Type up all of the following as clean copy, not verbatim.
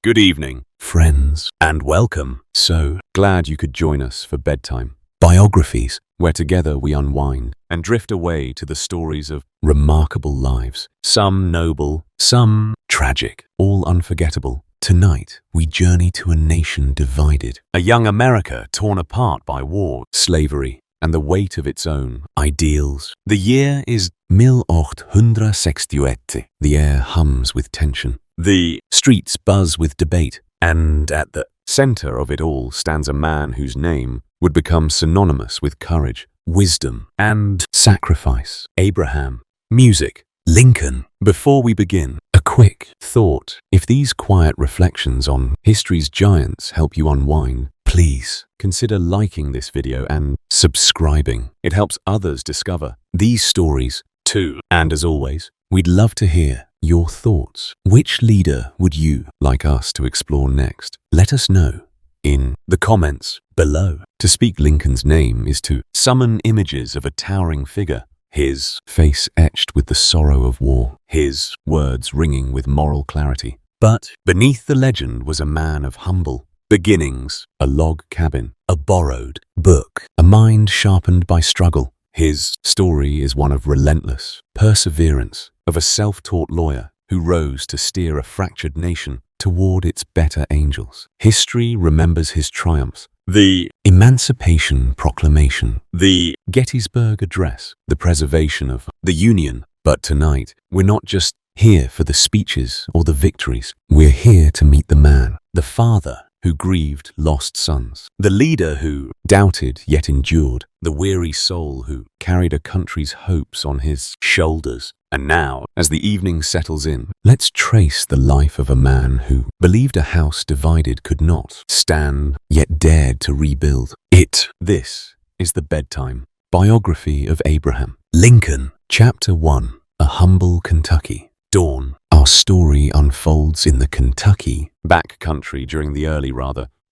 Good evening, friends, and welcome. So glad you could join us for Bedtime. Biographies, where together we unwind and drift away to the stories of remarkable lives. Some noble, some tragic, all unforgettable. Tonight, we journey to a nation divided, a young America torn apart by war, slavery, and the weight of its own ideals. The year is 1868. The air hums with tension. The streets buzz with debate. And at the center of it all stands a man whose name would become synonymous with courage, wisdom, and sacrifice. Abraham. Music. Lincoln. Before we begin, a quick thought. If these quiet reflections on history's giants help you unwind, please consider liking this video and subscribing. It helps others discover these stories too. And as always, we'd love to hear your thoughts. Which leader would you like us to explore next? Let us know in the comments below. To speak Lincoln's name is to summon images of a towering figure, his face etched with the sorrow of war, his words ringing with moral clarity. But beneath the legend was a man of humble beginnings, a log cabin, a borrowed book, a mind sharpened by struggle. His story is one of relentless perseverance, of a self-taught lawyer who rose to steer a fractured nation toward its better angels. History remembers his triumphs, the Emancipation Proclamation, the Gettysburg Address, the preservation of the Union. But tonight, we're not just here for the speeches or the victories. We're here to meet the man, the father who grieved lost sons, the leader who doubted yet endured, the weary soul who carried a country's hopes on his shoulders. And now, as the evening settles in, let's trace the life of a man who believed a house divided could not stand, yet dared to rebuild it. This is the Bedtime biography of Abraham Lincoln. Chapter 1. A humble Kentucky. Dawn. Our story unfolds in the Kentucky back country during the early,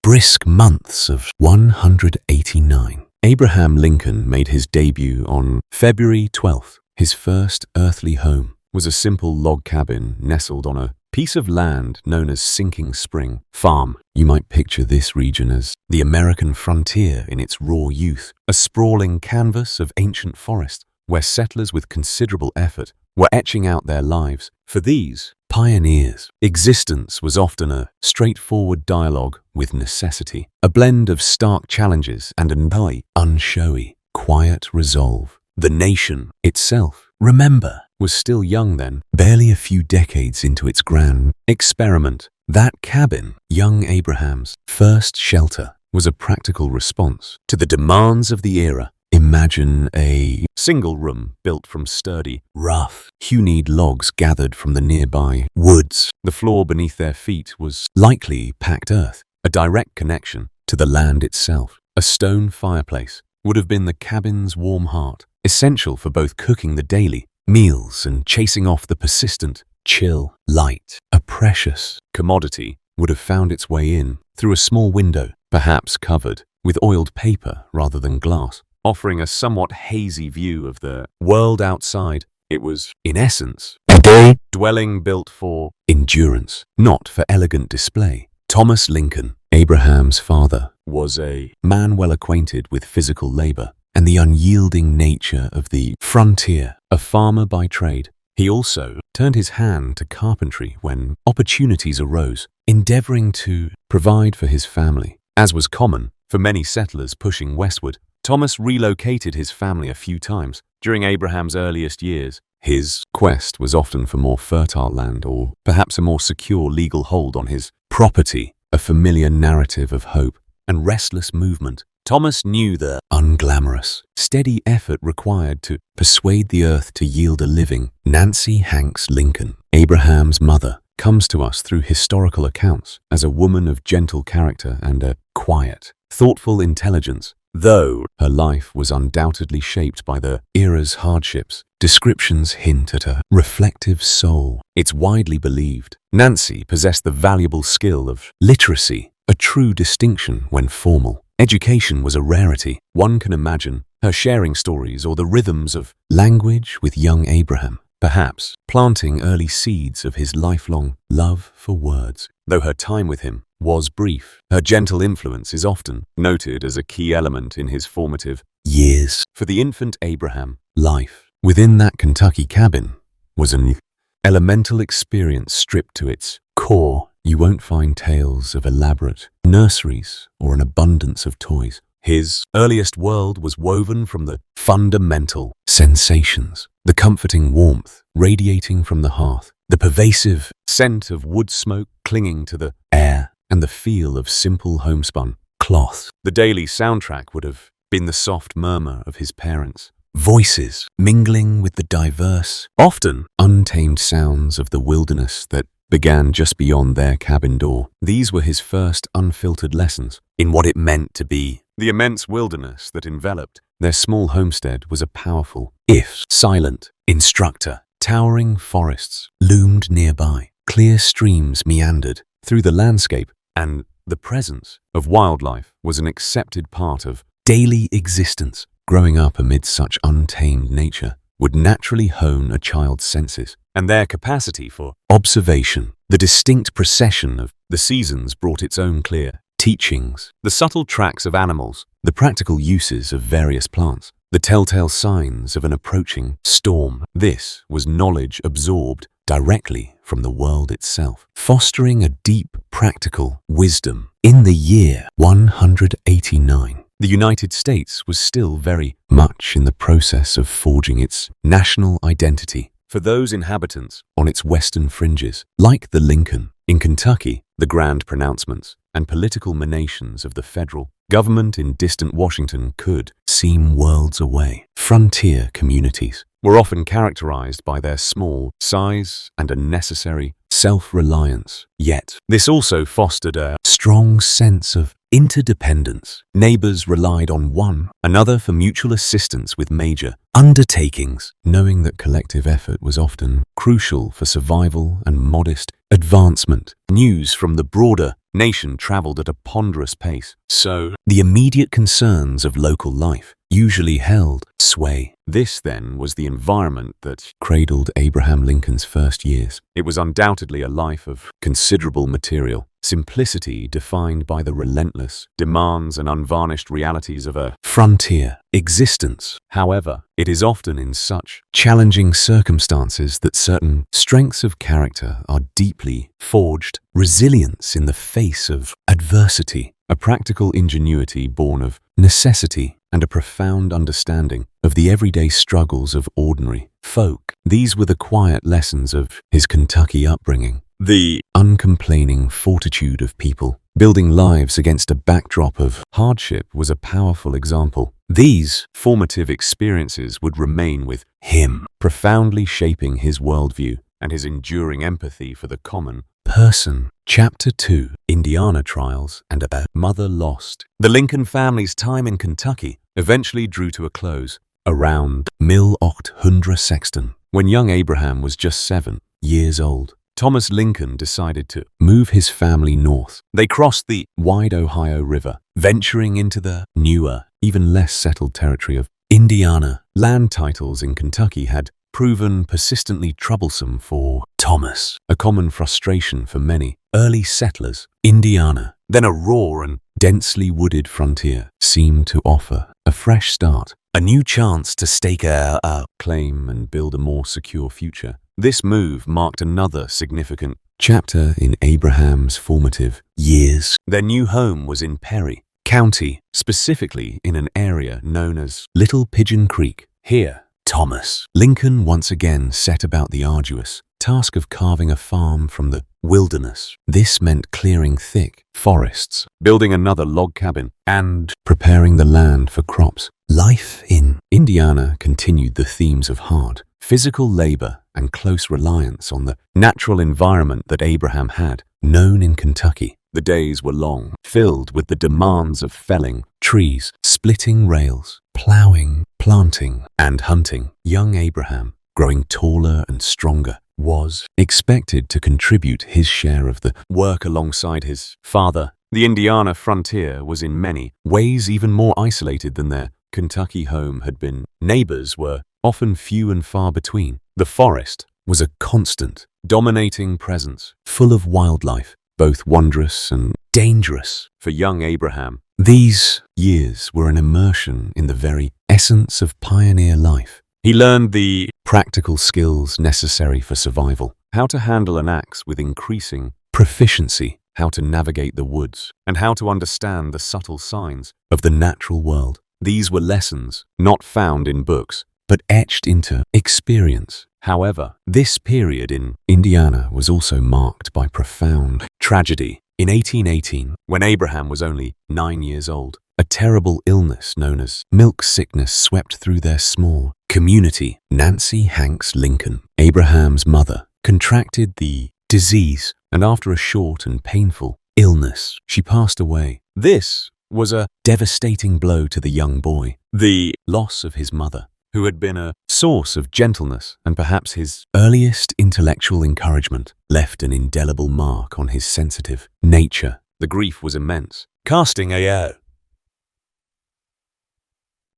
brisk months of 189. Abraham Lincoln made his debut on February 12th. His first earthly home was a simple log cabin nestled on a piece of land known as Sinking Spring Farm. You might picture this region as the American frontier in its raw youth, a sprawling canvas of ancient forest where settlers with considerable effort were etching out their lives. For these pioneers, existence was often a straightforward dialogue with necessity, a blend of stark challenges and an unshowy, quiet resolve. The nation itself, remember, was still young then, barely a few decades into its grand experiment. That cabin, young Abraham's first shelter, was a practical response to the demands of the era. Imagine a single room built from sturdy, rough, hewn logs gathered from the nearby woods. The floor beneath their feet was likely packed earth, a direct connection to the land itself. A stone fireplace would have been the cabin's warm heart, essential for both cooking the daily meals and chasing off the persistent chill light. A precious commodity would have found its way in through a small window, perhaps covered with oiled paper rather than glass, offering a somewhat hazy view of the world outside. It was, in essence, a dwelling built for endurance, not for elegant display. Thomas Lincoln, Abraham's father, was a man well acquainted with physical labor and the unyielding nature of the frontier. A farmer by trade, he also turned his hand to carpentry when opportunities arose, endeavoring to provide for his family. As was common for many settlers pushing westward, Thomas relocated his family a few times. During Abraham's earliest years, his quest was often for more fertile land or perhaps a more secure legal hold on his property, a familiar narrative of hope and restless movement. Thomas knew the unglamorous, steady effort required to persuade the earth to yield a living. Nancy Hanks Lincoln, Abraham's mother, comes to us through historical accounts as a woman of gentle character and a quiet, thoughtful intelligence. Though her life was undoubtedly shaped by the era's hardships, descriptions hint at a reflective soul. It's widely believed Nancy possessed the valuable skill of literacy, a true distinction when formal. Education was a rarity. One can imagine her sharing stories or the rhythms of language with young Abraham, perhaps planting early seeds of his lifelong love for words. though her time with him was brief. Her gentle influence is often noted as a key element in his formative years. For the infant Abraham, life within that Kentucky cabin was an elemental experience stripped to its core. You won't find tales of elaborate nurseries or an abundance of toys. His earliest world was woven from the fundamental sensations, the comforting warmth radiating from the hearth, the pervasive scent of wood smoke clinging to the air, and the feel of simple homespun cloth. The daily soundtrack would have been the soft murmur of his parents' voices mingling with the diverse, often untamed sounds of the wilderness that began just beyond their cabin door. These were his first unfiltered lessons in what it meant to be. The immense wilderness that enveloped their small homestead was a powerful, if silent, instructor. Towering forests loomed nearby. Clear streams meandered through the landscape, and the presence of wildlife was an accepted part of daily existence. Growing up amid such untamed nature would naturally hone a child's senses and their capacity for observation. The distinct procession of the seasons brought its own clear teachings. The subtle tracks of animals, the practical uses of various plants, the telltale signs of an approaching storm. This was knowledge absorbed directly from the world itself, fostering a deep practical wisdom. In the year 189, the United States was still very much in the process of forging its national identity. For those inhabitants on its western fringes, like the Lincoln in Kentucky, the grand pronouncements and political machinations of the federal government in distant Washington could seem worlds away. Frontier communities were often characterized by their small size and a necessary self-reliance. Yet, this also fostered a strong sense of interdependence. Neighbors relied on one another for mutual assistance with major undertakings, knowing that collective effort was often crucial for survival and modest advancement. News from the broader nation traveled at a ponderous pace, so the immediate concerns of local life usually held sway. This, then, was the environment that cradled Abraham Lincoln's first years. It was undoubtedly a life of considerable material simplicity, defined by the relentless demands and unvarnished realities of a frontier existence. However, it is often in such challenging circumstances that certain strengths of character are deeply forged. Resilience in the face of adversity, a practical ingenuity born of necessity, and a profound understanding of the everyday struggles of ordinary folk. These were the quiet lessons of his Kentucky upbringing. The uncomplaining fortitude of people building lives against a backdrop of hardship was a powerful example. These formative experiences would remain with him, profoundly shaping his worldview and his enduring empathy for the common person. Chapter 2: Indiana Trials and a Mother Lost. The Lincoln family's time in Kentucky eventually drew to a close around 1816, when young Abraham was just 7 years old. Thomas Lincoln decided to move his family north. They crossed the wide Ohio River, venturing into the newer, even less settled territory of Indiana. Land titles in Kentucky had proven persistently troublesome for Thomas, a common frustration for many early settlers. Indiana, then a raw and densely wooded frontier, seemed to offer a fresh start, a new chance to stake a claim and build a more secure future. This move marked another significant chapter in Abraham's formative years. Their new home was in Perry County, specifically in an area known as Little Pigeon Creek. Here, Thomas Lincoln once again set about the arduous task of carving a farm from the wilderness. This meant clearing thick forests, building another log cabin, and preparing the land for crops. Life in Indiana continued the themes of hard physical labor and close reliance on the natural environment that Abraham had known in Kentucky. The days were long, filled with the demands of felling trees, splitting rails, plowing, planting, and hunting. Young Abraham, growing taller and stronger, was expected to contribute his share of the work alongside his father. The Indiana frontier was in many ways even more isolated than their Kentucky home had been. Neighbors were often few and far between. The forest was a constant, dominating presence, full of wildlife, both wondrous and dangerous for young Abraham. These years were an immersion in the very essence of pioneer life. He learned the practical skills necessary for survival, how to handle an axe with increasing proficiency, how to navigate the woods, and how to understand the subtle signs of the natural world. These were lessons not found in books, but etched into experience. However, this period in Indiana was also marked by profound tragedy. In 1818, when Abraham was only 9 years old, a terrible illness known as milk sickness swept through their small community. Nancy Hanks Lincoln, Abraham's mother, contracted the disease, and after a short and painful illness, she passed away. This was a devastating blow to the young boy. The loss of his mother, who had been a source of gentleness and perhaps his earliest intellectual encouragement, left an indelible mark on his sensitive nature. The grief was immense, casting a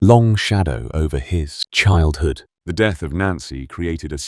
long shadow over his childhood. The death of Nancy created a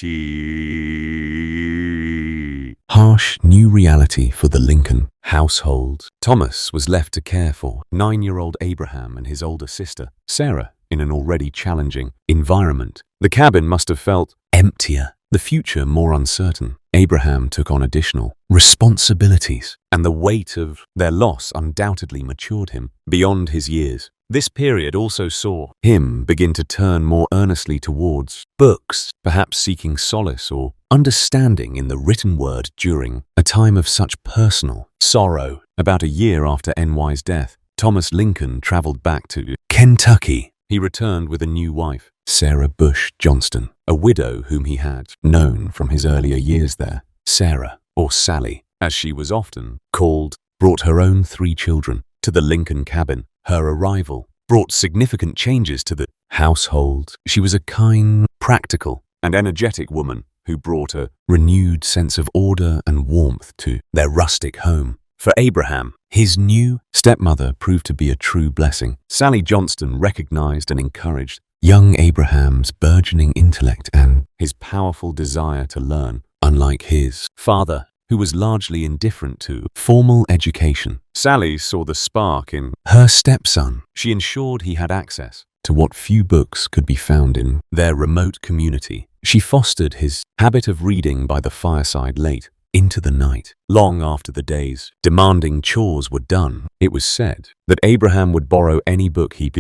harsh new reality for the Lincoln household. Thomas was left to care for 9-year-old Abraham and his older sister, Sarah, in an already challenging environment. The cabin must have felt emptier, the future more uncertain. Abraham took on additional responsibilities, and the weight of their loss undoubtedly matured him beyond his years. This period also saw him begin to turn more earnestly towards books, perhaps seeking solace or understanding in the written word during a time of such personal sorrow. About a year after N.Y.'s death, Thomas Lincoln traveled back to Kentucky. He returned with a new wife, Sarah Bush Johnston, a widow whom he had known from his earlier years there. Sarah, or Sally, as she was often called, brought her own 3 children to the Lincoln cabin. Her arrival brought significant changes to the household. She was a kind, practical, and energetic woman who brought a renewed sense of order and warmth to their rustic home. For Abraham, his new stepmother proved to be a true blessing. Sally Johnston recognized and encouraged young Abraham's burgeoning intellect and his powerful desire to learn. Unlike his father, who was largely indifferent to formal education, Sally saw the spark in her stepson. She ensured he had access to what few books could be found in their remote community. She fostered his habit of reading by the fireside late into the night. Long after the day's demanding chores were done, it was said that Abraham would borrow any book he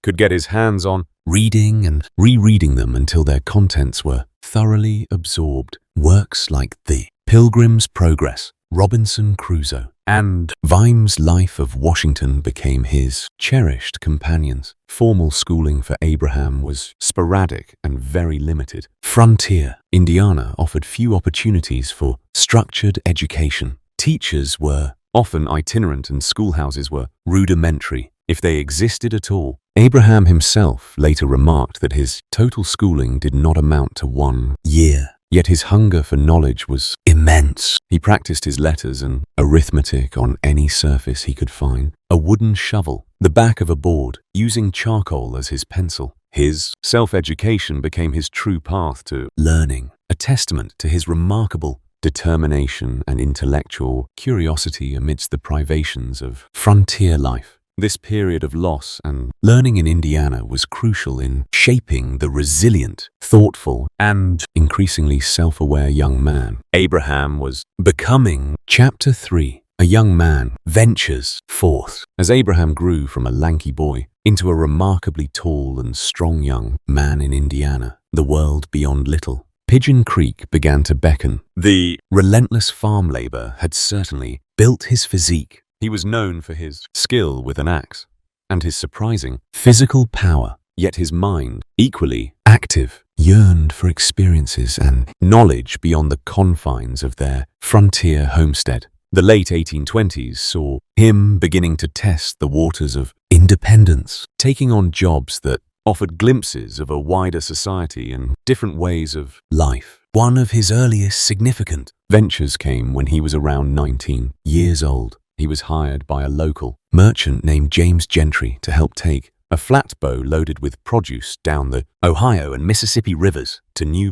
could get his hands on, reading and rereading them until their contents were thoroughly absorbed. Works like The Pilgrim's Progress, Robinson Crusoe, and Vime's Life of Washington became his cherished companions. Formal schooling for Abraham was sporadic and very limited. Frontier Indiana offered few opportunities for structured education. Teachers were often itinerant and schoolhouses were rudimentary, if they existed at all. Abraham himself later remarked that his total schooling did not amount to 1 year, yet his hunger for knowledge was immense. He practiced his letters and arithmetic on any surface he could find. A wooden shovel, the back of a board, using charcoal as his pencil. His self-education became his true path to learning, a testament to his remarkable determination and intellectual curiosity amidst the privations of frontier life. This period of loss and learning in Indiana was crucial in shaping the resilient, thoughtful, and increasingly self-aware young man Abraham was becoming. Chapter 3. A young man ventures forth. As Abraham grew from a lanky boy into a remarkably tall and strong young man in Indiana, the world beyond Little Pigeon Creek began to beckon. The relentless farm labor had certainly built his physique. He was known for his skill with an axe and his surprising physical power, yet his mind, equally active, yearned for experiences and knowledge beyond the confines of their frontier homestead. The late 1820s saw him beginning to test the waters of independence, taking on jobs that offered glimpses of a wider society and different ways of life. One of his earliest significant ventures came when he was around 19 years old. He was hired by a local merchant named James Gentry to help take a flatboat loaded with produce down the Ohio and Mississippi rivers to New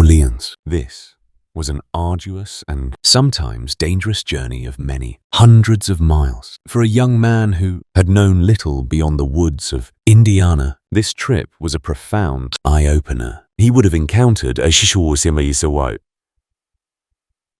Orleans. This was an arduous and sometimes dangerous journey of many hundreds of miles. For a young man who had known little beyond the woods of Indiana, this trip was a profound eye-opener. He would have encountered a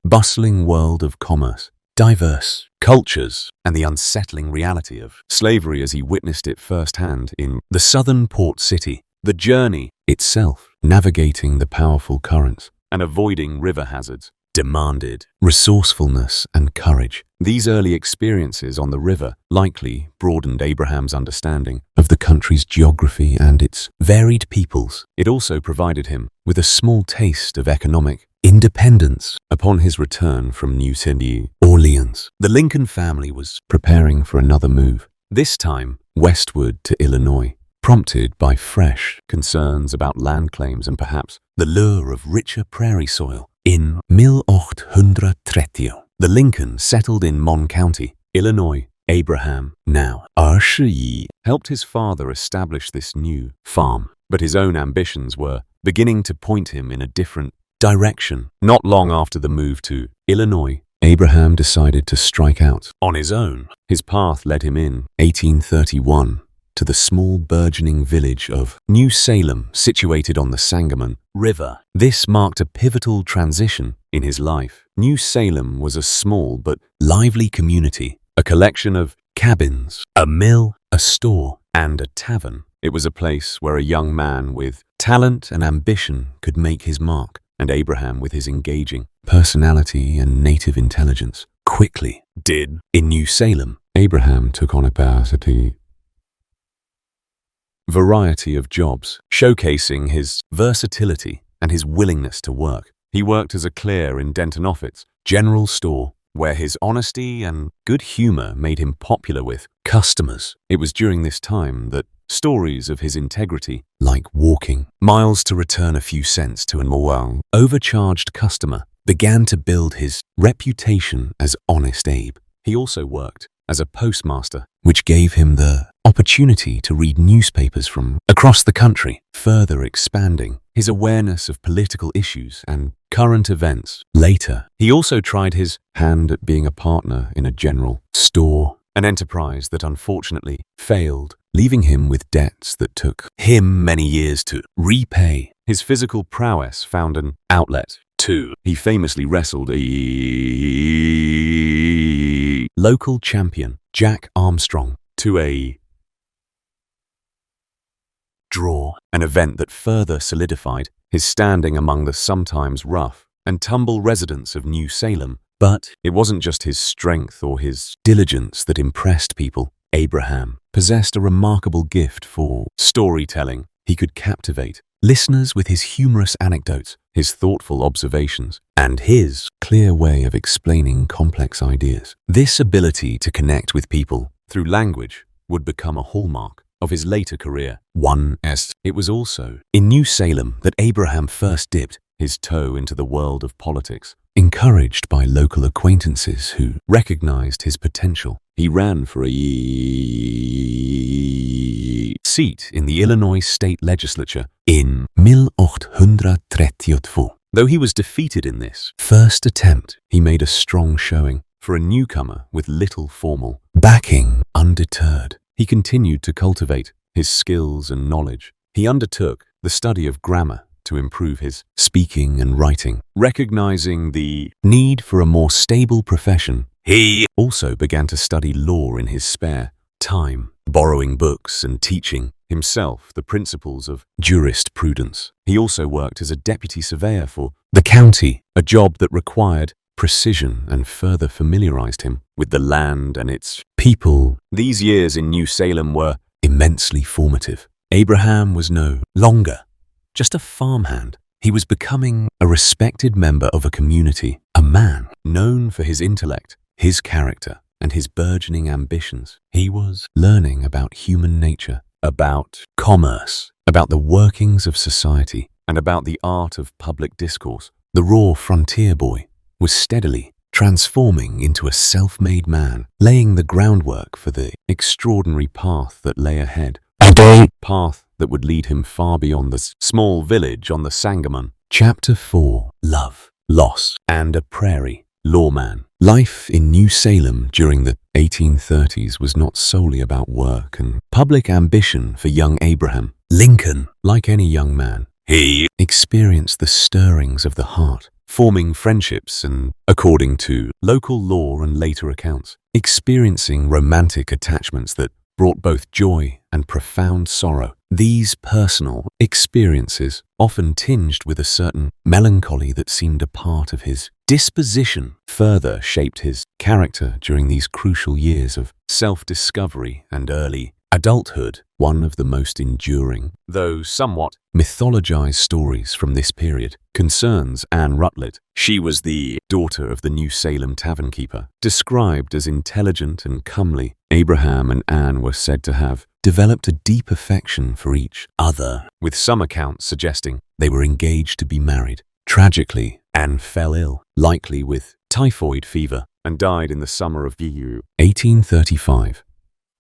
bustling world of commerce, diverse cultures, and the unsettling reality of slavery as he witnessed it firsthand in the southern port city. The journey itself, navigating the powerful currents and avoiding river hazards, demanded resourcefulness and courage. These early experiences on the river likely broadened Abraham's understanding of the country's geography and its varied peoples. It also provided him with a small taste of economic independence upon his return from New Orleans. The Lincoln family was preparing for another move, this time westward to Illinois, prompted by fresh concerns about land claims and perhaps the lure of richer prairie soil. In 1830, the Lincoln settled in Mon County, Illinois. Abraham, now 21, helped his father establish this new farm, but his own ambitions were beginning to point him in a different direction. Not long after the move to Illinois, Abraham decided to strike out on his own. His path led him in 1831 to the small burgeoning village of New Salem, situated on the Sangamon River. This marked a pivotal transition in his life. New Salem was a small but lively community, a collection of cabins, a mill, a store, and a tavern. It was a place where a young man with talent and ambition could make his mark, and Abraham, with his engaging personality and native intelligence, quickly did. In New Salem, Abraham took on a variety of jobs, showcasing his versatility and his willingness to work. He worked as a clerk in Denton Offutt's general store, where his honesty and good humor made him popular with customers. It was during this time that stories of his integrity, like walking miles to return a few cents to an overcharged customer, began to build his reputation as Honest Abe. He also worked as a postmaster, which gave him the opportunity to read newspapers from across the country, further expanding his awareness of political issues and current events. Later, he also tried his hand at being a partner in a general store, an enterprise that unfortunately failed, leaving him with debts that took him many years to repay. His physical prowess found an outlet too. He famously wrestled a local champion, Jack Armstrong, to a draw, an event that further solidified his standing among the sometimes rough and tumble residents of New Salem. But it wasn't just his strength or his diligence that impressed people. Abraham possessed a remarkable gift for storytelling. He could captivate listeners with his humorous anecdotes, his thoughtful observations, and his clear way of explaining complex ideas. This ability to connect with people through language would become a hallmark of his later career. It was also in New Salem that Abraham first dipped his toe into the world of politics. Encouraged by local acquaintances who recognized his potential, he ran for a seat in the Illinois state legislature in 1832. Though he was defeated in this first attempt, he made a strong showing. For a newcomer with little formal backing, undeterred, he continued to cultivate his skills and knowledge. He undertook the study of grammar to improve his speaking and writing. Recognizing the need for a more stable profession, he also began to study law in his spare time, borrowing books and teaching himself the principles of jurisprudence. He also worked as a deputy surveyor for the county, a job that required precision and further familiarized him with the land and its people. These years in New Salem were immensely formative. Abraham was no longer just a farmhand. He was becoming a respected member of a community, a man known for his intellect, his character, and his burgeoning ambitions. He was learning about human nature, about commerce, about the workings of society, and about the art of public discourse. The raw frontier boy was steadily transforming into a self-made man, laying the groundwork for the extraordinary path that lay ahead. A path that would lead him far beyond the small village on the Sangamon. Chapter 4. Love, Loss, and a Prairie Lawman. Life in New Salem during the 1830s was not solely about work and public ambition for young Abraham Lincoln. Like any young man, he experienced the stirrings of the heart, forming friendships and, according to local law and later accounts, experiencing romantic attachments that brought both joy and profound sorrow. These personal experiences, often tinged with a certain melancholy that seemed a part of his disposition, further shaped his character during these crucial years of self-discovery and early adulthood. One of the most enduring, though somewhat mythologized stories from this period concerns Anne Rutledge. She was the daughter of the New Salem tavern keeper. Described as intelligent and comely, Abraham and Anne were said to have developed a deep affection for each other, with some accounts suggesting they were engaged to be married. Tragically, Anne fell ill, likely with typhoid fever, and died in the summer of the year 1835.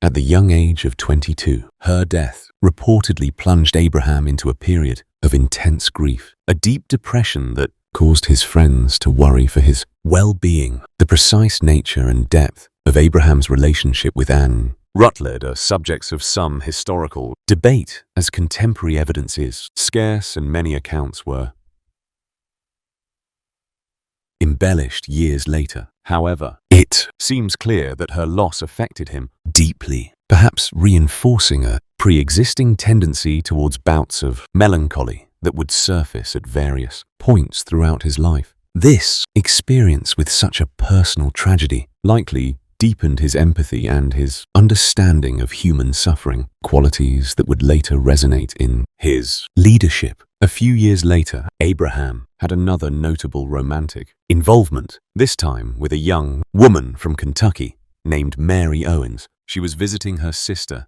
At the young age of 22, her death reportedly plunged Abraham into a period of intense grief, a deep depression that caused his friends to worry for his well-being. The precise nature and depth of Abraham's relationship with Anne Rutledge are subjects of some historical debate, as contemporary evidence is scarce and many accounts were embellished years later. However, it seems clear that her loss affected him deeply, perhaps reinforcing a pre-existing tendency towards bouts of melancholy that would surface at various points throughout his life. This experience with such a personal tragedy likely deepened his empathy and his understanding of human suffering, qualities that would later resonate in his leadership. A few years later, Abraham had another notable romantic involvement, this time with a young woman from Kentucky named Mary Owens. She was visiting her sister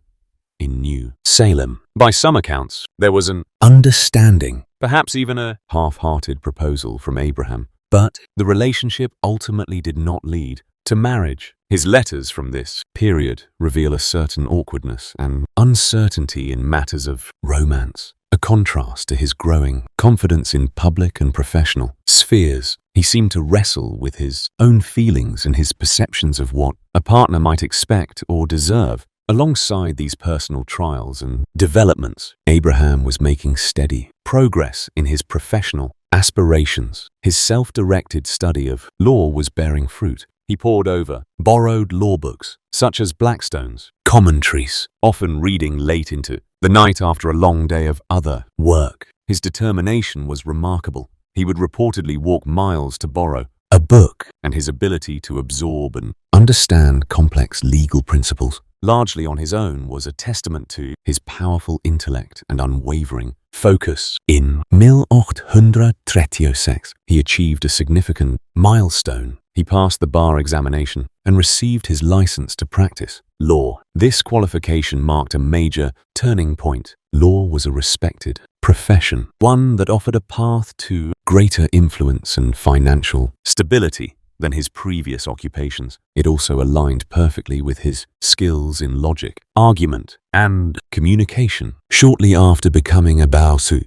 in New Salem. By some accounts, there was an understanding, perhaps even a half-hearted proposal from Abraham, but the relationship ultimately did not lead to marriage. His letters from this period reveal a certain awkwardness and uncertainty in matters of romance, a contrast to his growing confidence in public and professional spheres. He seemed to wrestle with his own feelings and his perceptions of what a partner might expect or deserve. Alongside these personal trials and developments, Abraham was making steady progress in his professional aspirations. His self-directed study of law was bearing fruit. He pored over borrowed law books, such as Blackstone's commentaries, often reading late into the night after a long day of other work. His determination was remarkable. He would reportedly walk miles to borrow a book, and his ability to absorb and understand complex legal principles largely on his own was a testament to his powerful intellect and unwavering focus. In 1836, he achieved a significant milestone. He passed the bar examination and received his license to practice law. This qualification marked a major turning point. Law was a respected profession, one that offered a path to greater influence and financial stability than his previous occupations. It also aligned perfectly with his skills in logic, argument, and communication. Shortly after becoming a Bausu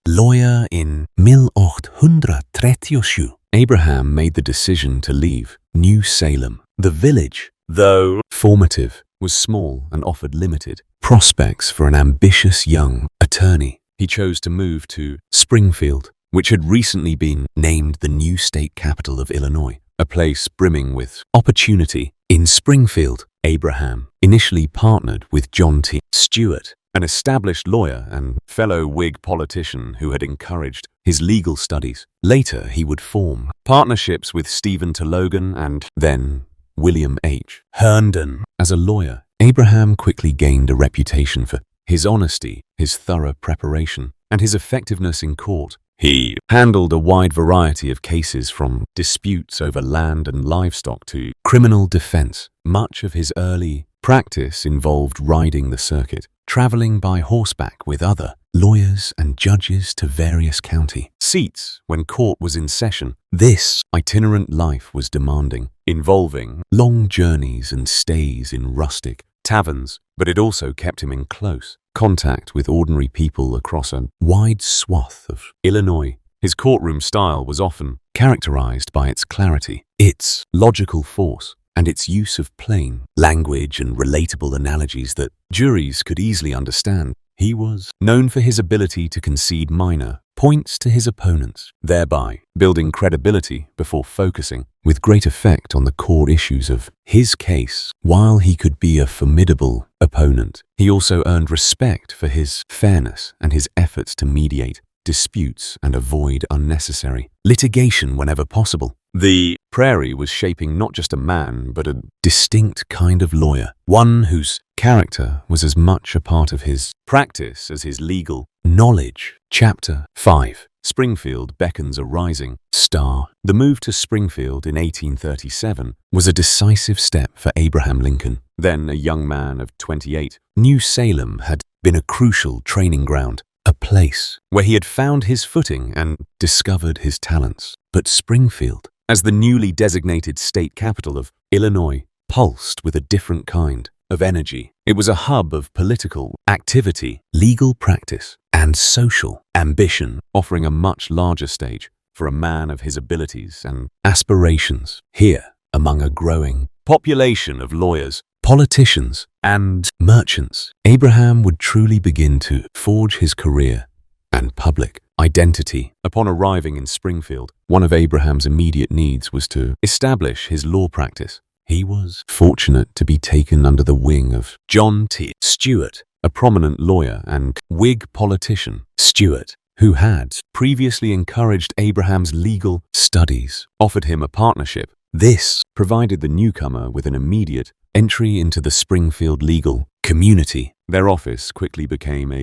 lawyer in 1837, Abraham made the decision to leave New Salem. The village, though formative, was small and offered limited prospects for an ambitious young attorney. He chose to move to Springfield, which had recently been named the new state capital of Illinois, a place brimming with opportunity. In Springfield, Abraham initially partnered with John T. Stewart, an established lawyer and fellow Whig politician who had encouraged his legal studies. Later, he would form partnerships with Stephen T. Logan and then William H. Herndon. As a lawyer, Abraham quickly gained a reputation for his honesty, his thorough preparation, and his effectiveness in court. He handled a wide variety of cases from disputes over land and livestock to criminal defense. Much of his early practice involved riding the circuit, traveling by horseback with other lawyers and judges to various county seats when court was in session. This itinerant life was demanding, involving long journeys and stays in rustic taverns, but it also kept him in close contact with ordinary people across a wide swath of Illinois. His courtroom style was often characterized by its clarity, its logical force, and its use of plain language and relatable analogies that juries could easily understand. He was known for his ability to concede minor points to his opponents, thereby building credibility before focusing with great effect on the core issues of his case. While he could be a formidable opponent, he also earned respect for his fairness and his efforts to mediate disputes and avoid unnecessary litigation whenever possible. The Prairie was shaping not just a man, but a distinct kind of lawyer, one whose character was as much a part of his practice as his legal knowledge. Chapter 5. Springfield beckons a rising star. The move to Springfield in 1837 was a decisive step for Abraham Lincoln. Then a young man of 28, New Salem had been a crucial training ground, a place where he had found his footing and discovered his talents. But Springfield, as the newly designated state capital of Illinois, pulsed with a different kind of energy. It was a hub of political activity, legal practice, and social ambition, offering a much larger stage for a man of his abilities and aspirations. Here, among a growing population of lawyers, politicians, and merchants, Abraham would truly begin to forge his career and public identity. Upon arriving in Springfield, one of Abraham's immediate needs was to establish his law practice. He was fortunate to be taken under the wing of John T. Stewart, a prominent lawyer and Whig politician. Stewart, who had previously encouraged Abraham's legal studies, offered him a partnership. This provided the newcomer with an immediate entry into the Springfield legal community. Their office quickly became a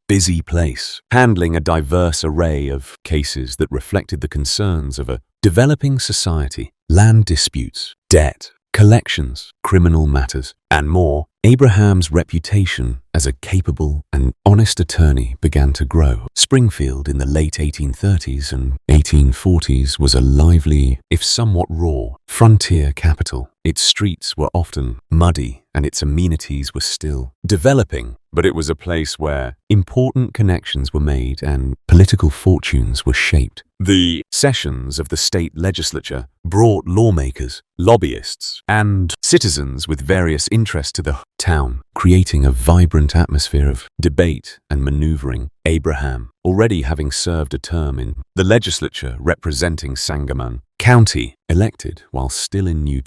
busy place, handling a diverse array of cases that reflected the concerns of a developing society: land disputes, debt collections, criminal matters, and more. Abraham's reputation as a capable and honest attorney began to grow. Springfield in the late 1830s and 1840s was a lively, if somewhat raw, frontier capital. Its streets were often muddy and its amenities were still developing, but it was a place where important connections were made and political fortunes were shaped. The sessions of the state legislature brought lawmakers, lobbyists, and citizens with various interests to the town, creating a vibrant atmosphere of debate and maneuvering. Abraham, already having served a term in the legislature representing Sangamon County, elected while still in New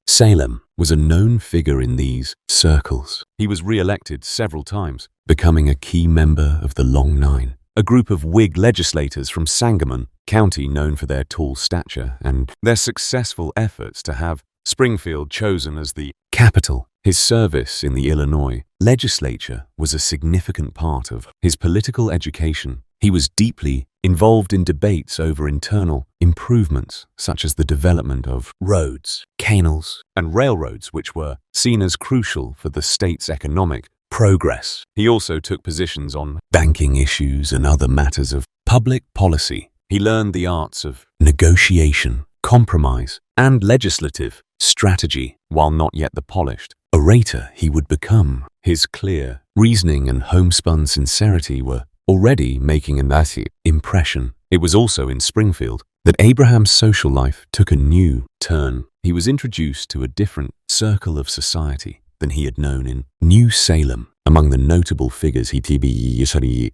Salem, was a known figure in these circles. He was re-elected several times, becoming a key member of the Long Nine, a group of Whig legislators from Sangamon County known for their tall stature and their successful efforts to have Springfield chosen as the capital. His service in the Illinois legislature was a significant part of his political education. He was deeply involved in debates over internal improvements, such as the development of roads, canals, and railroads, which were seen as crucial for the state's economic progress. He also took positions on banking issues and other matters of public policy. He learned the arts of negotiation, compromise, and legislative strategy. While not yet the polished orator he would become, his clear reasoning and homespun sincerity were already making an impression. It was also in Springfield that Abraham's social life took a new turn. He was introduced to a different circle of society than he had known in New Salem. Among the notable figures he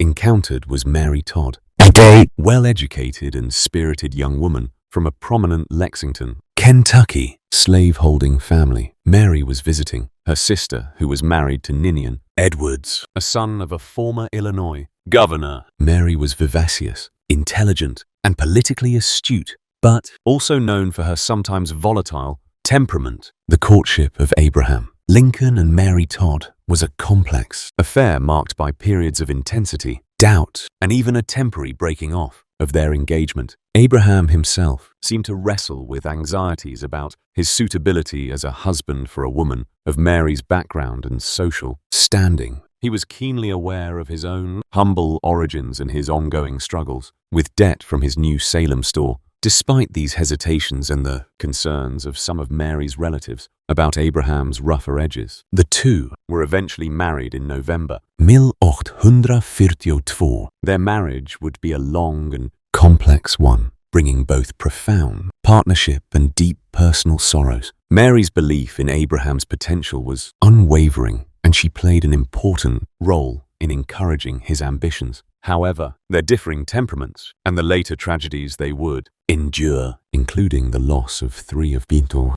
encountered was Mary Todd, a well-educated and spirited young woman from a prominent Lexington, Kentucky, slave-holding family. Mary was visiting her sister, who was married to Ninian Edwards, a son of a former Illinois governor. Mary was vivacious, intelligent, and politically astute, but also known for her sometimes volatile temperament. The courtship of Abraham Lincoln and Mary Todd was a complex affair marked by periods of intensity, doubt, and even a temporary breaking off of their engagement. Abraham himself seemed to wrestle with anxieties about his suitability as a husband for a woman of Mary's background and social standing. He was keenly aware of his own humble origins and his ongoing struggles with debt from his New Salem store, Despite these hesitations and the concerns of some of Mary's relatives about Abraham's rougher edges, the two were eventually married in November 1842. Their marriage would be a long and complex one, bringing both profound partnership and deep personal sorrows. Mary's belief in Abraham's potential was unwavering, and she played an important role in encouraging his ambitions. However, their differing temperaments and the later tragedies they would endure, including the loss of 3 of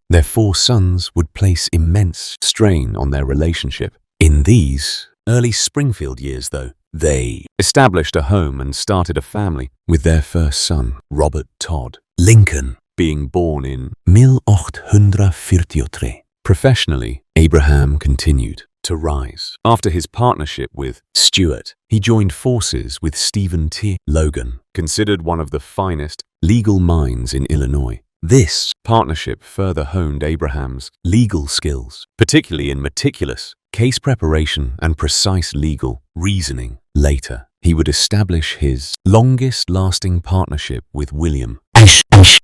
their 4 sons, would place immense strain on their relationship. In these early Springfield years, though, they established a home and started a family, with their first son, Robert Todd Lincoln, being born in 1843. Professionally, Abraham continued to rise. After his partnership with Stuart, he joined forces with Stephen T. Logan, considered one of the finest legal minds in Illinois. This partnership further honed Abraham's legal skills, particularly in meticulous case preparation and precise legal reasoning. Later, he would establish his longest-lasting partnership with William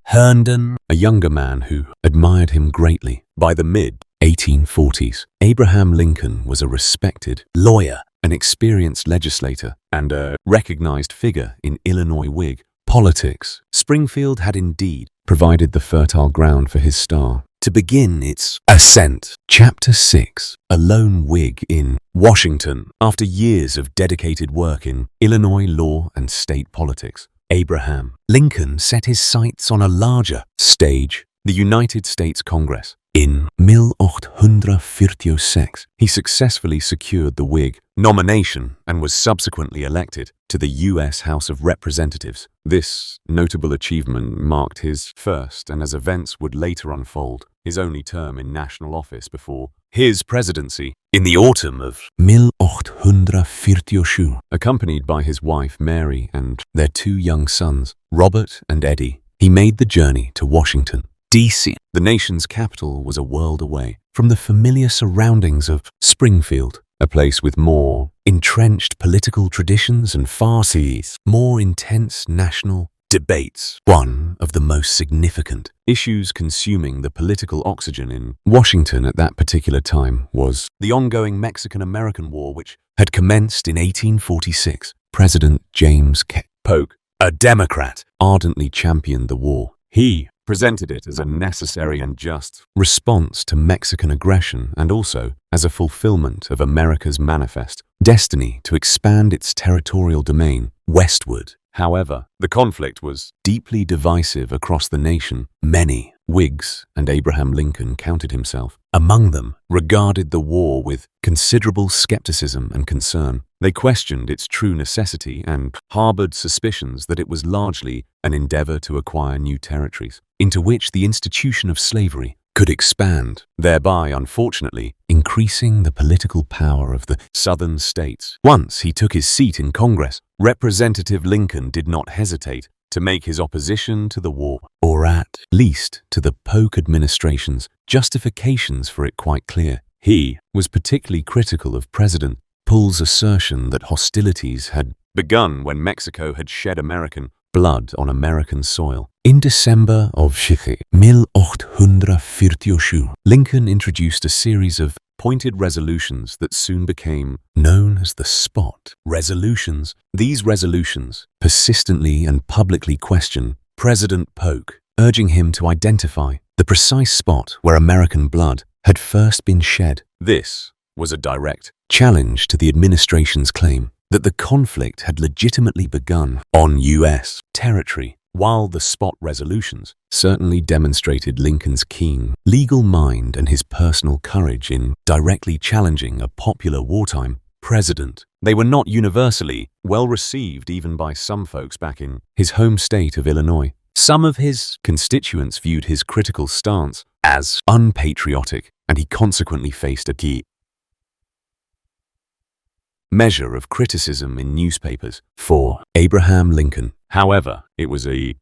Herndon, a younger man who admired him greatly. By the mid-1840s, Abraham Lincoln was a respected lawyer, an experienced legislator, and a recognized figure in Illinois Whig politics. Springfield had indeed provided the fertile ground for his star to begin its ascent. Chapter 6. A lone Whig in Washington. After years of dedicated work in Illinois law and state politics, Abraham Lincoln set his sights on a larger stage, the United States Congress. In 1846, he successfully secured the Whig nomination and was subsequently elected to the U.S. House of Representatives. This notable achievement marked his first, and as events would later unfold, his only term in national office before his presidency. In the autumn of 1847, accompanied by his wife Mary and their 2 young sons, Robert and Eddie, he made the journey to Washington, D.C. The nation's capital was a world away from the familiar surroundings of Springfield, a place with more entrenched political traditions and far more intense national debates. One of the most significant issues consuming the political oxygen in Washington at that particular time was the ongoing Mexican-American War, which had commenced in 1846. President James K. Polk, a Democrat, ardently championed the war. He presented it as a necessary and just response to Mexican aggression and also as a fulfillment of America's manifest destiny to expand its territorial domain westward. However, the conflict was deeply divisive across the nation. Many Whigs, and Abraham Lincoln counted himself among them, regarded the war with considerable skepticism and concern. They questioned its true necessity and harbored suspicions that it was largely an endeavor to acquire new territories, into which the institution of slavery could expand, thereby, unfortunately, increasing the political power of the southern states. Once he took his seat in Congress, Representative Lincoln did not hesitate to make his opposition to the war, or at least to the Polk administration's justifications for it, quite clear. He was particularly critical of President Polk's assertion that hostilities had begun when Mexico had shed American blood on American soil. In December of 1847, Lincoln introduced a series of pointed resolutions that soon became known as the Spot Resolutions. These resolutions persistently and publicly questioned President Polk, urging him to identify the precise spot where American blood had first been shed. This was a direct challenge to the administration's claim that the conflict had legitimately begun on U.S. territory. While the Spot Resolutions certainly demonstrated Lincoln's keen legal mind and his personal courage in directly challenging a popular wartime president, they were not universally well received even by some folks back in his home state of Illinois. Some of his constituents viewed his critical stance as unpatriotic, and he consequently faced a key measure of criticism in newspapers. For Abraham Lincoln, however, it was a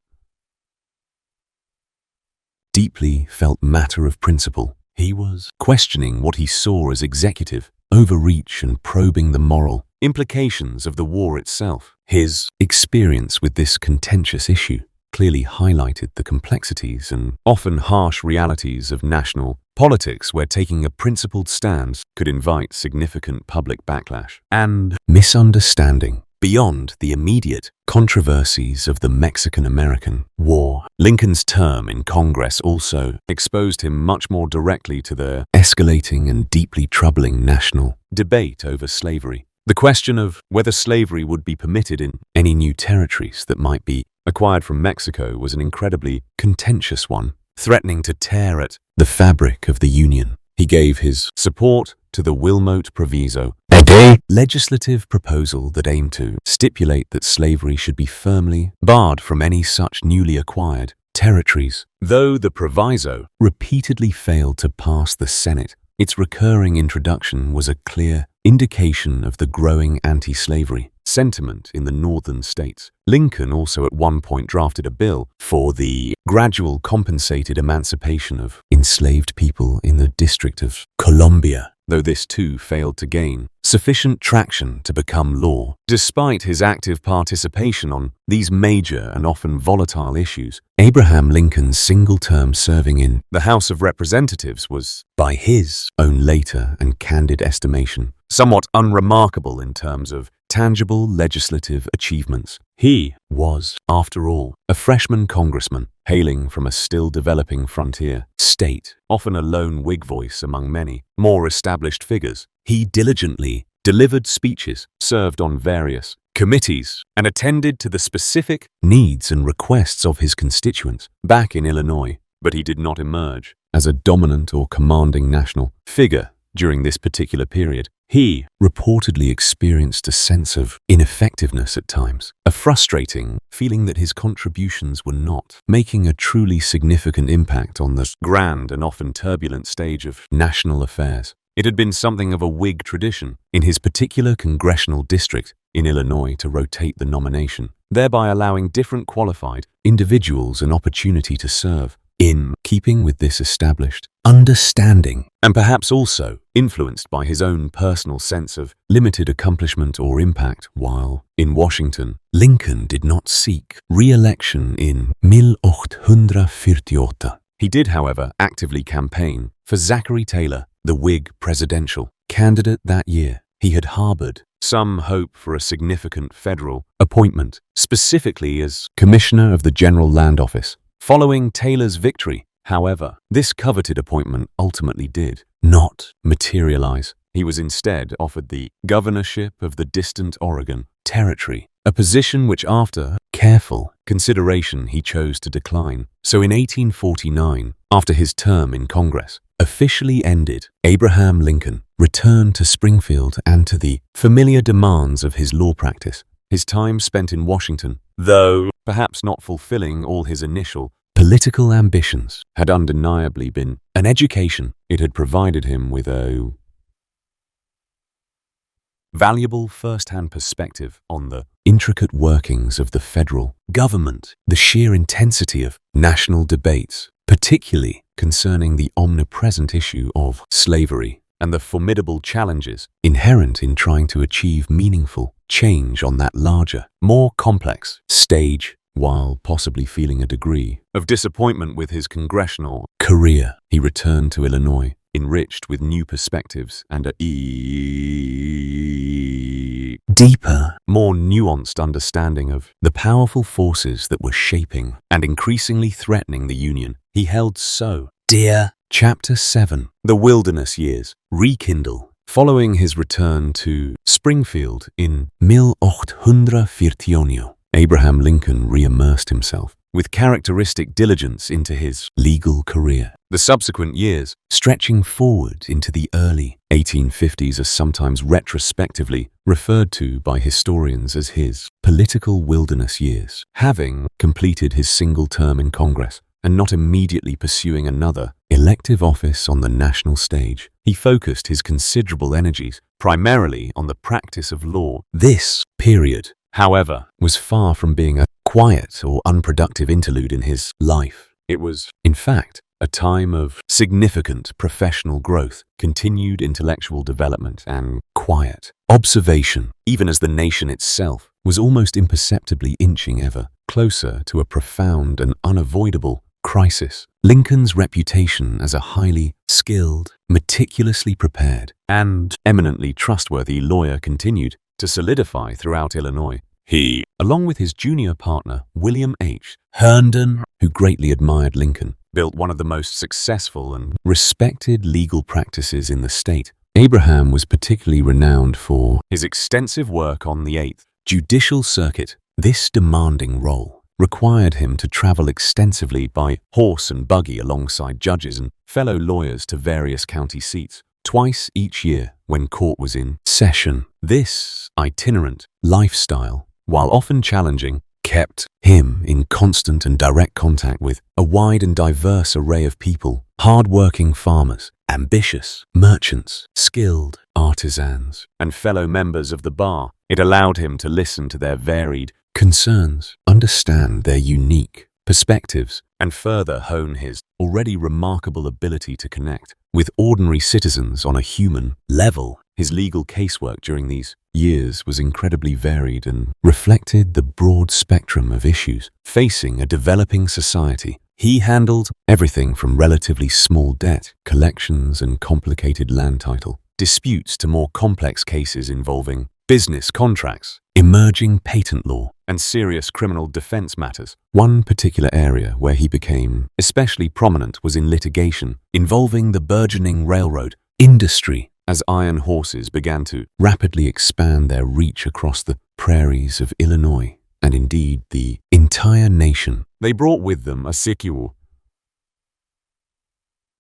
deeply felt matter of principle. He was questioning what he saw as executive overreach and probing the moral implications of the war itself. His experience with this contentious issue clearly highlighted the complexities and often harsh realities of national politics, where taking a principled stance could invite significant public backlash and misunderstanding. Beyond the immediate controversies of the Mexican-American War, Lincoln's term in Congress also exposed him much more directly to the escalating and deeply troubling national debate over slavery. The question of whether slavery would be permitted in any new territories that might be acquired from Mexico was an incredibly contentious one, threatening to tear at the fabric of the Union. He gave his support to the Wilmot Proviso, a legislative proposal that aimed to stipulate that slavery should be firmly barred from any such newly acquired territories. Though the proviso repeatedly failed to pass the Senate, its recurring introduction was a clear indication of the growing anti-slavery sentiment in the northern states. Lincoln also at one point drafted a bill for the gradual compensated emancipation of enslaved people in the District of Columbia, though this too failed to gain sufficient traction to become law. Despite his active participation on these major and often volatile issues, Abraham Lincoln's single term serving in the House of Representatives was, by his own later and candid estimation, somewhat unremarkable in terms of tangible legislative achievements. He was, after all, a freshman congressman, hailing from a still-developing frontier state, often a lone Whig voice among many more established figures. He diligently delivered speeches, served on various committees, and attended to the specific needs and requests of his constituents back in Illinois, but he did not emerge as a dominant or commanding national figure during this particular period. He reportedly experienced a sense of ineffectiveness at times, a frustrating feeling that his contributions were not making a truly significant impact on the grand and often turbulent stage of national affairs. It had been something of a Whig tradition in his particular congressional district in Illinois to rotate the nomination, thereby allowing different qualified individuals an opportunity to serve. In keeping with this established understanding, and perhaps also influenced by his own personal sense of limited accomplishment or impact while in Washington, Lincoln did not seek re-election in 1848. He did, however, actively campaign for Zachary Taylor, the Whig presidential candidate that year. He had harbored some hope for a significant federal appointment, specifically as Commissioner of the General Land Office. Following Taylor's victory, however, this coveted appointment ultimately did not materialize. He was instead offered the governorship of the distant Oregon Territory, a position which after careful consideration he chose to decline. So in 1849, after his term in Congress officially ended, Abraham Lincoln returned to Springfield and to the familiar demands of his law practice. His time spent in Washington, though perhaps not fulfilling all his initial political ambitions, had undeniably been an education. It had provided him with a valuable first-hand perspective on the intricate workings of the federal government, the sheer intensity of national debates, particularly concerning the omnipresent issue of slavery, and the formidable challenges inherent in trying to achieve meaningful change on that larger, more complex stage. While possibly feeling a degree of disappointment with his congressional career, he returned to Illinois, enriched with new perspectives and a deeper, more nuanced understanding of the powerful forces that were shaping and increasingly threatening the Union he held so dear. Chapter 7. The Wilderness Years. Rekindle. Following his return to Springfield in 1848, Abraham Lincoln re-immersed himself with characteristic diligence into his legal career. The subsequent years, stretching forward into the early 1850s, are sometimes retrospectively referred to by historians as his political wilderness years. Having completed his single term in Congress and not immediately pursuing another elective office on the national stage, he focused his considerable energies primarily on the practice of law. This period, however, was far from being a quiet or unproductive interlude in his life. It was, in fact, a time of significant professional growth, continued intellectual development, and quiet observation, even as the nation itself was almost imperceptibly inching ever closer to a profound and unavoidable crisis. Lincoln's reputation as a highly skilled, meticulously prepared, and eminently trustworthy lawyer continued to solidify throughout Illinois. He, along with his junior partner, William H. Herndon, who greatly admired Lincoln, built one of the most successful and respected legal practices in the state. Abraham was particularly renowned for his extensive work on the Eighth Judicial Circuit. This demanding role required him to travel extensively by horse and buggy alongside judges and fellow lawyers to various county seats twice each year when court was in session. This itinerant lifestyle, while often challenging, kept him in constant and direct contact with a wide and diverse array of people: hard-working farmers, ambitious merchants, skilled artisans, and fellow members of the bar. It allowed him to listen to their varied concerns, understand their unique perspectives, and further hone his already remarkable ability to connect with ordinary citizens on a human level. His legal casework during these years was incredibly varied and reflected the broad spectrum of issues facing a developing society. He handled everything from relatively small debt collections and complicated land title disputes to more complex cases involving business contracts, emerging patent law, and serious criminal defense matters. One particular area where he became especially prominent was in litigation involving the burgeoning railroad industry, as iron horses began to rapidly expand their reach across the prairies of Illinois, and indeed the entire nation. They brought with them a sequel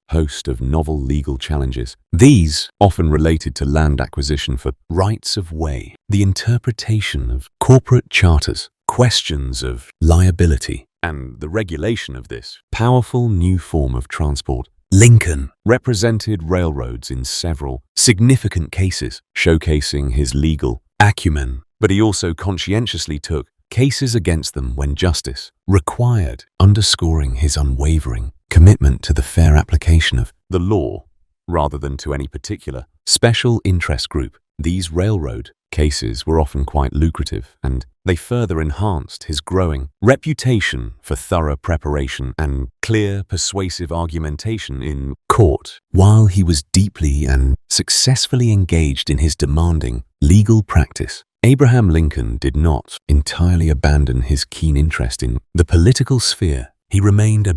host of novel legal challenges. These often related to land acquisition for rights of way, the interpretation of corporate charters, questions of liability, and the regulation of this powerful new form of transport. Lincoln represented railroads in several significant cases, showcasing his legal acumen, but he also conscientiously took cases against them when justice required, underscoring his unwavering commitment to the fair application of the law rather than to any particular special interest group. These railroad cases were often quite lucrative, and they further enhanced his growing reputation for thorough preparation and clear, persuasive argumentation in court. While he was deeply and successfully engaged in his demanding legal practice, Abraham Lincoln did not entirely abandon his keen interest in the political sphere. He remained a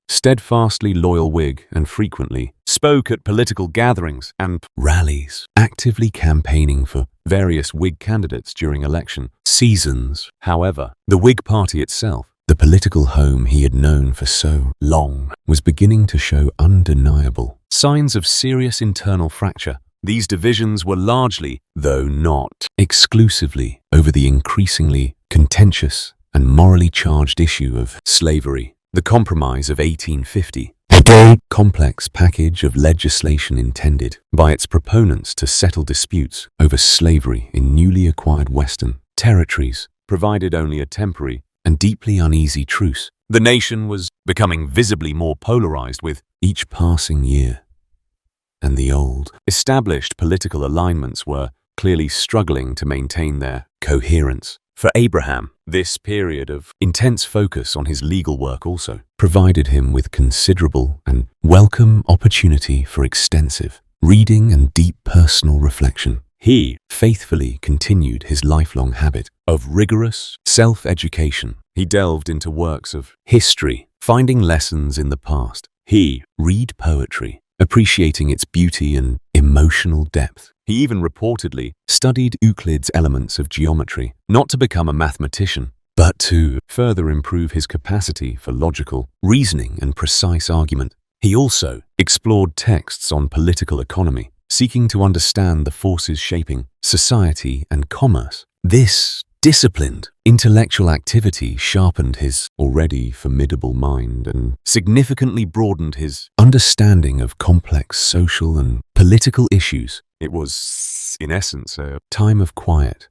steadfastly loyal Whig and frequently spoke at political gatherings and rallies, actively campaigning for various Whig candidates during election seasons. However, the Whig Party itself, the political home he had known for so long, was beginning to show undeniable signs of serious internal fracture. These divisions were largely, though not exclusively, over the increasingly contentious and morally charged issue of slavery. The Compromise of 1850, a complex package of legislation intended by its proponents to settle disputes over slavery in newly acquired Western territories, provided only a temporary and deeply uneasy truce. The nation was becoming visibly more polarized with each passing year, and the old, established political alignments were clearly struggling to maintain their coherence. For Abraham, this period of intense focus on his legal work also provided him with considerable and welcome opportunity for extensive reading and deep personal reflection. He faithfully continued his lifelong habit of rigorous self-education. He delved into works of history, finding lessons in the past. He read poetry, appreciating its beauty and emotional depth. He even reportedly studied Euclid's Elements of Geometry, not to become a mathematician, but to further improve his capacity for logical reasoning and precise argument. He also explored texts on political economy, seeking to understand the forces shaping society and commerce. This disciplined intellectual activity sharpened his already formidable mind and significantly broadened his understanding of complex social and political issues. It was, in essence, a time of quiet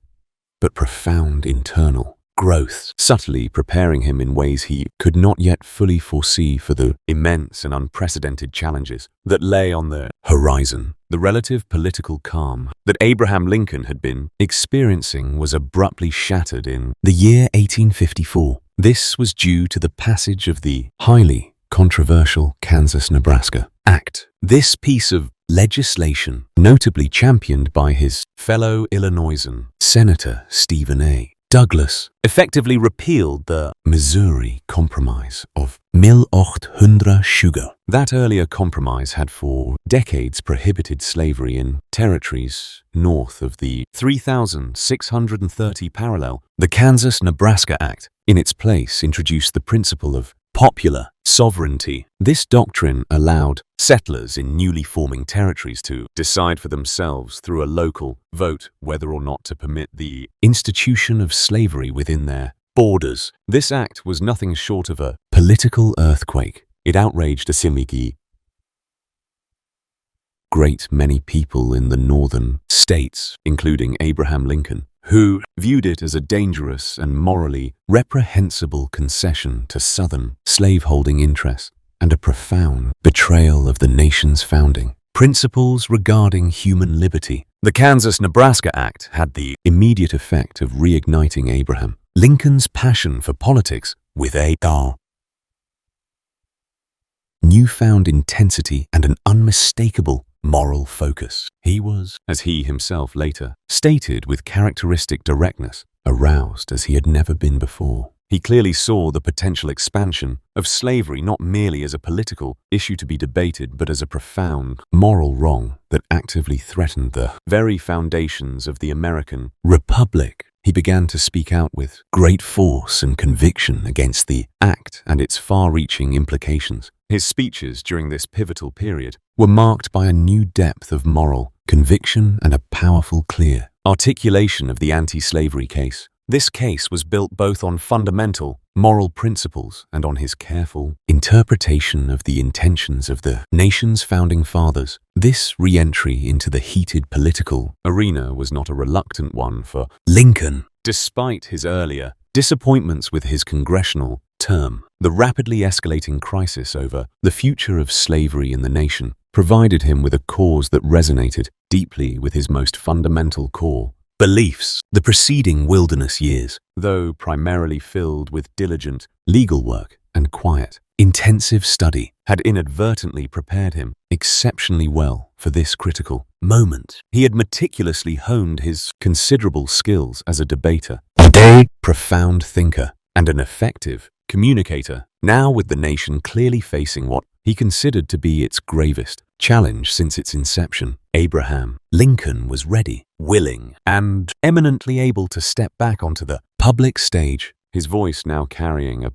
but profound internal growth, subtly preparing him in ways he could not yet fully foresee for the immense and unprecedented challenges that lay on the horizon. The relative political calm that Abraham Lincoln had been experiencing was abruptly shattered in the year 1854. This was due to the passage of the highly controversial Kansas-Nebraska Act. This piece of legislation, notably championed by his fellow Illinoisan Senator Stephen A. Douglas, effectively repealed the Missouri Compromise of 1820. That earlier compromise had for decades prohibited slavery in territories north of the 3,630 parallel. The Kansas-Nebraska Act, in its place, introduced the principle of popular sovereignty. This doctrine allowed settlers in newly forming territories to decide for themselves through a local vote whether or not to permit the institution of slavery within their borders. This act was nothing short of a political earthquake. It outraged a great many people in the northern states, including Abraham Lincoln, who viewed it as a dangerous and morally reprehensible concession to Southern slaveholding interests and a profound betrayal of the nation's founding principles regarding human liberty. The Kansas-Nebraska Act had the immediate effect of reigniting Abraham Lincoln's passion for politics with a newfound intensity and an unmistakable moral focus. He was, as he himself later stated with characteristic directness, aroused as he had never been before. He clearly saw the potential expansion of slavery not merely as a political issue to be debated, but as a profound moral wrong that actively threatened the very foundations of the American Republic. He began to speak out with great force and conviction against the act and its far-reaching implications. His speeches during this pivotal period were marked by a new depth of moral conviction and a powerful, clear articulation of the anti-slavery case. This case was built both on fundamental moral principles and on his careful interpretation of the intentions of the nation's founding fathers. This re-entry into the heated political arena was not a reluctant one for Lincoln. Despite his earlier disappointments with his congressional term, the rapidly escalating crisis over the future of slavery in the nation provided him with a cause that resonated deeply with his most fundamental core beliefs. The preceding wilderness years, though primarily filled with diligent legal work and quiet, intensive study, had inadvertently prepared him exceptionally well for this critical moment. He had meticulously honed his considerable skills as a debater, a profound thinker, and an effective communicator, now with the nation clearly facing what he considered to be its gravest challenge since its inception. Abraham Lincoln was ready, willing, and eminently able to step back onto the public stage, his voice now carrying a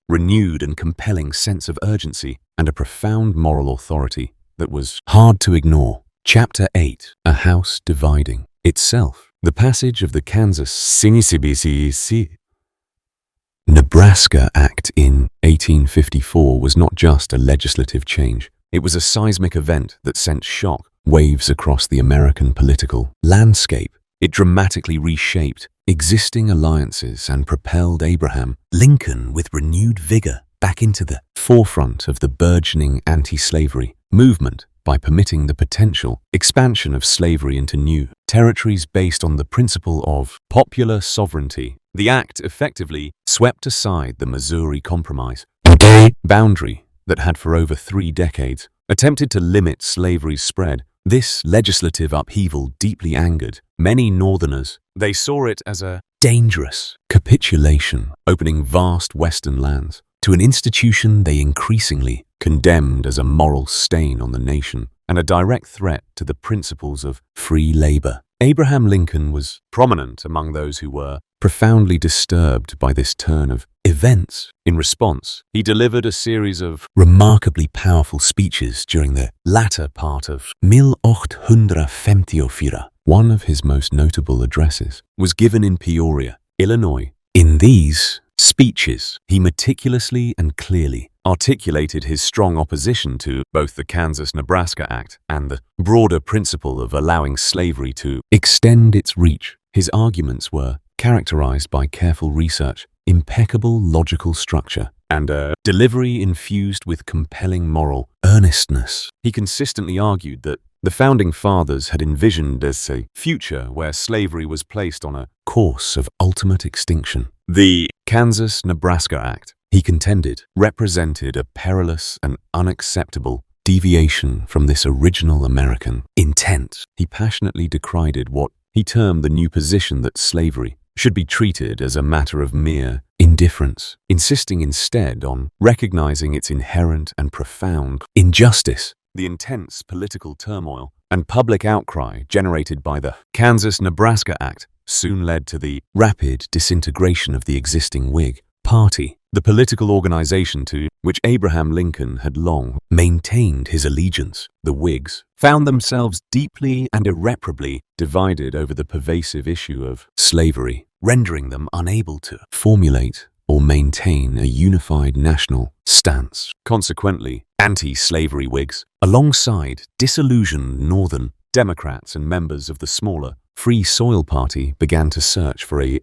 renewed and compelling sense of urgency and a profound moral authority that was hard to ignore. Chapter 8, A House Dividing. Itself, the passage of the Kansas-Nebraska Act in 1854 was not just a legislative change. It was a seismic event that sent shock waves across the American political landscape. It dramatically reshaped existing alliances and propelled Abraham Lincoln with renewed vigor back into the forefront of the burgeoning anti-slavery movement by permitting the potential expansion of slavery into new territories based on the principle of popular sovereignty. The act effectively swept aside the Missouri Compromise, a boundary that had for over 3 decades attempted to limit slavery's spread. This legislative upheaval deeply angered many Northerners. They saw it as a dangerous capitulation, opening vast Western lands to an institution they increasingly condemned as a moral stain on the nation and a direct threat to the principles of free labor. Abraham Lincoln was prominent among those who were profoundly disturbed by this turn of events. In response, he delivered a series of remarkably powerful speeches during the latter part of 1854. One of his most notable addresses was given in Peoria, Illinois. In these speeches, he meticulously and clearly articulated his strong opposition to both the Kansas-Nebraska Act and the broader principle of allowing slavery to extend its reach. His arguments were characterized by careful research, impeccable logical structure, and a delivery infused with compelling moral earnestness. He consistently argued that the Founding Fathers had envisioned as a future where slavery was placed on a course of ultimate extinction. The Kansas-Nebraska Act, he contended, represented a perilous and unacceptable deviation from this original American intent. He passionately decried what he termed the new position that slavery should be treated as a matter of mere indifference, insisting instead on recognizing its inherent and profound injustice. The intense political turmoil and public outcry generated by the Kansas-Nebraska Act soon led to the rapid disintegration of the existing Whig Party, the political organization to which Abraham Lincoln had long maintained his allegiance. The Whigs found themselves deeply and irreparably divided over the pervasive issue of slavery, rendering them unable to formulate or maintain a unified national stance. Consequently, anti-slavery Whigs, alongside disillusioned Northern Democrats and members of the smaller Free Soil Party, began to search for a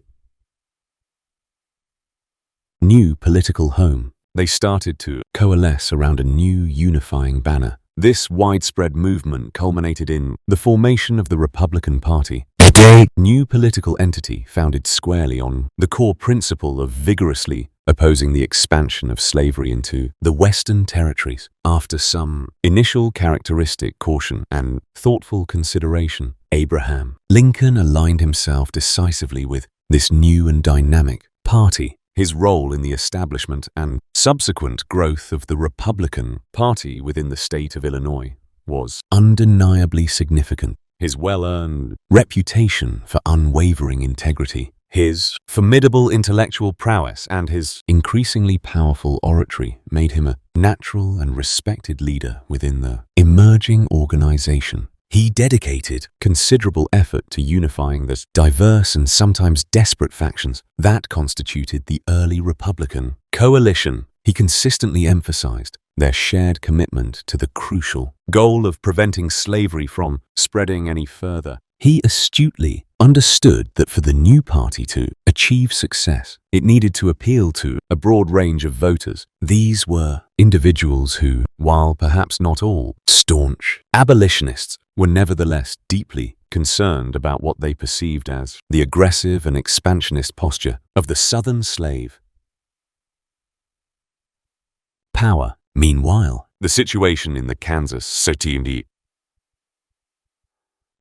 new political home. They started to coalesce around a new unifying banner. This widespread movement culminated in the formation of the Republican Party, a new political entity founded squarely on the core principle of vigorously opposing the expansion of slavery into the Western territories. After some initial characteristic caution and thoughtful consideration, Abraham Lincoln aligned himself decisively with this new and dynamic party. His role in the establishment and subsequent growth of the Republican Party within the state of Illinois was undeniably significant. His well-earned reputation for unwavering integrity, his formidable intellectual prowess, and his increasingly powerful oratory made him a natural and respected leader within the emerging organization. He dedicated considerable effort to unifying the diverse and sometimes desperate factions that constituted the early Republican coalition. He consistently emphasized their shared commitment to the crucial goal of preventing slavery from spreading any further. He astutely understood that for the new party to achieve success, it needed to appeal to a broad range of voters. These were individuals who, while perhaps not all staunch abolitionists, were nevertheless deeply concerned about what they perceived as the aggressive and expansionist posture of the Southern slave power. Meanwhile, the situation in the Kansas City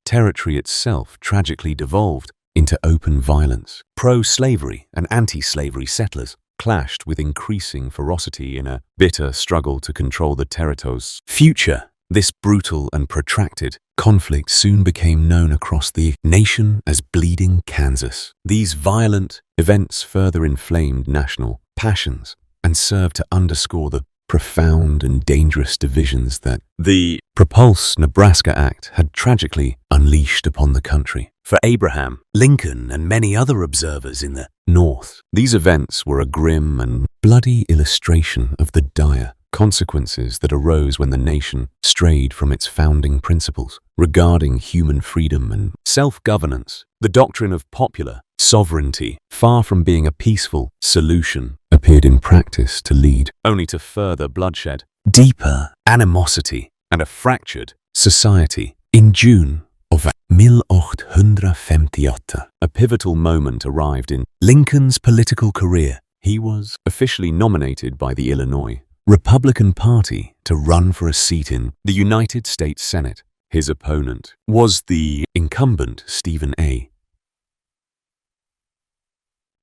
territory itself tragically devolved into open violence. Pro-slavery and anti-slavery settlers clashed with increasing ferocity in a bitter struggle to control the territory's future. This brutal and protracted conflict soon became known across the nation as Bleeding Kansas. These violent events further inflamed national passions and served to underscore the profound and dangerous divisions that the proposed Nebraska Act had tragically unleashed upon the country. For Abraham Lincoln and many other observers in the North, these events were a grim and bloody illustration of the dire consequences that arose when the nation strayed from its founding principles regarding human freedom and self-governance. The doctrine of popular sovereignty, far from being a peaceful solution, appeared in practice to lead only to further bloodshed, deeper animosity, and a fractured society. In June of 1858, a pivotal moment arrived in Lincoln's political career. He was officially nominated by the Illinois Republican Party to run for a seat in the United States Senate. His opponent was the incumbent Stephen A.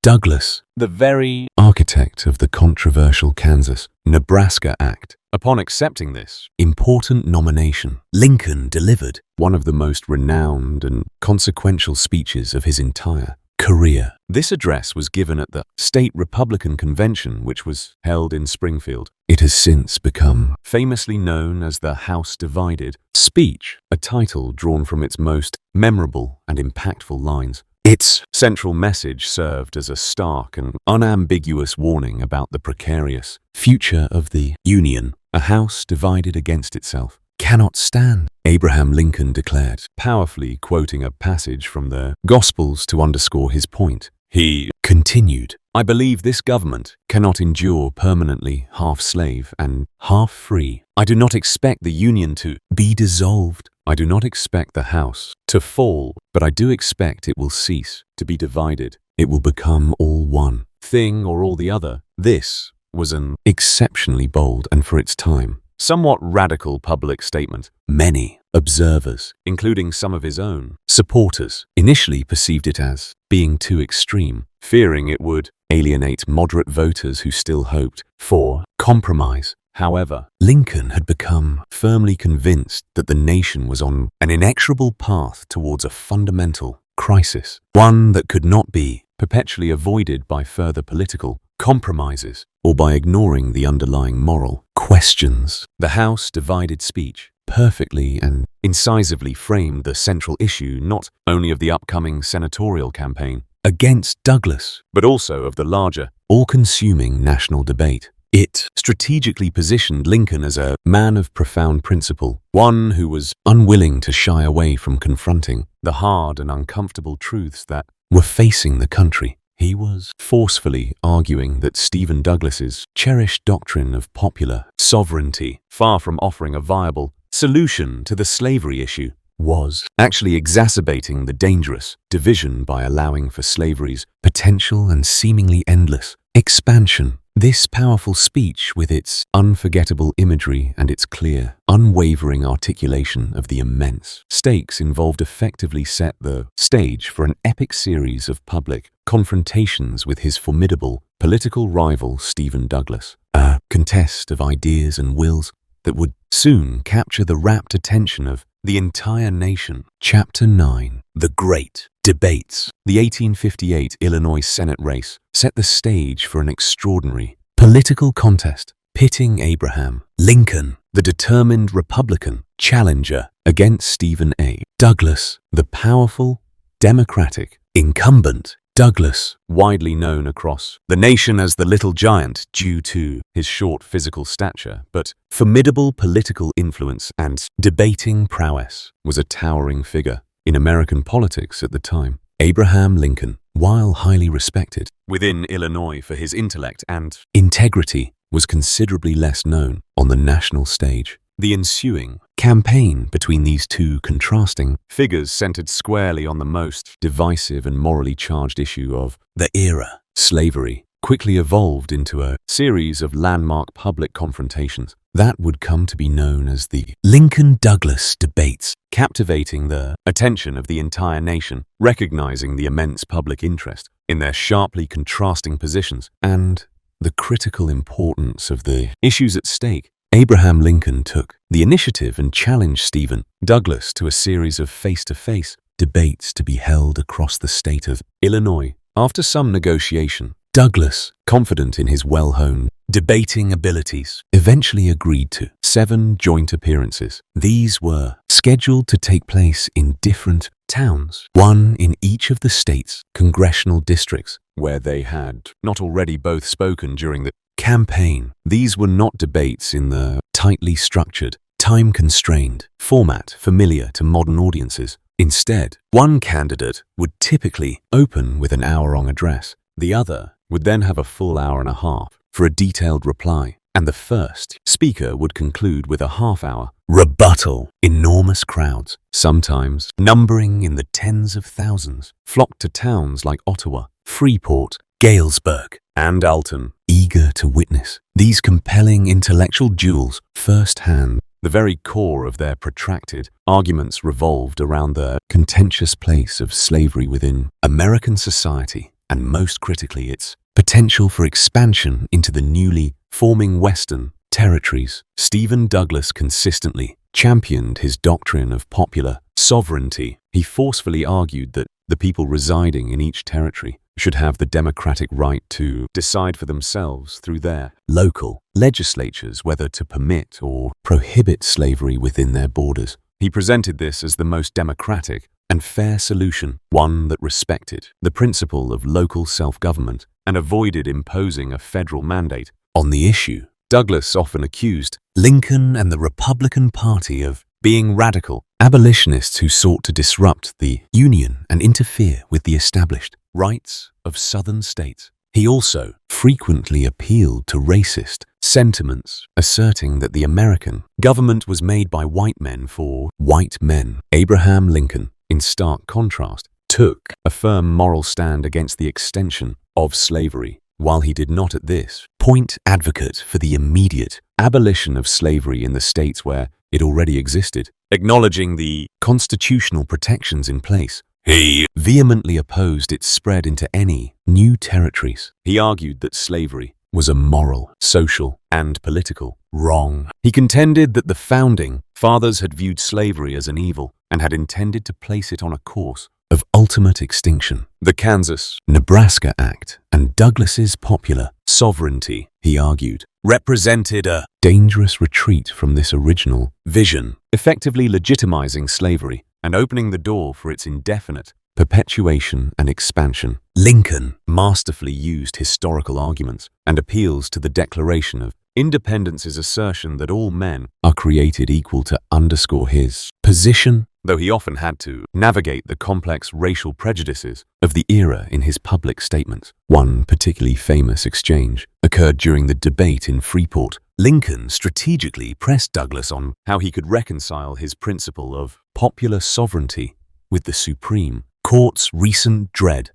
Douglas, the very architect of the controversial Kansas-Nebraska Act. Upon accepting this important nomination, Lincoln delivered one of the most renowned and consequential speeches of his entire career. This address was given at the State Republican Convention, which was held in Springfield. It has since become famously known as the House Divided speech, a title drawn from its most memorable and impactful lines. Its central message served as a stark and unambiguous warning about the precarious future of the Union. A house divided against itself cannot stand, Abraham Lincoln declared, powerfully quoting a passage from the Gospels to underscore his point. He continued, "I believe this government cannot endure permanently half slave and half free. I do not expect the Union to be dissolved. I do not expect the house to fall, but I do expect it will cease to be divided. It will become all one thing or all the other." This was an exceptionally bold and, for its time, somewhat radical public statement. Many observers, including some of his own supporters, initially perceived it as being too extreme, fearing it would alienate moderate voters who still hoped for compromise. However, Lincoln had become firmly convinced that the nation was on an inexorable path towards a fundamental crisis, one that could not be perpetually avoided by further political compromises or by ignoring the underlying moral questions. The House divided speech perfectly and incisively framed the central issue not only of the upcoming senatorial campaign against Douglas, but also of the larger, all-consuming national debate. It strategically positioned Lincoln as a man of profound principle, one who was unwilling to shy away from confronting the hard and uncomfortable truths that were facing the country. He was forcefully arguing that Stephen Douglas's cherished doctrine of popular sovereignty, far from offering a viable solution to the slavery issue, was actually exacerbating the dangerous division by allowing for slavery's potential and seemingly endless expansion. This powerful speech, with its unforgettable imagery and its clear, unwavering articulation of the immense stakes involved, effectively set the stage for an epic series of public confrontations with his formidable political rival Stephen Douglas, a contest of ideas and wills that would soon capture the rapt attention of the entire nation. Chapter 9. The Great Debates. The 1858 Illinois Senate race set the stage for an extraordinary political contest, pitting Abraham Lincoln, the determined Republican challenger, against Stephen A. Douglas, the powerful Democratic incumbent. Douglas, widely known across the nation as the Little Giant due to his short physical stature, but formidable political influence and debating prowess, was a towering figure in American politics at the time. Abraham Lincoln, while highly respected within Illinois for his intellect and integrity, was considerably less known on the national stage. The ensuing campaign between these two contrasting figures centered squarely on the most divisive and morally charged issue of the era. Slavery quickly evolved into a series of landmark public confrontations that would come to be known as the Lincoln-Douglas debates, captivating the attention of the entire nation, recognizing the immense public interest in their sharply contrasting positions and the critical importance of the issues at stake. Abraham Lincoln took the initiative and challenged Stephen Douglas to a series of face-to-face debates to be held across the state of Illinois. After some negotiation, Douglas, confident in his well-honed debating abilities, eventually agreed to 7 joint appearances. These were scheduled to take place in different towns, one in each of the state's congressional districts, where they had not already both spoken during the campaign. These were not debates in the tightly structured, time-constrained format familiar to modern audiences. Instead, one candidate would typically open with an hour-long address. The other would then have a full hour and a half for a detailed reply, and the first speaker would conclude with a half-hour rebuttal. Enormous crowds, sometimes numbering in the tens of thousands, flocked to towns like Ottawa, Freeport, Galesburg, and Alton, eager to witness these compelling intellectual duels firsthand. The very core of their protracted arguments revolved around the contentious place of slavery within American society, and most critically its potential for expansion into the newly forming Western territories. Stephen Douglas consistently championed his doctrine of popular sovereignty. He forcefully argued that the people residing in each territory should have the democratic right to decide for themselves through their local legislatures whether to permit or prohibit slavery within their borders. He presented this as the most democratic and fair solution, one that respected the principle of local self-government and avoided imposing a federal mandate on the issue. Douglas often accused Lincoln and the Republican Party of being radical abolitionists who sought to disrupt the Union and interfere with the established rights of Southern states. He also frequently appealed to racist sentiments, asserting that the American government was made by white men for white men. Abraham Lincoln, in stark contrast, took a firm moral stand against the extension of slavery, while he did not at this point advocate for the immediate abolition of slavery in the states where it already existed. Acknowledging the constitutional protections in place, he vehemently opposed its spread into any new territories. He argued that slavery was a moral, social, and political wrong. He contended that the founding fathers had viewed slavery as an evil and had intended to place it on a course of ultimate extinction. The Kansas-Nebraska Act and Douglas's popular sovereignty, he argued, represented a dangerous retreat from this original vision, effectively legitimizing slavery and opening the door for its indefinite perpetuation and expansion. Lincoln masterfully used historical arguments and appeals to the Declaration of Independence's assertion that all men are created equal to underscore his position, though he often had to navigate the complex racial prejudices of the era in his public statements. One particularly famous exchange occurred during the debate in Freeport. Lincoln strategically pressed Douglas on how he could reconcile his principle of popular sovereignty with the Supreme Court's recent Dred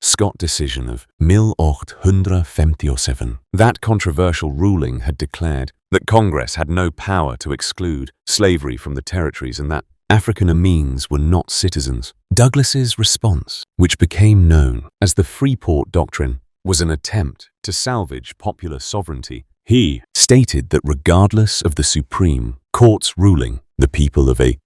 Scott decision of 1857. That controversial ruling had declared that Congress had no power to exclude slavery from the territories and that African Americans were not citizens. Douglas's response, which became known as the Freeport Doctrine, was an attempt to salvage popular sovereignty. He stated that regardless of the Supreme Court's ruling, the people of a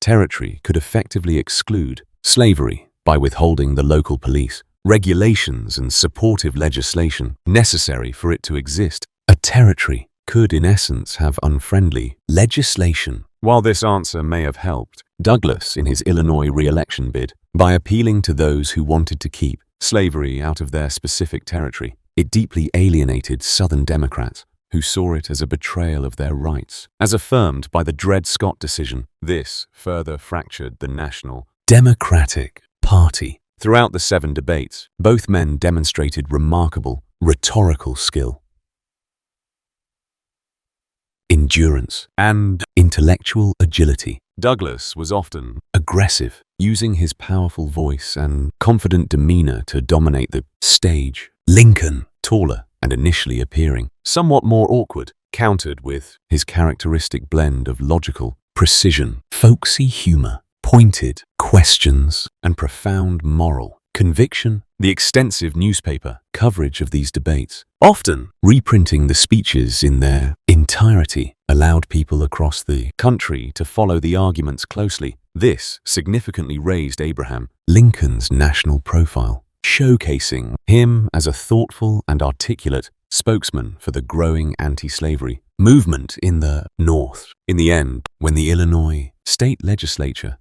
territory could effectively exclude slavery by withholding the local police, regulations and supportive legislation necessary for it to exist. A territory could in essence have unfriendly legislation. While this answer may have helped Douglas in his Illinois re-election bid by appealing to those who wanted to keep slavery out of their specific territory, it deeply alienated Southern Democrats who saw it as a betrayal of their rights. As affirmed by the Dred Scott decision, this further fractured the national Democratic Party. Throughout the 7 debates, both men demonstrated remarkable rhetorical skill, endurance, and intellectual agility. Douglas was often aggressive, using his powerful voice and confident demeanor to dominate the stage. Lincoln, taller and initially appearing somewhat more awkward, countered with his characteristic blend of logical precision, folksy humor, pointed questions, and profound moral conviction. The extensive newspaper coverage of these debates, often reprinting the speeches in their entirety, allowed people across the country to follow the arguments closely. This significantly raised Abraham Lincoln's national profile, showcasing him as a thoughtful and articulate spokesman for the growing anti-slavery movement in the North. In the end, when the Illinois state legislature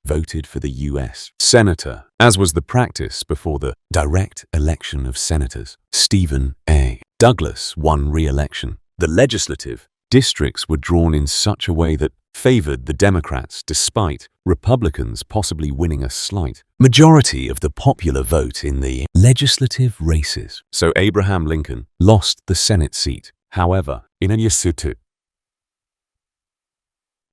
voted for the U.S. Senator, as was the practice before the direct election of senators, Stephen A. Douglas won re-election. The legislative districts were drawn in such a way that favored the Democrats despite Republicans possibly winning a slight majority of the popular vote in the legislative races. So Abraham Lincoln lost the Senate seat. However, in a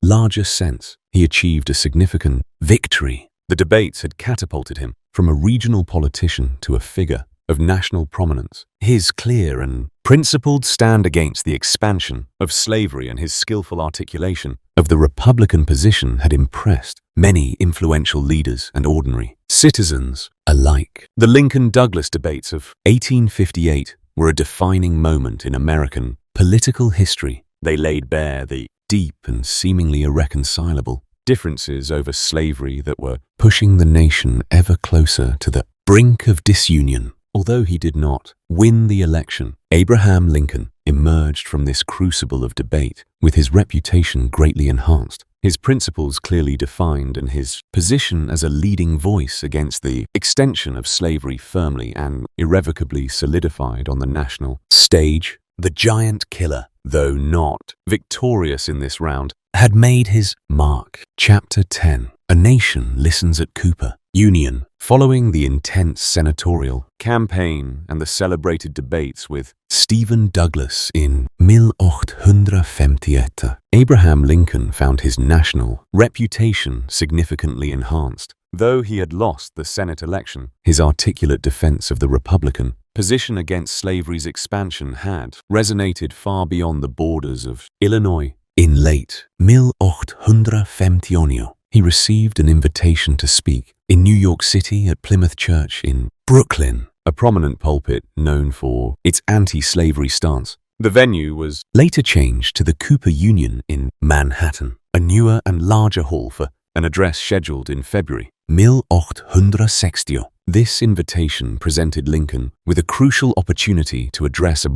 larger sense, he achieved a significant victory. The debates had catapulted him from a regional politician to a figure of national prominence. His clear and principled stand against the expansion of slavery and his skillful articulation of the Republican position had impressed many influential leaders and ordinary citizens alike. The Lincoln-Douglas debates of 1858 were a defining moment in American political history. They laid bare the deep and seemingly irreconcilable differences over slavery that were pushing the nation ever closer to the brink of disunion. Although he did not win the election, Abraham Lincoln emerged from this crucible of debate with his reputation greatly enhanced. his principles clearly defined, and his position as a leading voice against the extension of slavery firmly and irrevocably solidified on the national stage. The giant killer, though not victorious in this round, had made his mark. Chapter 10. A nation listens at Cooper Union. Following the intense senatorial campaign and the celebrated debates with Stephen Douglas in 1858, Abraham Lincoln found his national reputation significantly enhanced. Though he had lost the Senate election, his articulate defense of the Republican position against slavery's expansion had resonated far beyond the borders of Illinois. In late 1859, he received an invitation to speak in New York City at Plymouth Church in Brooklyn, a prominent pulpit known for its anti-slavery stance. The venue was later changed to the Cooper Union in Manhattan, a newer and larger hall for an address scheduled in February 1860. This invitation presented Lincoln with a crucial opportunity to address a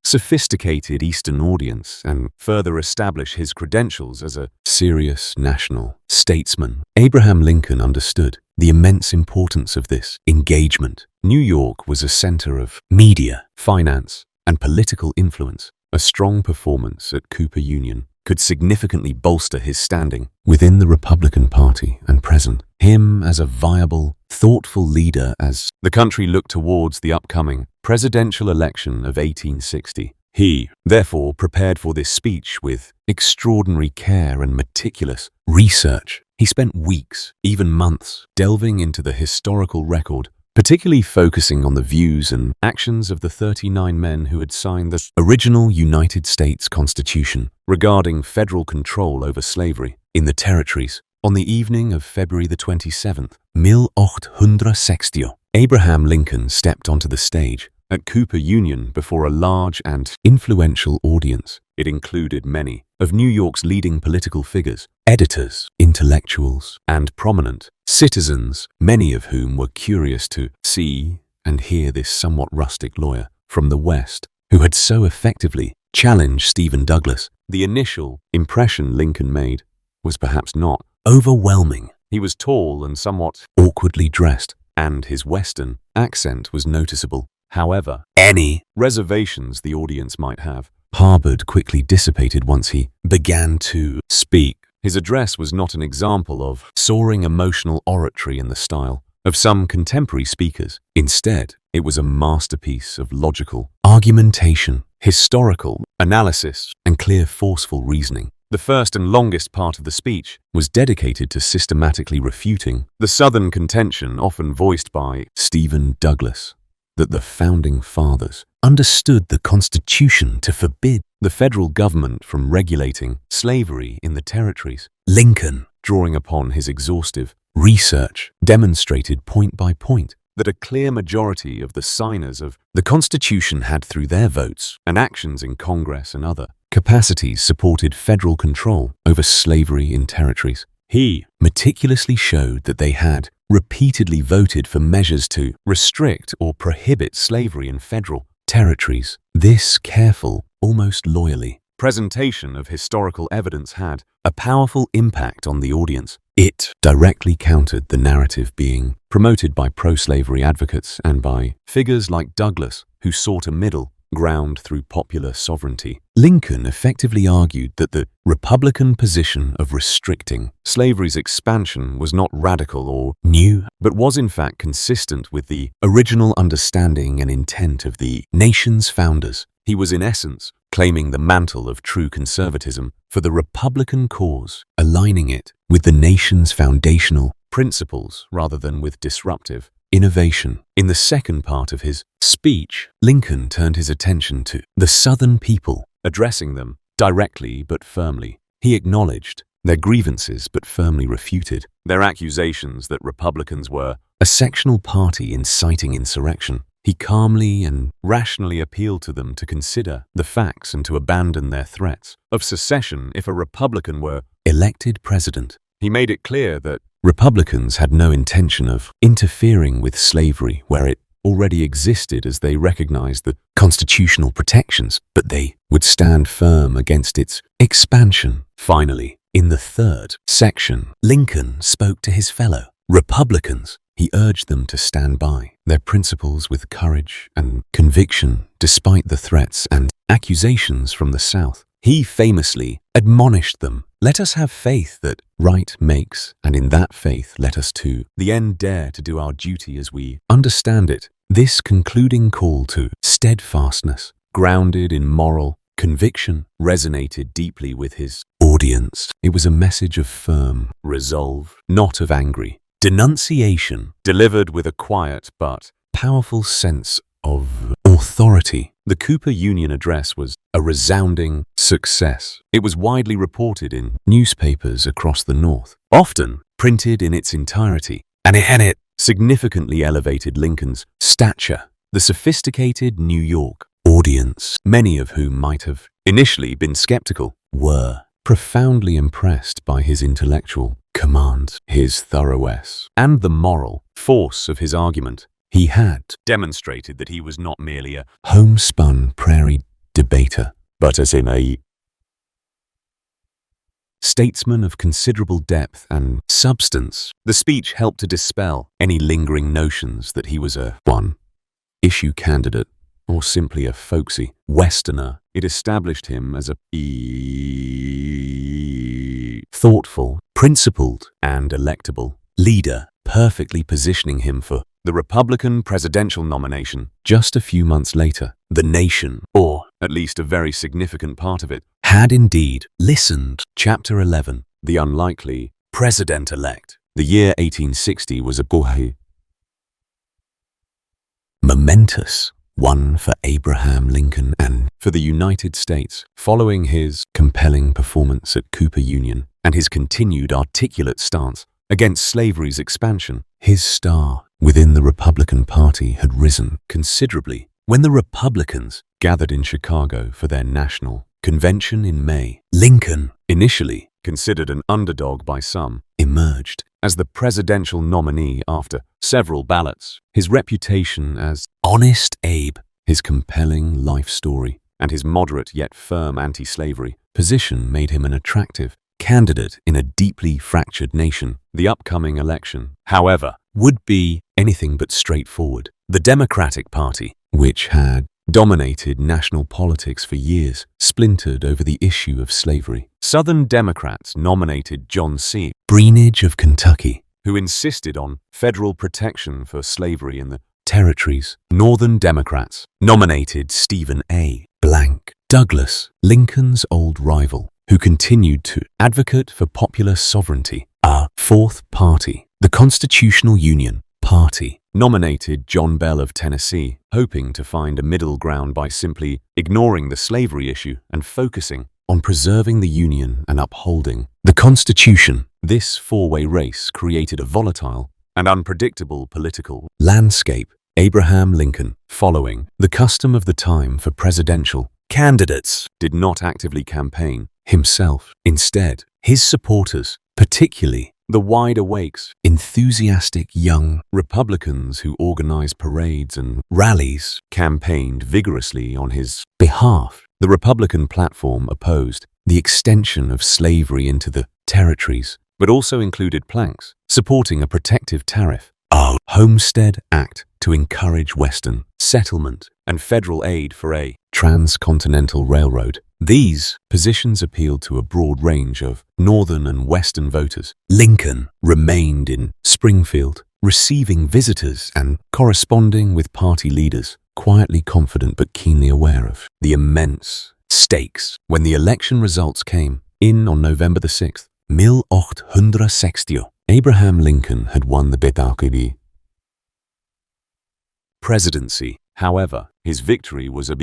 sophisticated Eastern audience and further establish his credentials as a serious national statesman. Abraham Lincoln understood the immense importance of this engagement. New York was a center of media, finance, and political influence. A strong performance at Cooper Union could significantly bolster his standing within the Republican Party and present him as a viable, thoughtful leader as the country looked towards the upcoming presidential election of 1860. He, therefore, prepared for this speech with extraordinary care and meticulous research. He spent weeks, even months, delving into the historical record, particularly focusing on the views and actions of the 39 men who had signed the original United States Constitution regarding federal control over slavery in the territories. On the evening of February the 27th, 1860, Abraham Lincoln stepped onto the stage at Cooper Union before a large and influential audience. It included many of New York's leading political figures, editors, intellectuals, and prominent citizens, many of whom were curious to see and hear this somewhat rustic lawyer from the West who had so effectively challenged Stephen Douglas. The initial impression Lincoln made was perhaps not overwhelming. He was tall and somewhat awkwardly dressed, and his Western accent was noticeable. However, any reservations the audience might have harbored quickly dissipated once he began to speak. His address was not an example of soaring emotional oratory in the style of some contemporary speakers. Instead, it was a masterpiece of logical argumentation, historical analysis, and clear, forceful reasoning. The first and longest part of the speech was dedicated to systematically refuting the Southern contention often voiced by Stephen Douglas, that the Founding Fathers understood the Constitution to forbid the federal government from regulating slavery in the territories. Lincoln, drawing upon his exhaustive research, demonstrated point by point that a clear majority of the signers of the Constitution had, through their votes and actions in Congress and other capacities, supported federal control over slavery in territories. He meticulously showed that they had repeatedly voted for measures to restrict or prohibit slavery in federal territories. This careful, almost loyally, presentation of historical evidence had a powerful impact on the audience. It directly countered the narrative being promoted by pro-slavery advocates and by figures like Douglas, who sought a middle ground through popular sovereignty. Lincoln effectively argued that the Republican position of restricting slavery's expansion was not radical or new, but was in fact consistent with the original understanding and intent of the nation's founders. He was in essence claiming the mantle of true conservatism for the Republican cause, aligning it with the nation's foundational principles rather than with disruptive innovation. In the second part of his speech, Lincoln turned his attention to the Southern people, addressing them directly but firmly. He acknowledged their grievances but firmly refuted their accusations that Republicans were a sectional party inciting insurrection. He calmly and rationally appealed to them to consider the facts and to abandon their threats of secession if a Republican were elected president. He made it clear that Republicans had no intention of interfering with slavery where it already existed as they recognized the constitutional protections, but they would stand firm against its expansion. Finally, in the third section, Lincoln spoke to his fellow Republicans. He urged them to stand by their principles with courage and conviction despite the threats and accusations from the South. He famously admonished them, "Let us have faith that right makes, and in that faith let us to the end dare to do our duty as we understand it." This concluding call to steadfastness, grounded in moral conviction, resonated deeply with his audience. It was a message of firm resolve, not of angry denunciation, delivered with a quiet but powerful sense of authority. The Cooper Union Address was a resounding success. It was widely reported in newspapers across the North, often printed in its entirety, and it significantly elevated Lincoln's stature. The sophisticated New York audience, many of whom might have initially been skeptical, were profoundly impressed by his intellectual command, his thoroughness, and the moral force of his argument. He had demonstrated that he was not merely a homespun prairie debater, but as a statesman of considerable depth and substance. The speech helped to dispel any lingering notions that he was a one-issue candidate or simply a folksy Westerner. It established him as a thoughtful, principled, and electable leader, perfectly positioning him for the Republican presidential nomination. Just a few months later, the nation, or at least a very significant part of it, had indeed listened. Chapter 11, The Unlikely President-Elect. The year 1860 was a momentous one for Abraham Lincoln and for the United States. Following his compelling performance at Cooper Union and his continued articulate stance against slavery's expansion, his star within the Republican Party had risen considerably. When the Republicans gathered in Chicago for their national convention in May, Lincoln, initially considered an underdog by some, emerged as the presidential nominee after several ballots. His reputation as Honest Abe, his compelling life story, and his moderate yet firm anti-slavery position made him an attractive candidate in a deeply fractured nation. The upcoming election, however, would be anything but straightforward. The Democratic Party, which had dominated national politics for years, splintered over the issue of slavery. Southern Democrats nominated John C. Greenidge of Kentucky, who insisted on federal protection for slavery in the territories. Northern Democrats nominated Stephen A. Douglas, Lincoln's old rival, who continued to advocate for popular sovereignty. A fourth party, the Constitutional Union Party, nominated John Bell of Tennessee, hoping to find a middle ground by simply ignoring the slavery issue and focusing on preserving the Union and upholding the Constitution. This four-way race created a volatile and unpredictable political landscape. Abraham Lincoln, following the custom of the time for presidential candidates, did not actively campaign himself. Instead, his supporters, particularly the wide-awakes, enthusiastic young Republicans who organized parades and rallies, campaigned vigorously on his behalf. The Republican platform opposed the extension of slavery into the territories, but also included planks supporting a protective tariff, a Homestead Act to encourage Western settlement, and federal aid for a transcontinental railroad. These positions appealed to a broad range of Northern and Western voters. Lincoln remained in Springfield, receiving visitors and corresponding with party leaders, quietly confident but keenly aware of the immense stakes. When the election results came in on November the 6th, 1860, Abraham Lincoln had won the Bedtime presidency. However, his victory was a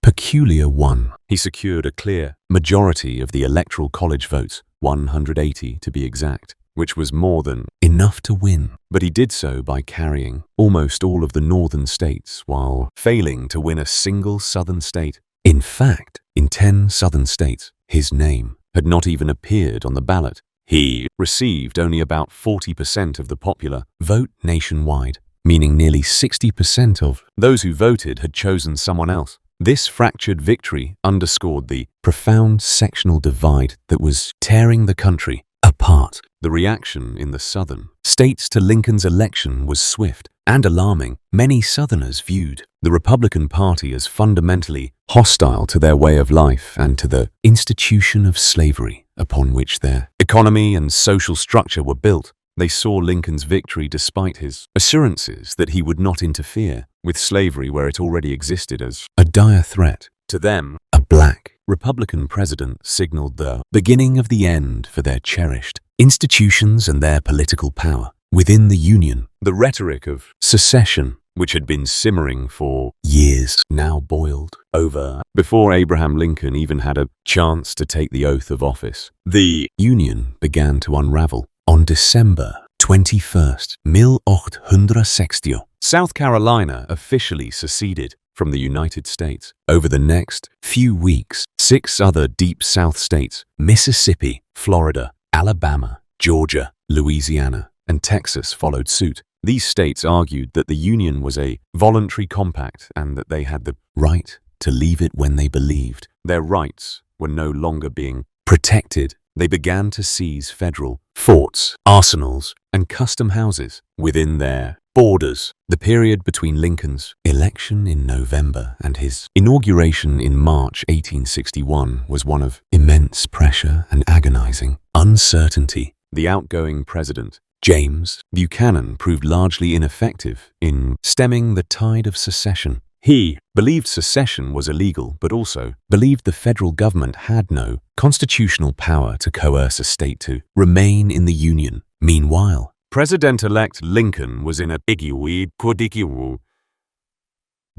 peculiar one. He secured a clear majority of the Electoral College votes, 180 to be exact, which was more than enough to win. But he did so by carrying almost all of the northern states while failing to win a single southern state. In fact, in 10 southern states, his name had not even appeared on the ballot. He received only about 40% of the popular vote nationwide, meaning nearly 60% of those who voted had chosen someone else. This fractured victory underscored the profound sectional divide that was tearing the country apart. The reaction in the southern states to Lincoln's election was swift and alarming. Many Southerners viewed the Republican Party as fundamentally hostile to their way of life and to the institution of slavery upon which their economy and social structure were built. They saw Lincoln's victory despite his assurances that he would not interfere with slavery where it already existed as a dire threat. To them, a black Republican president signaled the beginning of the end for their cherished institutions and their political power. Within the Union, the rhetoric of secession, which had been simmering for years, now boiled over before Abraham Lincoln even had a chance to take the oath of office. The Union began to unravel. On December 21st, 1860, South Carolina officially seceded from the United States. Over the next few weeks, 6 other Deep South states, Mississippi, Florida, Alabama, Georgia, Louisiana, and Texas followed suit. These states argued that the Union was a voluntary compact and that they had the right to leave it when they believed their rights were no longer being protected. They began to seize federal forts, arsenals, and custom houses within their borders. The period between Lincoln's election in November and his inauguration in March 1861 was one of immense pressure and agonizing uncertainty. The outgoing president, James Buchanan, proved largely ineffective in stemming the tide of secession. He believed secession was illegal, but also believed the federal government had no constitutional power to coerce a state to remain in the Union. Meanwhile, President-elect Lincoln was in a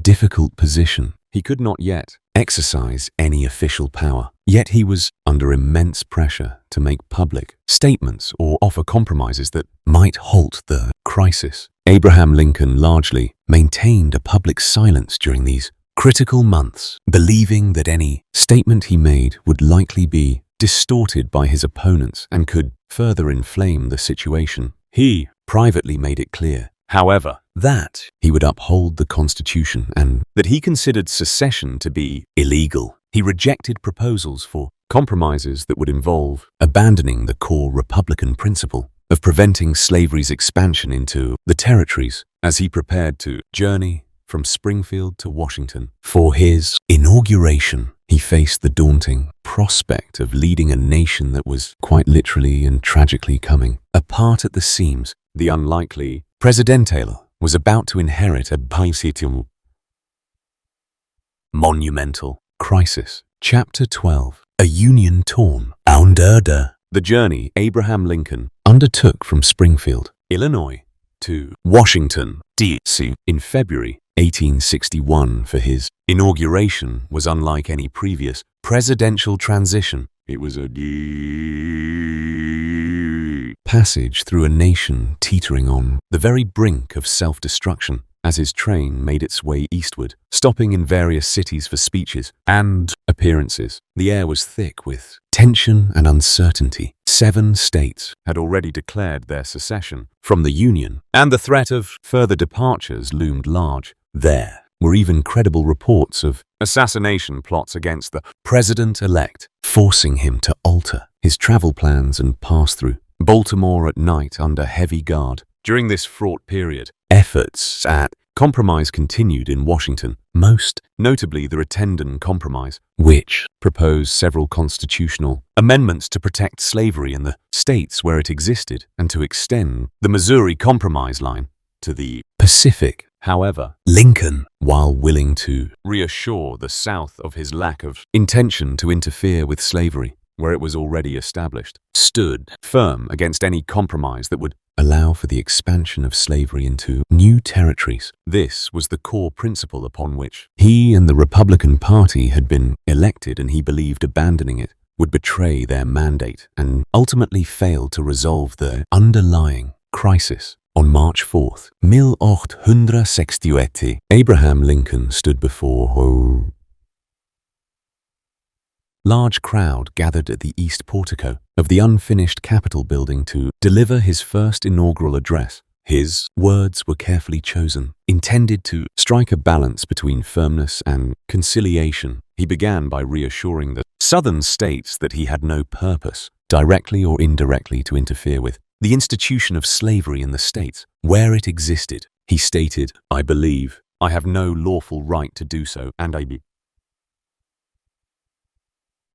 difficult position. He could not yet exercise any official power, yet he was under immense pressure to make public statements or offer compromises that might halt the crisis. Abraham Lincoln largely maintained a public silence during these critical months, believing that any statement he made would likely be distorted by his opponents and could further inflame the situation. He privately made it clear, however, that he would uphold the Constitution and that he considered secession to be illegal. He rejected proposals for compromises that would involve abandoning the core Republican principle of preventing slavery's expansion into the territories as he prepared to journey from Springfield to Washington. For his inauguration, he faced the daunting prospect of leading a nation that was quite literally and tragically coming apart at the seams. The unlikely Presidente was about to inherit a monumental crisis. Chapter 12. A Union Torn. The journey Abraham Lincoln undertook from Springfield, Illinois, to Washington, D.C. in February 1861 for his inauguration was unlike any previous presidential transition. It was a passage through a nation teetering on the very brink of self-destruction as his train made its way eastward, stopping in various cities for speeches and appearances. The air was thick with tension and uncertainty. 7 states had already declared their secession from the Union, and the threat of further departures loomed large. There were even credible reports of assassination plots against the president-elect, forcing him to alter his travel plans and pass through Baltimore at night under heavy guard. During this fraught period, efforts at compromise continued in Washington, most notably the Retention Compromise, which proposed several constitutional amendments to protect slavery in the states where it existed and to extend the Missouri Compromise line to the Pacific. However, Lincoln, while willing to reassure the South of his lack of intention to interfere with slavery where it was already established, stood firm against any compromise that would allow for the expansion of slavery into new territories. This was the core principle upon which he and the Republican Party had been elected, and he believed abandoning it would betray their mandate and ultimately fail to resolve the underlying crisis. On March 4th, 1868, Abraham Lincoln stood before a large crowd gathered at the East Portico. of the unfinished Capitol building to deliver his first inaugural address. His words were carefully chosen, intended to strike a balance between firmness and conciliation. He began by reassuring the Southern states that he had no purpose, directly or indirectly, to interfere with the institution of slavery in the states where it existed. He stated, "I believe I have no lawful right to do so, and I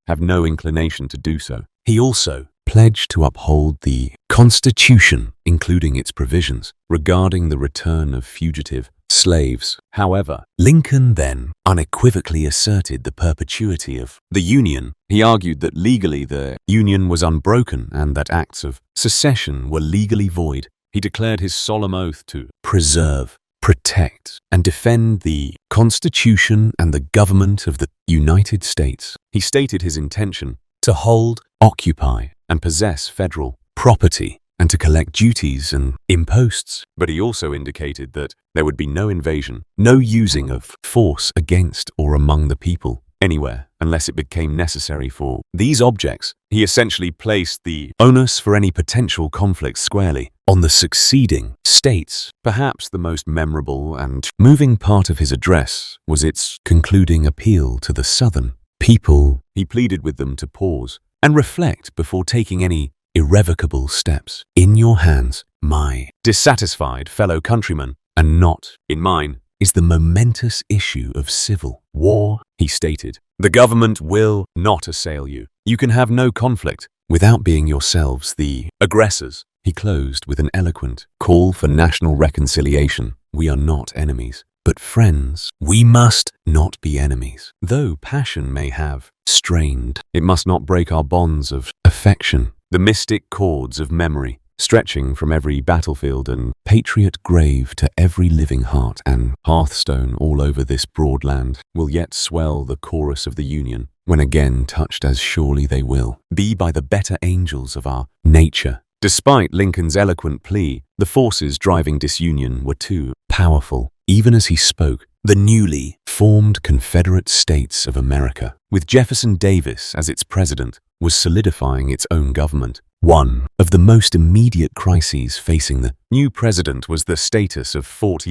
have no inclination to do so." He also pledged to uphold the Constitution, including its provisions regarding the return of fugitive slaves. However, Lincoln then unequivocally asserted the perpetuity of the Union. He argued that legally the Union was unbroken and that acts of secession were legally void. He declared his solemn oath to preserve, protect, and defend the Constitution and the government of the United States. He stated his intention to hold, occupy, and possess federal property, and to collect duties and imposts. But he also indicated that there would be no invasion, no using of force against or among the people, anywhere, unless it became necessary for these objects. He essentially placed the onus for any potential conflict squarely on the succeeding states. Perhaps the most memorable and moving part of his address was its concluding appeal to the Southern people. He pleaded with them to pause and reflect before taking any irrevocable steps. "In your hands, my dissatisfied fellow countrymen, and not in mine, is the momentous issue of civil war," he stated. "The government will not assail you. You can have no conflict without being yourselves the aggressors." He closed with an eloquent call for national reconciliation. "We are not enemies, but friends. We must not be enemies. Though passion may have strained, it must not break our bonds of affection, the mystic cords of memory, stretching from every battlefield and patriot grave to every living heart and hearthstone all over this broad land, will yet swell the chorus of the Union, when again touched, as surely they will be, by the better angels of our nature." Despite Lincoln's eloquent plea, the forces driving disunion were too powerful. Even as he spoke, the newly formed Confederate States of America, with Jefferson Davis as its president, was solidifying its own government. One of the most immediate crises facing the new president was the status of Fort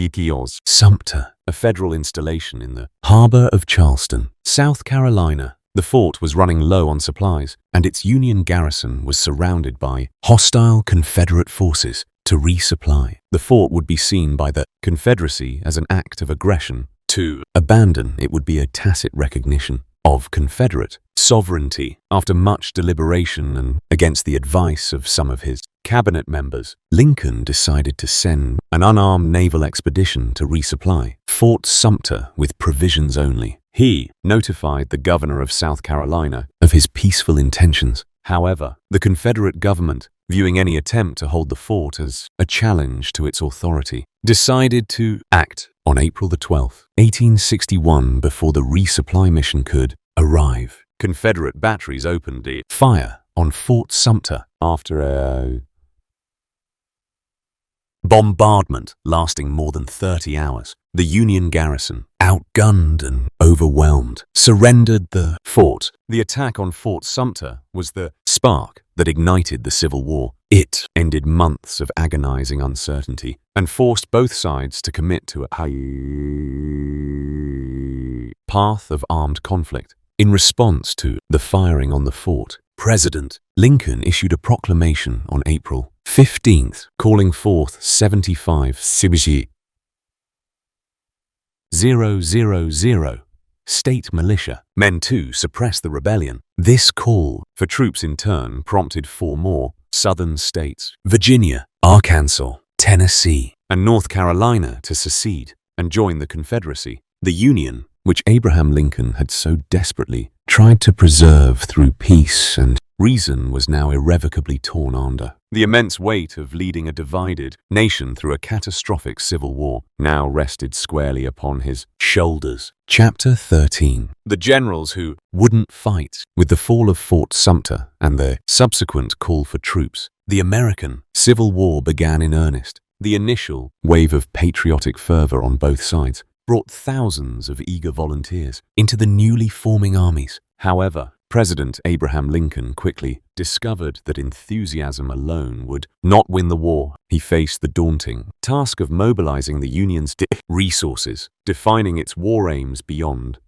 Sumter, a federal installation in the harbor of Charleston, South Carolina. The fort was running low on supplies, and its Union garrison was surrounded by hostile Confederate forces to resupply. The fort would be seen by the Confederacy as an act of aggression. To abandon it would be a tacit recognition of Confederate sovereignty. After much deliberation and against the advice of some of his cabinet members, Lincoln decided to send an unarmed naval expedition to resupply Fort Sumter with provisions only. He notified the governor of South Carolina of his peaceful intentions. However, the Confederate government, viewing any attempt to hold the fort as a challenge to its authority, decided to act on April the 12th, 1861, before the resupply mission could arrive. Confederate batteries opened fire on Fort Sumter after a bombardment lasting more than 30 hours. The Union garrison, outgunned and overwhelmed, surrendered the fort. The attack on Fort Sumter was the spark that ignited the Civil War. It ended months of agonizing uncertainty and forced both sides to commit to a path of armed conflict. In response to the firing on the fort, President Lincoln issued a proclamation on April 15th, calling forth 75 000 state militia men to suppress the rebellion. This call for troops in turn prompted 4 more Southern states, Virginia, Arkansas, Tennessee, and North Carolina, to secede and join the Confederacy. The Union, which Abraham Lincoln had so desperately tried to preserve through peace and reason, was now irrevocably torn under. The immense weight of leading a divided nation through a catastrophic civil war now rested squarely upon his shoulders. Chapter 13. The generals who wouldn't fight. With the fall of Fort Sumter and the subsequent call for troops, the American Civil War began in earnest. The initial wave of patriotic fervor on both sides brought thousands of eager volunteers into the newly forming armies. However, President Abraham Lincoln quickly discovered that enthusiasm alone would not win the war. He faced the daunting task of mobilizing the Union's resources, defining its war aims beyond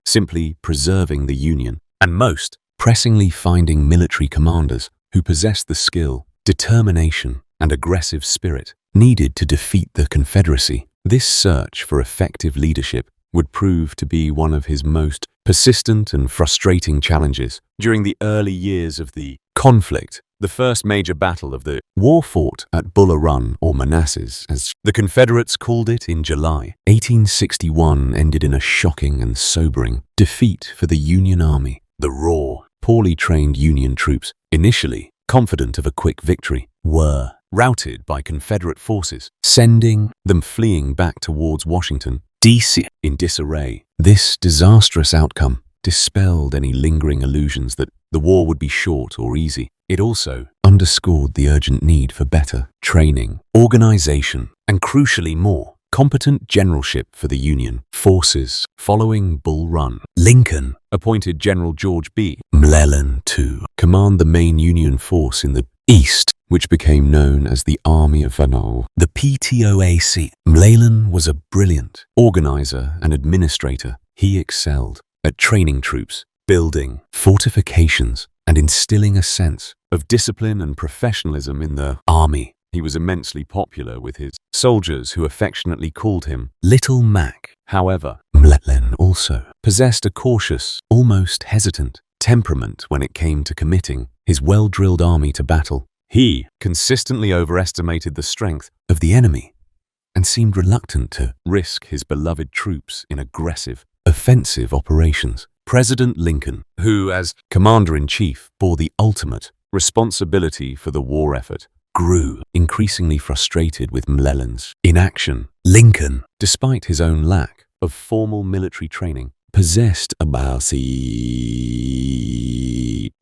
simply preserving the Union, and most pressingly finding military commanders who possessed the skill, determination, and aggressive spirit needed to defeat the Confederacy. This search for effective leadership would prove to be one of his most persistent and frustrating challenges. During the early years of the conflict, the first major battle of the war fought at Bull Run, or Manassas, as the Confederates called it, in July 1861, ended in a shocking and sobering defeat for the Union Army. The raw, poorly trained Union troops, initially confident of a quick victory, were routed by Confederate forces, sending them fleeing back towards Washington, D.C. in disarray. This disastrous outcome dispelled any lingering illusions that the war would be short or easy. It also underscored the urgent need for better training, organization, and crucially more competent generalship for the Union forces. Following Bull Run, Lincoln appointed General George B. McClellan to command the main Union force in the East, which became known as the Army of the PTOAC. McClellan was a brilliant organizer and administrator. He excelled at training troops, building fortifications, and instilling a sense of discipline and professionalism in the army. He was immensely popular with his soldiers, who affectionately called him Little Mac. However, McClellan also possessed a cautious, almost hesitant temperament when it came to committing his well-drilled army to battle. He consistently overestimated the strength of the enemy and seemed reluctant to risk his beloved troops in aggressive, offensive operations. President Lincoln, who as commander-in-chief bore the ultimate responsibility for the war effort, grew increasingly frustrated with McClellan's inaction. Lincoln, despite his own lack of formal military training, possessed a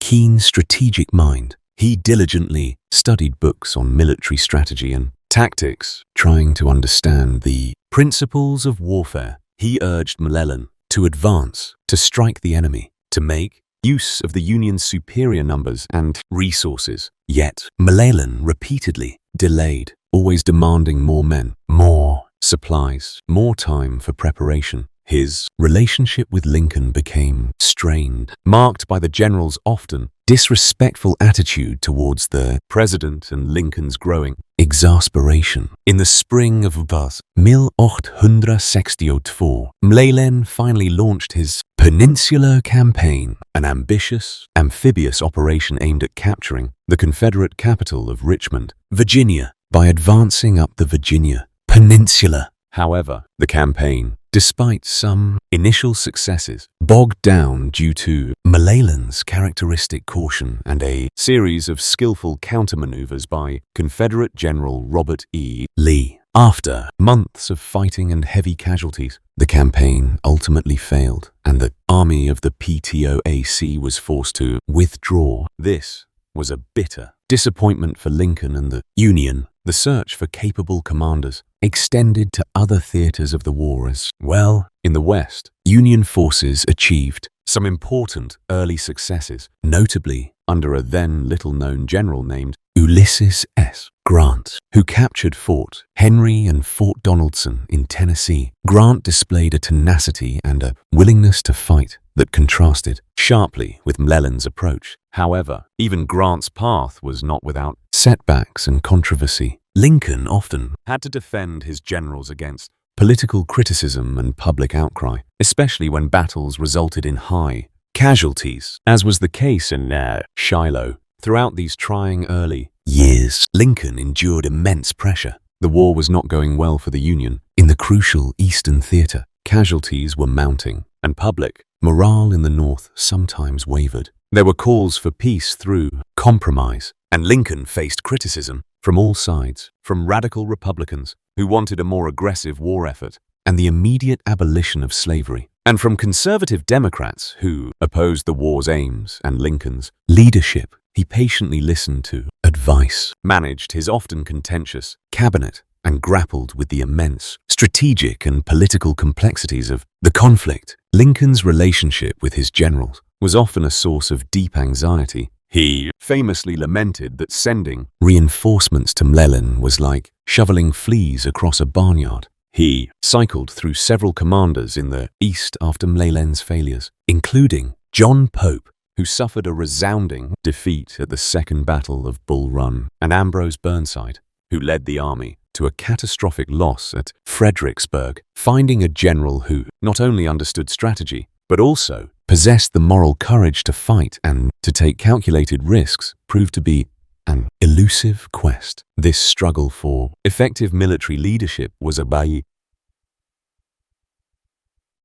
keen strategic mind. He diligently studied books on military strategy and tactics, trying to understand the principles of warfare. He urged McClellan to advance, to strike the enemy, to make use of the Union's superior numbers and resources. Yet, McClellan repeatedly delayed, always demanding more men, more supplies, more time for preparation. His relationship with Lincoln became strained, marked by the general's often disrespectful attitude towards the president and Lincoln's growing exasperation. In the spring of 1862, McClellan finally launched his Peninsular Campaign, an ambitious, amphibious operation aimed at capturing the Confederate capital of Richmond, Virginia, by advancing up the Virginia Peninsula. However, the campaign, despite some initial successes, bogged down due to McClellan's characteristic caution and a series of skillful countermaneuvers by Confederate General Robert E. Lee. After months of fighting and heavy casualties, the campaign ultimately failed, and the army of the PTOAC was forced to withdraw. This was a bitter disappointment for Lincoln and the Union. The search for capable commanders extended to other theaters of the war as well. In the West, Union forces achieved some important early successes, notably under a then little-known general named Ulysses S. Grant, who captured Fort Henry and Fort Donelson in Tennessee. Grant displayed a tenacity and a willingness to fight that contrasted sharply with McClellan's approach. However, even Grant's path was not without setbacks and controversy. Lincoln often had to defend his generals against political criticism and public outcry, especially when battles resulted in high casualties, as was the case in Shiloh. Throughout these trying early years, Lincoln endured immense pressure. The war was not going well for the Union. In the crucial Eastern Theater, casualties were mounting, and public morale in the North sometimes wavered. There were calls for peace through compromise, and Lincoln faced criticism from all sides, from radical Republicans who wanted a more aggressive war effort and the immediate abolition of slavery, and from conservative Democrats who opposed the war's aims and Lincoln's leadership. He patiently listened to advice, managed his often contentious cabinet, and grappled with the immense strategic and political complexities of the conflict. Lincoln's relationship with his generals was often a source of deep anxiety. He famously lamented that sending reinforcements to McClellan was like shoveling fleas across a barnyard. He cycled through several commanders in the East after McClellan's failures, including John Pope, who suffered a resounding defeat at the Second Battle of Bull Run, and Ambrose Burnside, who led the army to a catastrophic loss at Fredericksburg. Finding a general who not only understood strategy, but also possessed the moral courage to fight and to take calculated risks proved to be an elusive quest. This struggle for effective military leadership was a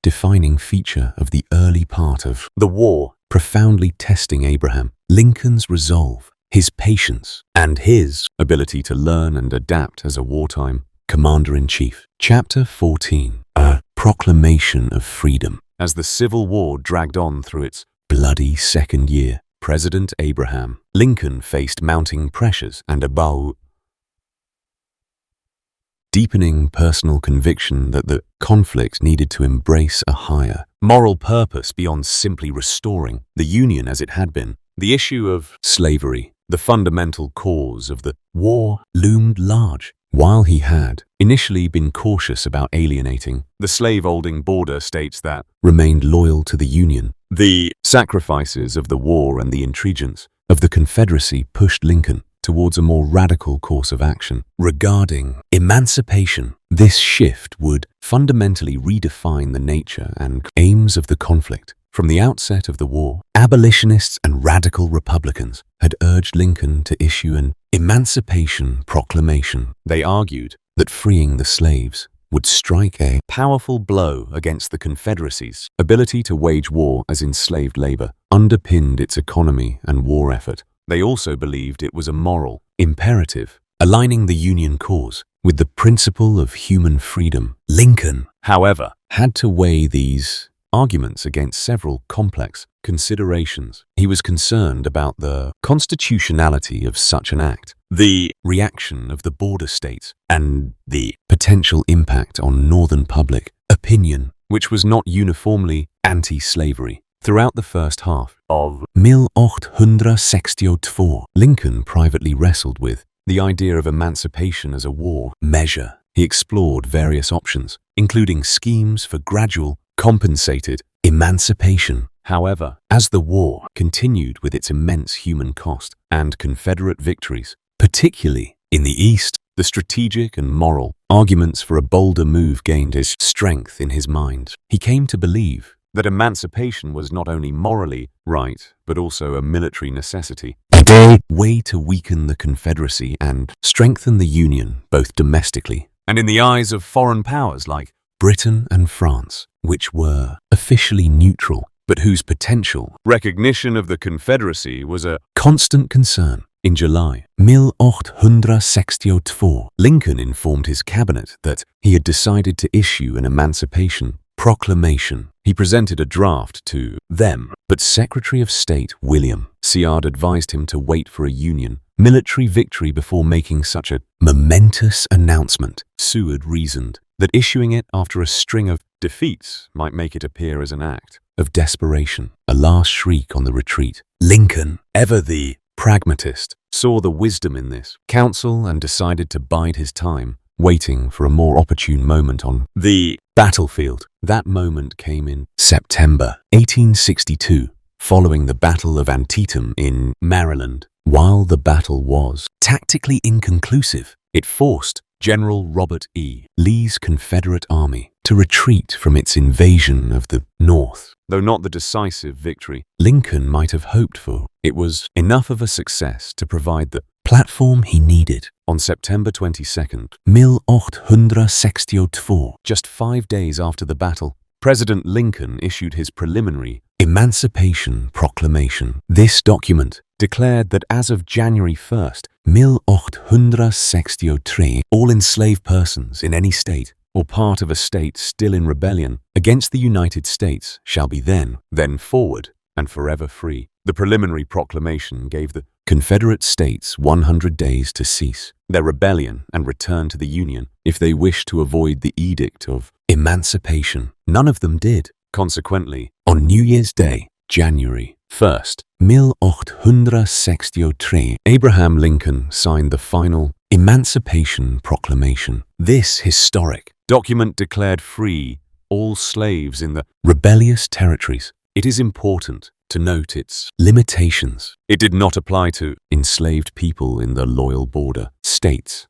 defining feature of the early part of the war, profoundly testing Abraham Lincoln's resolve, his patience, and his ability to learn and adapt as a wartime commander-in-chief. Chapter 14. A Proclamation of Freedom. As the Civil War dragged on through its bloody second year, President Abraham Lincoln faced mounting pressures and a deepening personal conviction that the conflict needed to embrace a higher moral purpose beyond simply restoring the Union as it had been. The issue of slavery, the fundamental cause of the war, loomed large. While he had initially been cautious about alienating the slave-holding border states that remained loyal to the Union, the sacrifices of the war and the intrigues of the Confederacy pushed Lincoln towards a more radical course of action. Regarding emancipation, this shift would fundamentally redefine the nature and aims of the conflict. From the outset of the war, abolitionists and radical Republicans had urged Lincoln to issue an Emancipation Proclamation. They argued that freeing the slaves would strike a powerful blow against the Confederacy's ability to wage war as enslaved labor underpinned its economy and war effort. They also believed it was a moral imperative, aligning the Union cause with the principle of human freedom. Lincoln, however, had to weigh these arguments against several complex considerations. He was concerned about the constitutionality of such an act, the reaction of the border states, and the potential impact on Northern public opinion, which was not uniformly anti-slavery. Throughout the first half of 1864, Lincoln privately wrestled with the idea of emancipation as a war measure. He explored various options, including schemes for gradual, compensated emancipation. However, as the war continued with its immense human cost and Confederate victories, particularly in the East, the strategic and moral arguments for a bolder move gained his strength in his mind. He came to believe that emancipation was not only morally right, but also a military necessity, a way to weaken the Confederacy and strengthen the Union both domestically and in the eyes of foreign powers like Britain and France, which were officially neutral, but whose potential recognition of the Confederacy was a constant concern. In July 1864, Lincoln informed his cabinet that he had decided to issue an Emancipation Proclamation. He presented a draft to them, but Secretary of State William Seward advised him to wait for a Union military victory before making such a momentous announcement. Seward reasoned that issuing it after a string of defeats might make it appear as an act of desperation, a last shriek on the retreat. Lincoln, ever the pragmatist, saw the wisdom in this counsel and decided to bide his time, waiting for a more opportune moment on the battlefield. That moment came in September 1862, following the Battle of Antietam in Maryland. While the battle was tactically inconclusive, it forced General Robert E. Lee's Confederate Army to retreat from its invasion of the North. Though not the decisive victory Lincoln might have hoped for, it was enough of a success to provide the platform he needed. On September 22nd, 1864, just 5 days after the battle, President Lincoln issued his preliminary Emancipation Proclamation. This document declared that as of January 1st, 1863, all enslaved persons in any state or part of a state still in rebellion against the United States shall be then forward and forever free. The preliminary proclamation gave the Confederate States 100 days to cease their rebellion and return to the Union if they wished to avoid the edict of emancipation. None of them did. Consequently, on New Year's Day, January 1st, 1863, Abraham Lincoln signed the final Emancipation Proclamation. This historic document declared free all slaves in the rebellious territories. It is important to note its limitations. It did not apply to enslaved people in the loyal border states,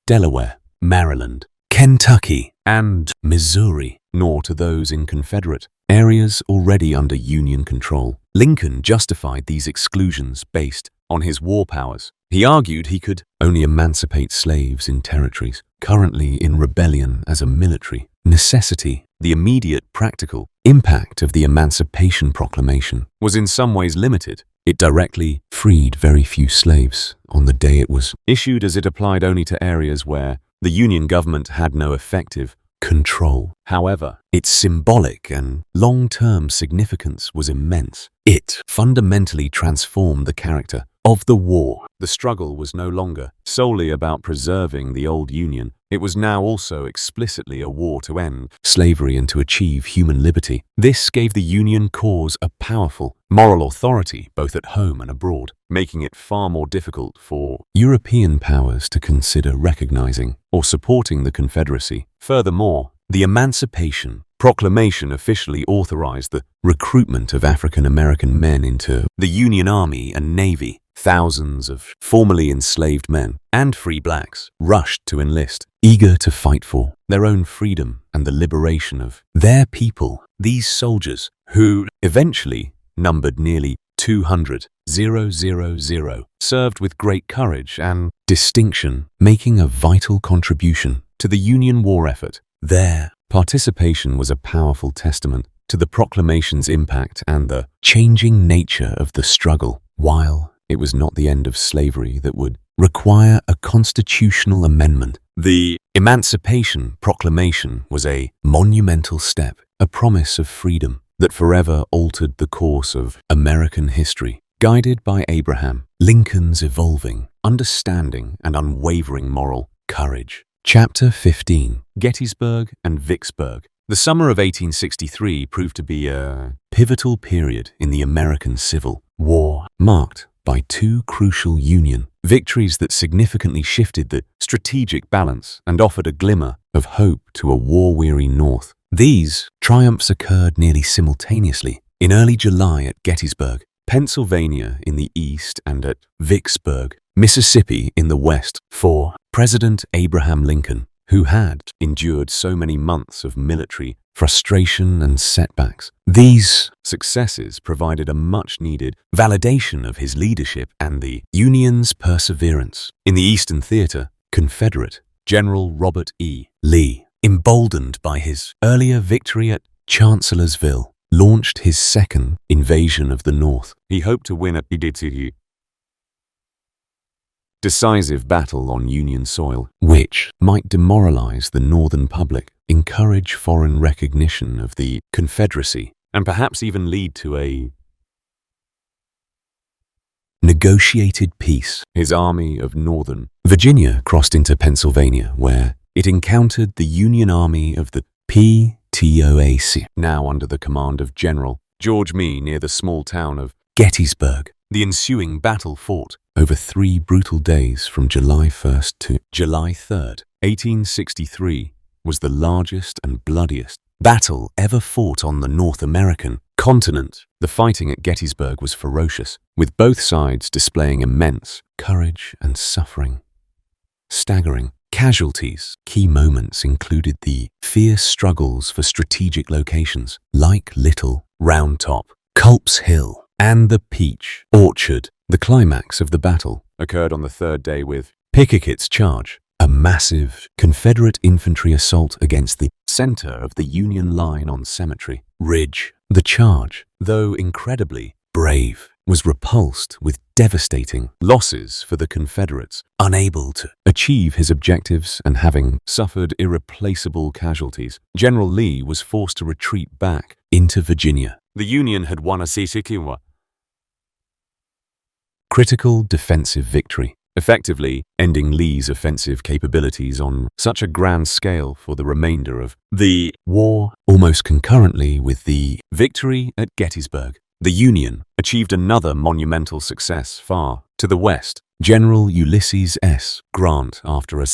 Delaware, Maryland, Kentucky, and Missouri, nor to those in Confederate areas already under Union control. Lincoln justified these exclusions based on his war powers. He argued he could only emancipate slaves in territories currently in rebellion as a military necessity. The immediate practical impact of the Emancipation Proclamation was in some ways limited. It directly freed very few slaves on the day it was issued, as it applied only to areas where the Union government had no effective control. However, its symbolic and long-term significance was immense. It fundamentally transformed the character of the war. The struggle was no longer solely about preserving the old Union. It was now also explicitly a war to end slavery and to achieve human liberty. This gave the Union cause a powerful moral authority both at home and abroad, making it far more difficult for European powers to consider recognizing or supporting the Confederacy. Furthermore, the Emancipation Proclamation officially authorized the recruitment of African American men into the Union Army and Navy. Thousands of formerly enslaved men and free blacks rushed to enlist, eager to fight for their own freedom and the liberation of their people. These soldiers, who eventually numbered nearly 200,000, served with great courage and distinction, making a vital contribution to the Union war effort. Their participation was a powerful testament to the proclamation's impact and the changing nature of the struggle. While it was not the end of slavery that would require a constitutional amendment, the Emancipation Proclamation was a monumental step, a promise of freedom that forever altered the course of American history. Guided by Abraham Lincoln's evolving understanding and unwavering moral courage. Chapter 15. Gettysburg and Vicksburg. The summer of 1863 proved to be a pivotal period in the American Civil War, marked by two crucial Union victories that significantly shifted the strategic balance and offered a glimmer of hope to a war-weary North. These triumphs occurred nearly simultaneously in early July at Gettysburg, Pennsylvania in the east, and at Vicksburg, Mississippi in the west, for President Abraham Lincoln, who had endured so many months of military frustration and setbacks. These successes provided a much-needed validation of his leadership and the Union's perseverance. In the Eastern Theater, Confederate General Robert E. Lee, emboldened by his earlier victory at Chancellorsville, launched his second invasion of the North. He hoped to win a decisive battle on Union soil, which might demoralize the Northern public, encourage foreign recognition of the Confederacy, and perhaps even lead to a negotiated peace. His army of Northern Virginia crossed into Pennsylvania, where it encountered the Union Army of the PTOAC, now under the command of General George Meade, near the small town of Gettysburg. The ensuing battle, fought over 3 brutal days from July 1st to July 3rd, 1863, was the largest and bloodiest battle ever fought on the North American continent. The fighting at Gettysburg was ferocious, with both sides displaying immense courage and suffering. Staggering casualties. Key moments included the fierce struggles for strategic locations like Little Round Top, Culp's Hill, and the Peach Orchard. The climax of the battle occurred on the 3rd day with Pickett's Charge, a massive Confederate infantry assault against the center of the Union line on Cemetery Ridge. The charge, though incredibly brave, was repulsed with devastating losses for the Confederates. Unable to achieve his objectives and having suffered irreplaceable casualties, General Lee was forced to retreat back into Virginia. The Union had won a critical defensive victory, effectively ending Lee's offensive capabilities on such a grand scale for the remainder of the war. Almost concurrently with the victory at Gettysburg, the Union achieved another monumental success far to the west. General Ulysses S. Grant, after a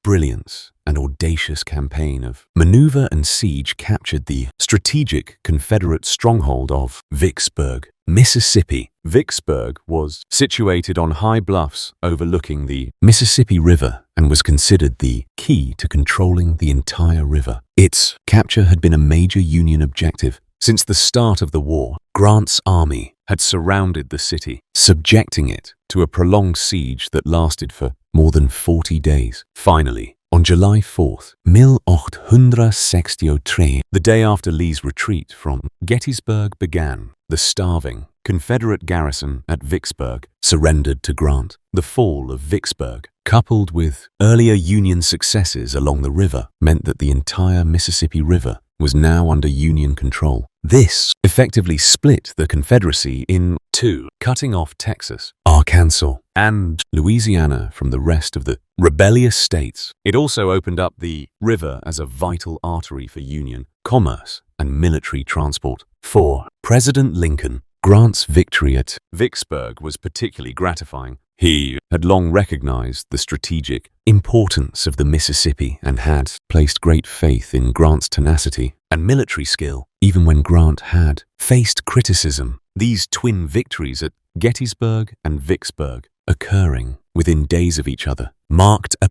brilliance and audacious campaign of maneuver and siege, captured the strategic Confederate stronghold of Vicksburg, Mississippi. Vicksburg was situated on high bluffs overlooking the Mississippi River and was considered the key to controlling the entire river. Its capture had been a major Union objective. Since the start of the war, Grant's army had surrounded the city, subjecting it to a prolonged siege that lasted for more than 40 days. Finally, on July 4th, 1863, the day after Lee's retreat from Gettysburg began, the starving Confederate garrison at Vicksburg surrendered to Grant. The fall of Vicksburg, coupled with earlier Union successes along the river, meant that the entire Mississippi River was now under Union control. This effectively split the Confederacy in two, cutting off Texas, Arkansas, and Louisiana from the rest of the rebellious states. It also opened up the river as a vital artery for Union commerce and military transport. For President Lincoln, Grant's victory at Vicksburg was particularly gratifying. He had long recognized the strategic importance of the Mississippi and had placed great faith in Grant's tenacity and military skill. Even when Grant had faced criticism, these twin victories at Gettysburg and Vicksburg, occurring within days of each other, marked a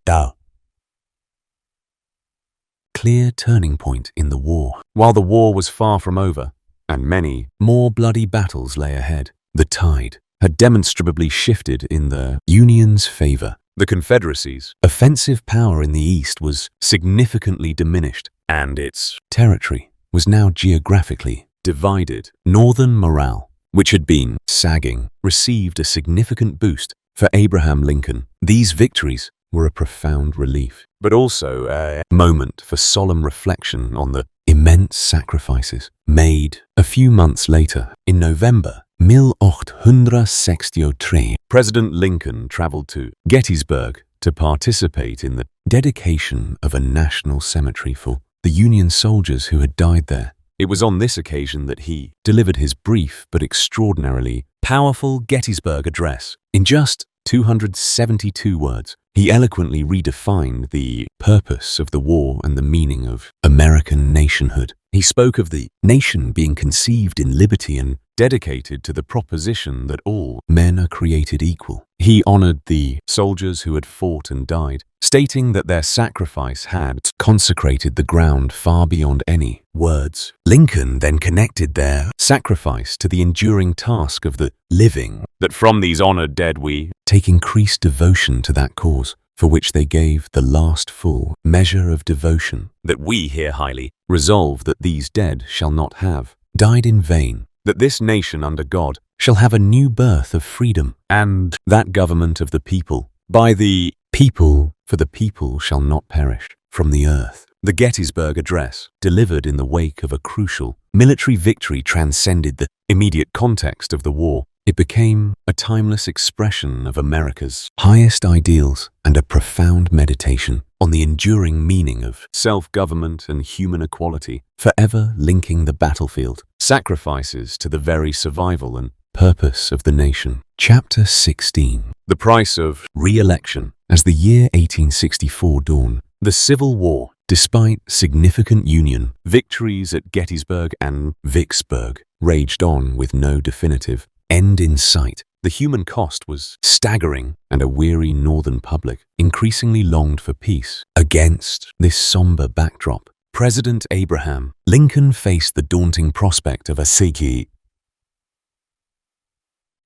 clear turning point in the war. While the war was far from over, and many more bloody battles lay ahead, the tide had demonstrably shifted in the Union's favor. The Confederacy's offensive power in the East was significantly diminished, and its territory was now geographically divided. Northern morale, which had been sagging, received a significant boost. For Abraham Lincoln, these victories were a profound relief, but also a moment for solemn reflection on the immense sacrifices made. A few months later, in November 1863, President Lincoln traveled to Gettysburg to participate in the dedication of a national cemetery for the Union soldiers who had died there. It was on this occasion that he delivered his brief but extraordinarily powerful Gettysburg Address. In just 272 words, he eloquently redefined the purpose of the war and the meaning of American nationhood. He spoke of the nation being conceived in liberty and dedicated to the proposition that all men are created equal. He honored the soldiers who had fought and died, stating that their sacrifice had consecrated the ground far beyond any words. Lincoln then connected their sacrifice to the enduring task of the living, that from these honored dead we take increased devotion to that cause for which they gave the last full measure of devotion, that we here highly resolve that these dead shall not have died in vain, that this nation under God shall have a new birth of freedom, and that government of the people, by the people, for the people shall not perish from the earth. The Gettysburg Address, delivered in the wake of a crucial military victory, transcended the immediate context of the war. It became a timeless expression of America's highest ideals and a profound meditation on the enduring meaning of self-government and human equality, forever linking the battlefield, sacrifices to the very survival and purpose of the nation. Chapter 16. The price of re-election. As the year 1864 dawned, the Civil War, despite significant Union victories at Gettysburg and Vicksburg, raged on with no definitive end in sight. The human cost was staggering, and a weary Northern public increasingly longed for peace. Against this somber backdrop, President Abraham Lincoln faced the daunting prospect of a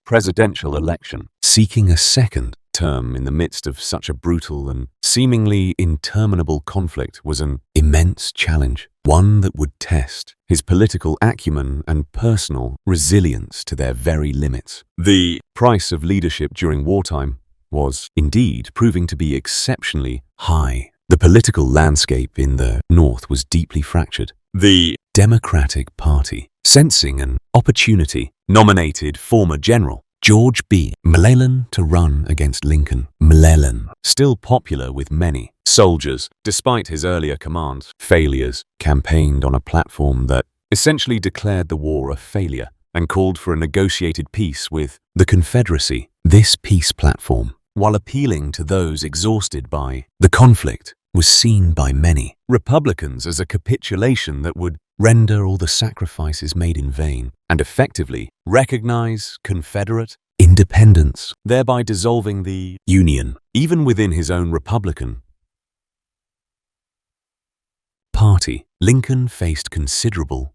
presidential election. Seeking a second term in the midst of such a brutal and seemingly interminable conflict was an immense challenge, one that would test his political acumen and personal resilience to their very limits. The price of leadership during wartime was indeed proving to be exceptionally high. The political landscape in the North was deeply fractured. The Democratic Party, sensing an opportunity, nominated former General George B. McClellan to run against Lincoln. McClellan, still popular with many soldiers, despite his earlier command failures, campaigned on a platform that essentially declared the war a failure and called for a negotiated peace with the Confederacy. This peace platform, while appealing to those exhausted by the conflict, was seen by many Republicans as a capitulation that would render all the sacrifices made in vain and effectively recognize Confederate independence, thereby dissolving the Union. Even within his own Republican Party, Lincoln faced considerable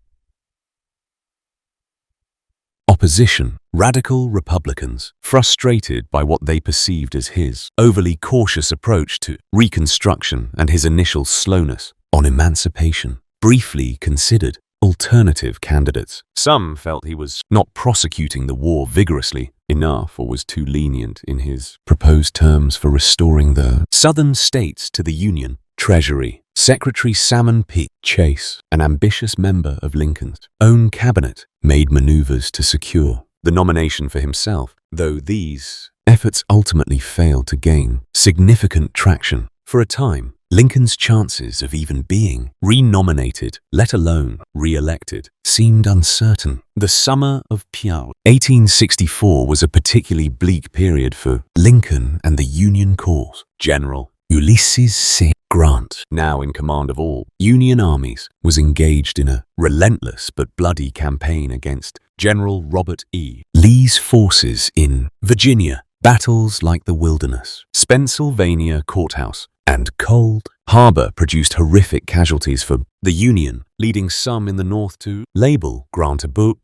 opposition. Radical Republicans, frustrated by what they perceived as his overly cautious approach to Reconstruction and his initial slowness on emancipation, briefly considered alternative candidates. Some felt he was not prosecuting the war vigorously enough or was too lenient in his proposed terms for restoring the Southern states to the Union. Treasury Secretary Salmon P. Chase, an ambitious member of Lincoln's own cabinet, made maneuvers to secure the nomination for himself, though these efforts ultimately failed to gain significant traction. For a time, Lincoln's chances of even being renominated, let alone re-elected, seemed uncertain. The summer of 1864 was a particularly bleak period for Lincoln and the Union cause. General Ulysses C. Grant, now in command of all Union armies, was engaged in a relentless but bloody campaign against General Robert E. Lee's forces in Virginia. Battles like the Wilderness, Spotsylvania Courthouse, and Cold Harbor produced horrific casualties for the Union, leading some in the North to label Grant a boot.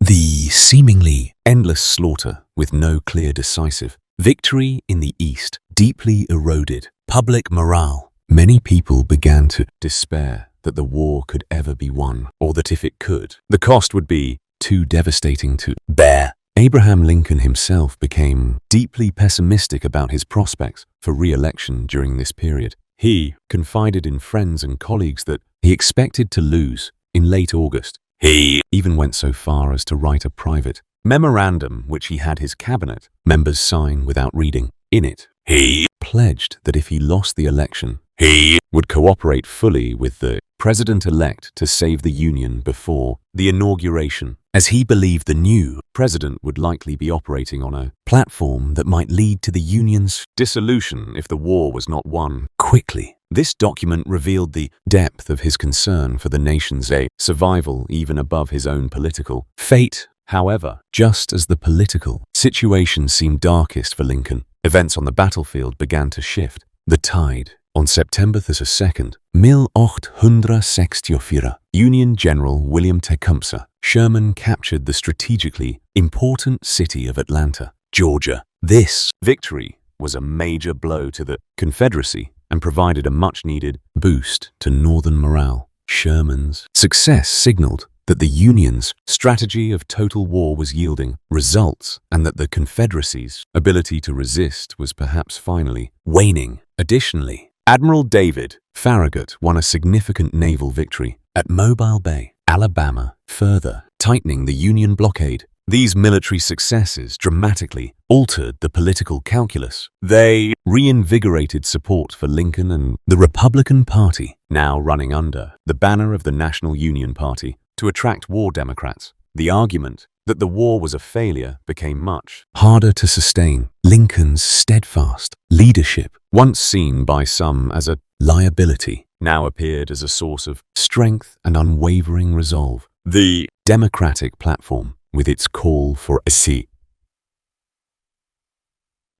The seemingly endless slaughter, with no clear decisive victory in the East, deeply eroded public morale. Many people began to despair that the war could ever be won, or that if it could, the cost would be too devastating to bear. Abraham Lincoln himself became deeply pessimistic about his prospects for re-election during this period. He confided in friends and colleagues that he expected to lose in late August. He even went so far as to write a private memorandum which he had his cabinet members sign without reading. In it, he pledged that if he lost the election, he would cooperate fully with the president-elect to save the Union before the inauguration, as he believed the new president would likely be operating on a platform that might lead to the Union's dissolution if the war was not won quickly. This document revealed the depth of his concern for the nation's survival even above his own political fate. However, just as the political situation seemed darkest for Lincoln, events on the battlefield began to shift. The tide. On September 2nd, 1864, Union General William Tecumseh Sherman captured the strategically important city of Atlanta, Georgia. This victory was a major blow to the Confederacy and provided a much-needed boost to Northern morale. Sherman's success signaled that the Union's strategy of total war was yielding results and that the Confederacy's ability to resist was perhaps finally waning. Additionally, Admiral David Farragut won a significant naval victory at Mobile Bay, Alabama, further tightening the Union blockade. These military successes dramatically altered the political calculus. They reinvigorated support for Lincoln and the Republican Party, now running under the banner of the National Union Party, to attract war Democrats. The argument that the war was a failure became much harder to sustain. Lincoln's steadfast leadership, once seen by some as a liability, now appeared as a source of strength and unwavering resolve. The Democratic platform, with its call for a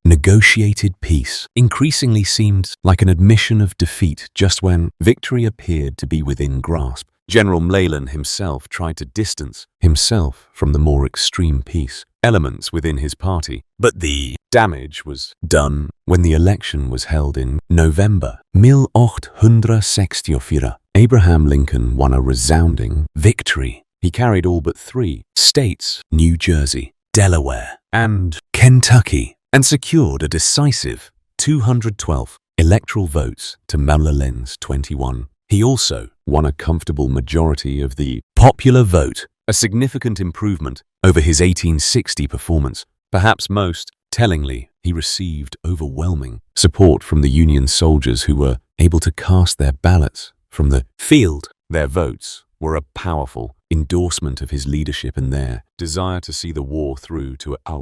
negotiated peace, increasingly seemed like an admission of defeat just when victory appeared to be within grasp. General McClellan himself tried to distance himself from the more extreme peace elements within his party, but the damage was done when the election was held in November 1864. Abraham Lincoln won a resounding victory. He carried all but 3 states, New Jersey, Delaware, and Kentucky, and secured a decisive 212 electoral votes to McClellan's 21. He also won a comfortable majority of the popular vote, a significant improvement over his 1860 performance. Perhaps most tellingly, he received overwhelming support from the Union soldiers who were able to cast their ballots from the field. Their votes were a powerful endorsement of his leadership and their desire to see the war through to a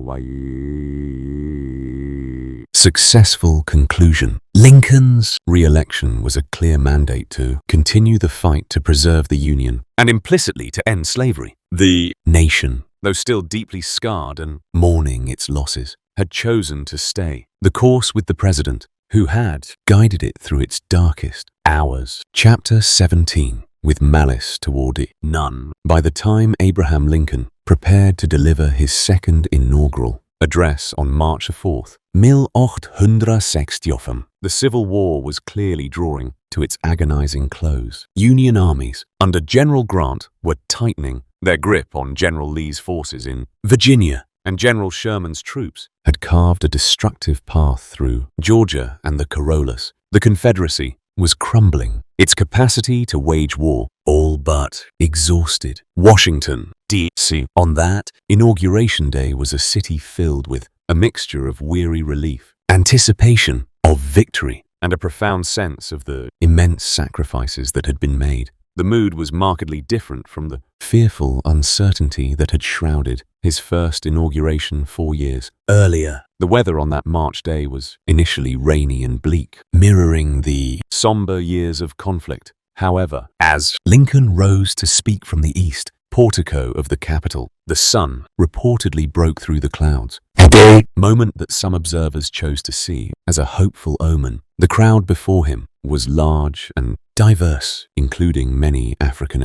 successful conclusion. Lincoln's re-election was a clear mandate to continue the fight to preserve the Union and implicitly to end slavery. The nation, though still deeply scarred and mourning its losses, had chosen to stay the course with the president, who had guided it through its darkest hours. Chapter 17. With malice toward none. By the time Abraham Lincoln prepared to deliver his second inaugural address on March 4th, 1865, the Civil War was clearly drawing to its agonizing close. Union armies under General Grant were tightening their grip on General Lee's forces in Virginia, and General Sherman's troops had carved a destructive path through Georgia and the Corollas. The Confederacy was crumbling, its capacity to wage war all but exhausted. Washington, D.C. on that inauguration day was a city filled with a mixture of weary relief, anticipation of victory, and a profound sense of the immense sacrifices that had been made. The mood was markedly different from the fearful uncertainty that had shrouded his first inauguration 4 years earlier. The weather on that March day was initially rainy and bleak, mirroring the somber years of conflict. However, as Lincoln rose to speak from the east portico of the Capitol, the sun reportedly broke through the clouds, a moment that some observers chose to see as a hopeful omen. The crowd before him was large and diverse, including many African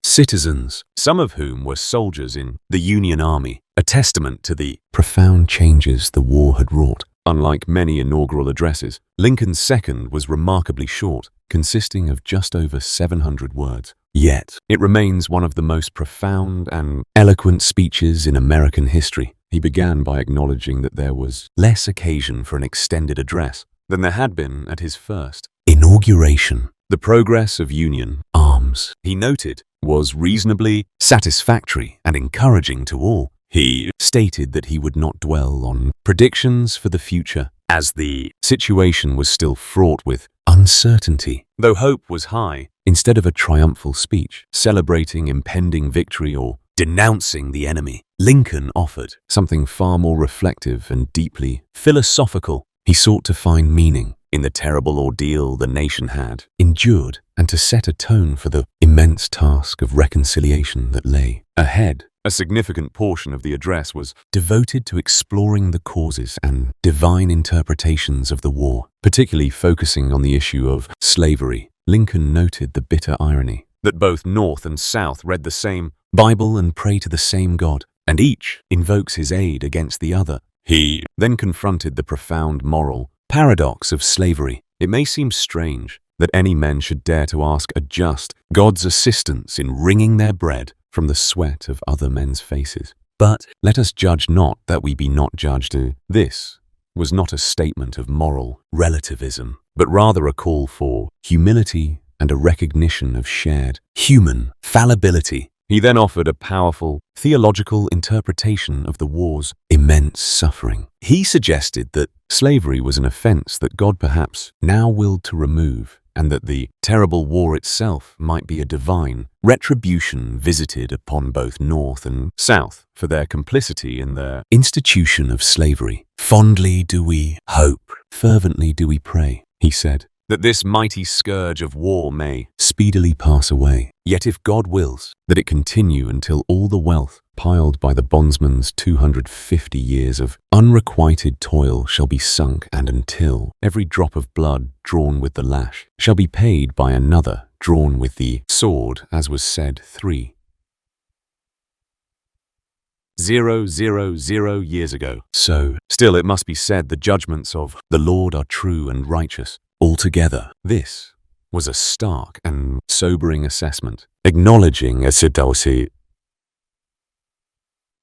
citizens, some of whom were soldiers in the Union Army, a testament to the profound changes the war had wrought. Unlike many inaugural addresses, Lincoln's second was remarkably short, consisting of just over 700 words. Yet, it remains one of the most profound and eloquent speeches in American history. He began by acknowledging that there was less occasion for an extended address than there had been at his first inauguration. The progress of Union arms, he noted, was reasonably satisfactory and encouraging to all. He stated that he would not dwell on predictions for the future, as the situation was still fraught with uncertainty. Though hope was high, instead of a triumphal speech celebrating impending victory or denouncing the enemy, Lincoln offered something far more reflective and deeply philosophical. He sought to find meaning in the terrible ordeal the nation had endured and to set a tone for the immense task of reconciliation that lay ahead. A significant portion of the address was devoted to exploring the causes and divine interpretations of the war, particularly focusing on the issue of slavery. Lincoln noted the bitter irony that both North and South read the same Bible and pray to the same God, and each invokes his aid against the other. He then confronted the profound moral paradox of slavery. It may seem strange that any men should dare to ask a just God's assistance in wringing their bread from the sweat of other men's faces. But let us judge not that we be not judged. This was not a statement of moral relativism, but rather a call for humility and a recognition of shared human fallibility. He then offered a powerful theological interpretation of the war's immense suffering. He suggested that slavery was an offense that God perhaps now willed to remove, and that the terrible war itself might be a divine retribution visited upon both North and South for their complicity in the institution of slavery. Fondly do we hope, fervently do we pray, he said, that this mighty scourge of war may speedily pass away. Yet if God wills that it continue until all the wealth piled by the bondsman's 250 years of unrequited toil shall be sunk, and until every drop of blood drawn with the lash shall be paid by another drawn with the sword, as was said 3,000 years ago. So, still it must be said the judgments of the Lord are true and righteous. Altogether, this was a stark and sobering assessment, acknowledging a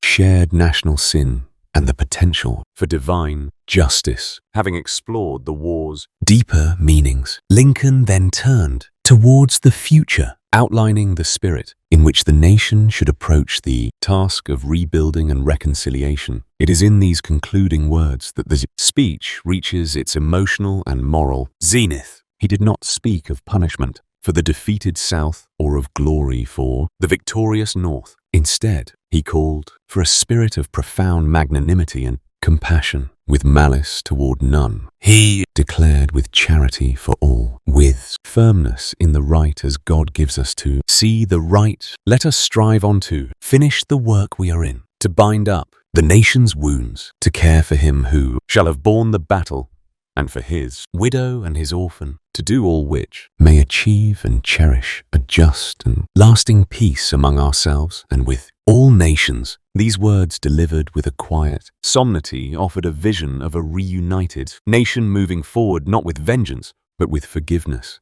shared national sin and the potential for divine justice. Having explored the war's deeper meanings, Lincoln then turned towards the future, outlining the spirit in which the nation should approach the task of rebuilding and reconciliation. It is in these concluding words that the speech reaches its emotional and moral zenith. He did not speak of punishment for the defeated South or of glory for the victorious North. Instead, he called for a spirit of profound magnanimity and compassion, with malice toward none. He declared with charity for all, with firmness in the right as God gives us to see the right. Let us strive on to finish the work we are in, to bind up the nation's wounds, to care for him who shall have borne the battle, and for his widow and his orphan, to do all which may achieve and cherish a just and lasting peace among ourselves and with all nations. These words, delivered with a quiet solemnity, offered a vision of a reunited nation moving forward not with vengeance, but with forgiveness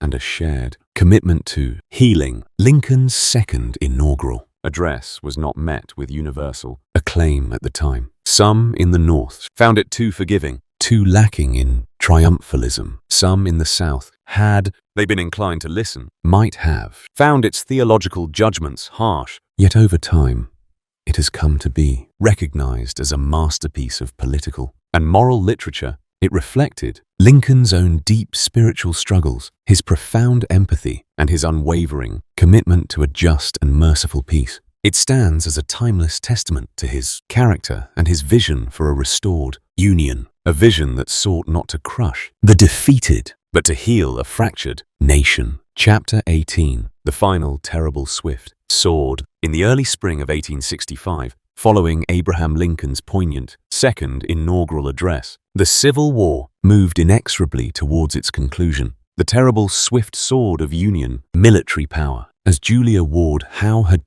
and a shared commitment to healing. Lincoln's second inaugural address was not met with universal acclaim at the time. Some in the North found it too forgiving, too lacking in triumphalism. Some in the South, had they been inclined to listen, might have found its theological judgments harsh. Yet over time, it has come to be recognized as a masterpiece of political and moral literature. It reflected Lincoln's own deep spiritual struggles, his profound empathy, and his unwavering commitment to a just and merciful peace. It stands as a timeless testament to his character and his vision for a restored union, a vision that sought not to crush the defeated, but to heal a fractured nation. Chapter 18, the final terrible swift sword. In the early spring of 1865, following Abraham Lincoln's poignant second inaugural address, the Civil War moved inexorably towards its conclusion. The terrible swift sword of Union military power, as Julia Ward Howe had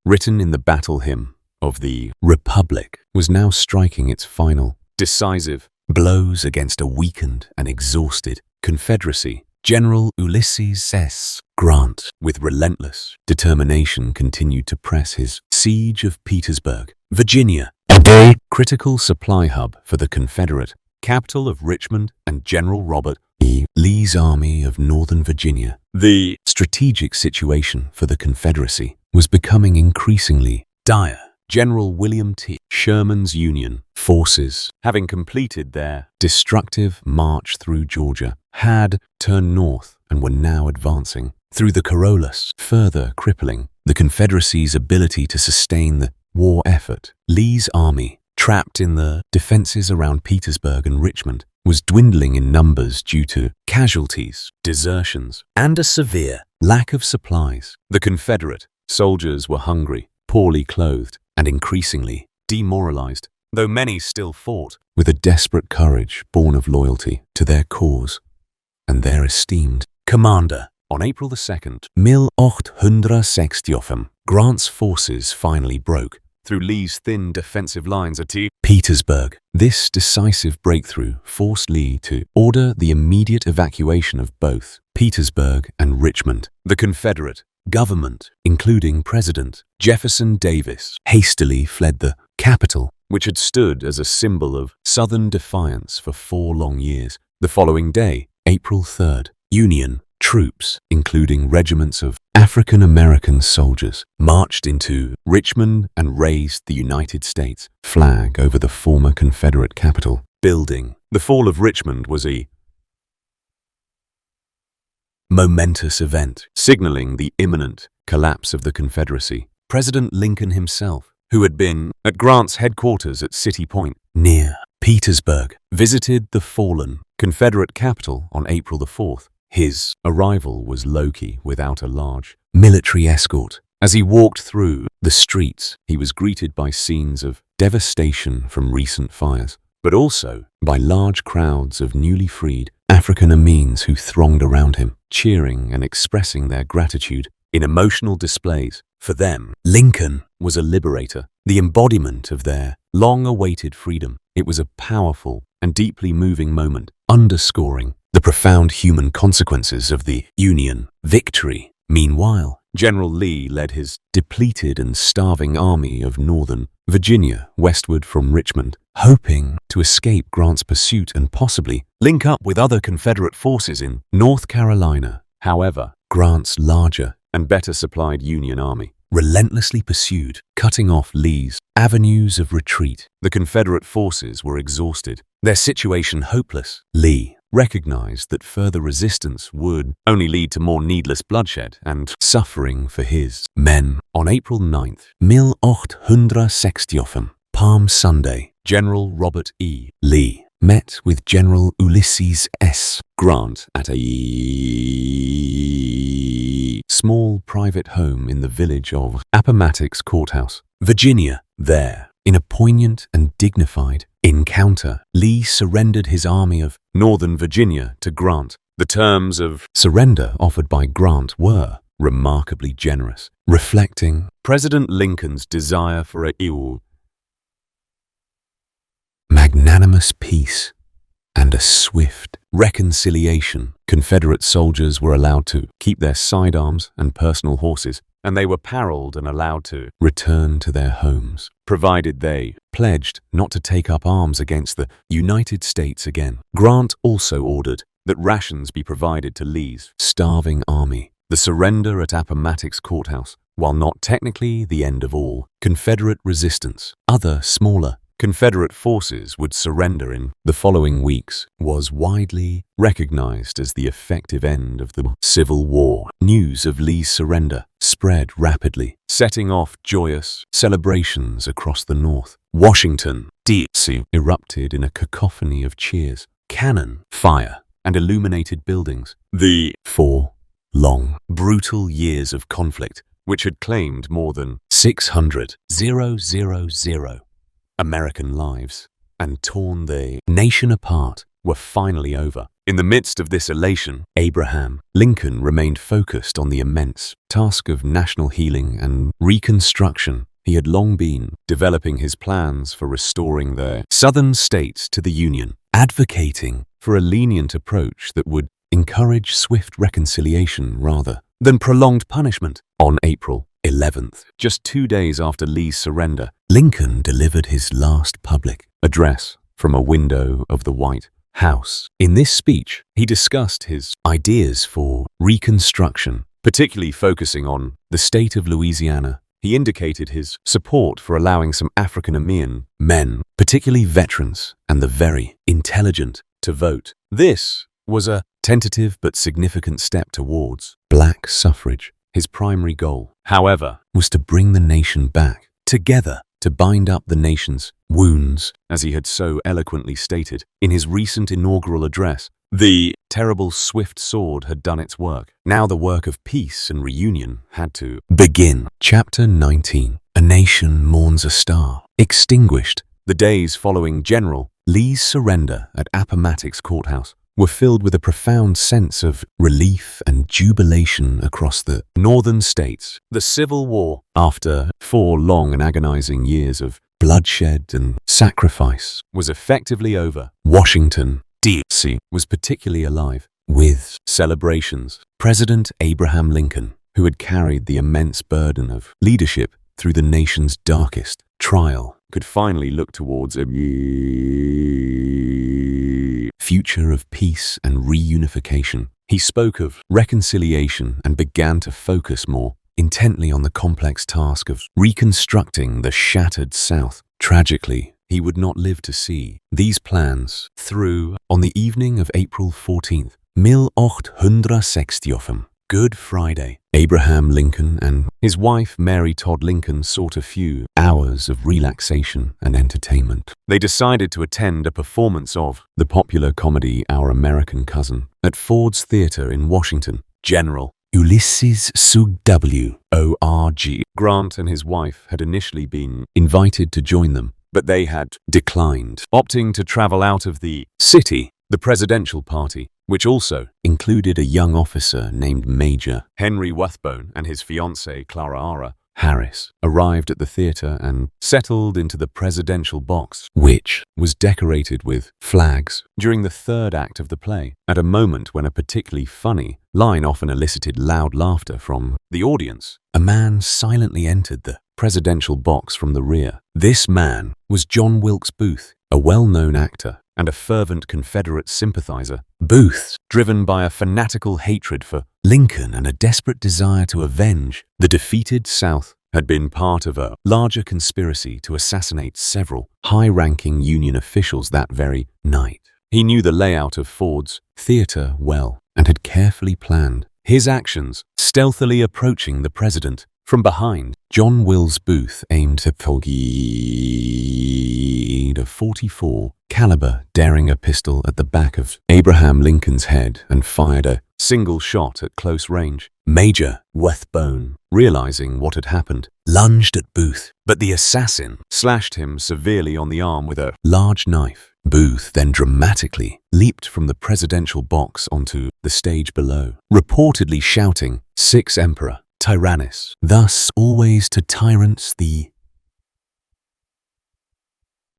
written in the battle hymn of the Republic, was now striking its final, decisive blows against a weakened and exhausted Confederacy. General Ulysses S. Grant, with relentless determination, continued to press his siege of Petersburg, Virginia, a critical supply hub for the Confederate capital of Richmond and General Robert E. Lee's Army of Northern Virginia. The strategic situation for the Confederacy was becoming increasingly dire. General William T. Sherman's Union forces, having completed their destructive march through Georgia, had turned north and were now advancing through the Corollas, further crippling the Confederacy's ability to sustain the war effort. Lee's army, trapped in the defenses around Petersburg and Richmond, was dwindling in numbers due to casualties, desertions, and a severe lack of supplies. The Confederate soldiers were hungry, poorly clothed, and increasingly demoralized, though many still fought with a desperate courage born of loyalty to their cause and their esteemed commander. On April 2nd, 1865, Grant's forces finally broke through Lee's thin defensive lines at Petersburg. This decisive breakthrough forced Lee to order the immediate evacuation of both Petersburg and Richmond. The Confederate government, including President Jefferson Davis, hastily fled the capital, which had stood as a symbol of Southern defiance for 4 long years. The following day, April 3rd, Union troops, including regiments of African-American soldiers, marched into Richmond and raised the United States flag over the former Confederate Capitol building. The fall of Richmond was a momentous event, signaling the imminent collapse of the Confederacy. President Lincoln himself, who had been at Grant's headquarters at City Point, near Petersburg, visited the fallen Confederate capital on April 4th. His arrival was low-key, without a large military escort. As he walked through the streets, he was greeted by scenes of devastation from recent fires, but also by large crowds of newly freed African-Americans who thronged around him, cheering and expressing their gratitude in emotional displays. For them, Lincoln was a liberator, the embodiment of their long-awaited freedom. It was a powerful and deeply moving moment, underscoring the profound human consequences of the Union victory. Meanwhile, General Lee led his depleted and starving army of Northern Virginia westward from Richmond, hoping to escape Grant's pursuit and possibly link up with other Confederate forces in North Carolina. However, Grant's larger and better supplied Union Army relentlessly pursued, cutting off Lee's avenues of retreat. The Confederate forces were exhausted, their situation hopeless. Lee recognized that further resistance would only lead to more needless bloodshed and suffering for his men. On April 9th, 1860, Palm Sunday, General Robert E. Lee met with General Ulysses S. Grant at a small private home in the village of Appomattox Courthouse, Virginia. There, in a poignant and dignified encounter, Lee surrendered his army of Northern Virginia to Grant. The terms of surrender offered by Grant were remarkably generous, reflecting President Lincoln's desire for a magnanimous peace and a swift reconciliation. Confederate soldiers were allowed to keep their sidearms and personal horses, and they were paroled and allowed to return to their homes, provided they pledged not to take up arms against the United States again. Grant also ordered that rations be provided to Lee's starving army. The surrender at Appomattox Courthouse, while not technically the end of all Confederate resistance, other smaller Confederate forces would surrender in the following weeks, was widely recognized as the effective end of the Civil War. News of Lee's surrender spread rapidly, setting off joyous celebrations across the North. Washington, D.C. erupted in a cacophony of cheers, cannon fire, and illuminated buildings. The 4 long, brutal years of conflict, which had claimed more than 600,000 American lives and torn the nation apart, were finally over. In the midst of this elation, Abraham Lincoln remained focused on the immense task of national healing and reconstruction. He had long been developing his plans for restoring the Southern states to the Union, advocating for a lenient approach that would encourage swift reconciliation rather than prolonged punishment. On April 11th, just 2 days after Lee's surrender, Lincoln delivered his last public address from a window of the White House. In this speech, he discussed his ideas for reconstruction, particularly focusing on the state of Louisiana. He indicated his support for allowing some African-American men, particularly veterans and the very intelligent, to vote. This was a tentative but significant step towards black suffrage. His primary goal, however, was to bring the nation back together, to bind up the nation's wounds, as he had so eloquently stated in his recent inaugural address. The terrible swift sword had done its work. Now the work of peace and reunion had to begin. Chapter 19. A nation mourns a star extinguished. The days following General Lee's surrender at Appomattox Courthouse were filled with a profound sense of relief and jubilation across the northern states. The Civil War, after 4 long and agonizing years of bloodshed and sacrifice, was effectively over. Washington, D.C. was particularly alive with celebrations. President Abraham Lincoln, who had carried the immense burden of leadership through the nation's darkest trial, could finally look towards a future of peace and reunification. He spoke of reconciliation and began to focus more intently on the complex task of reconstructing the shattered South. Tragically, he would not live to see these plans through. On the evening of April 14th, 1860, Good Friday, Abraham Lincoln and his wife Mary Todd Lincoln sought a few hours of relaxation and entertainment. They decided to attend a performance of the popular comedy Our American Cousin at Ford's Theater in Washington. General Ulysses W.O.R.G. Grant and his wife had initially been invited to join them, but they had declined, opting to travel out of the city. The presidential party, which also included a young officer named Major Henry Rathbone and his fiancée Clara Harris, arrived at the theater and settled into the presidential box, which was decorated with flags. During the third act of the play, at a moment when a particularly funny line often elicited loud laughter from the audience, a man silently entered the presidential box from the rear. This man was John Wilkes Booth. a well-known actor and a fervent Confederate sympathizer. Booth, driven by a fanatical hatred for Lincoln and a desperate desire to avenge the defeated South, had been part of a larger conspiracy to assassinate several high-ranking Union officials that very night. He knew the layout of Ford's theater well and had carefully planned his actions, stealthily approaching the president from behind. John Wilkes Booth aimed a .44 caliber Derringer pistol at the back of Abraham Lincoln's head and fired a single shot at close range. Major Wethbone, realizing what had happened, lunged at Booth, but the assassin slashed him severely on the arm with a large knife. Booth then dramatically leaped from the presidential box onto the stage below, reportedly shouting, "Six Emperor, Tyrannus, thus always to tyrants the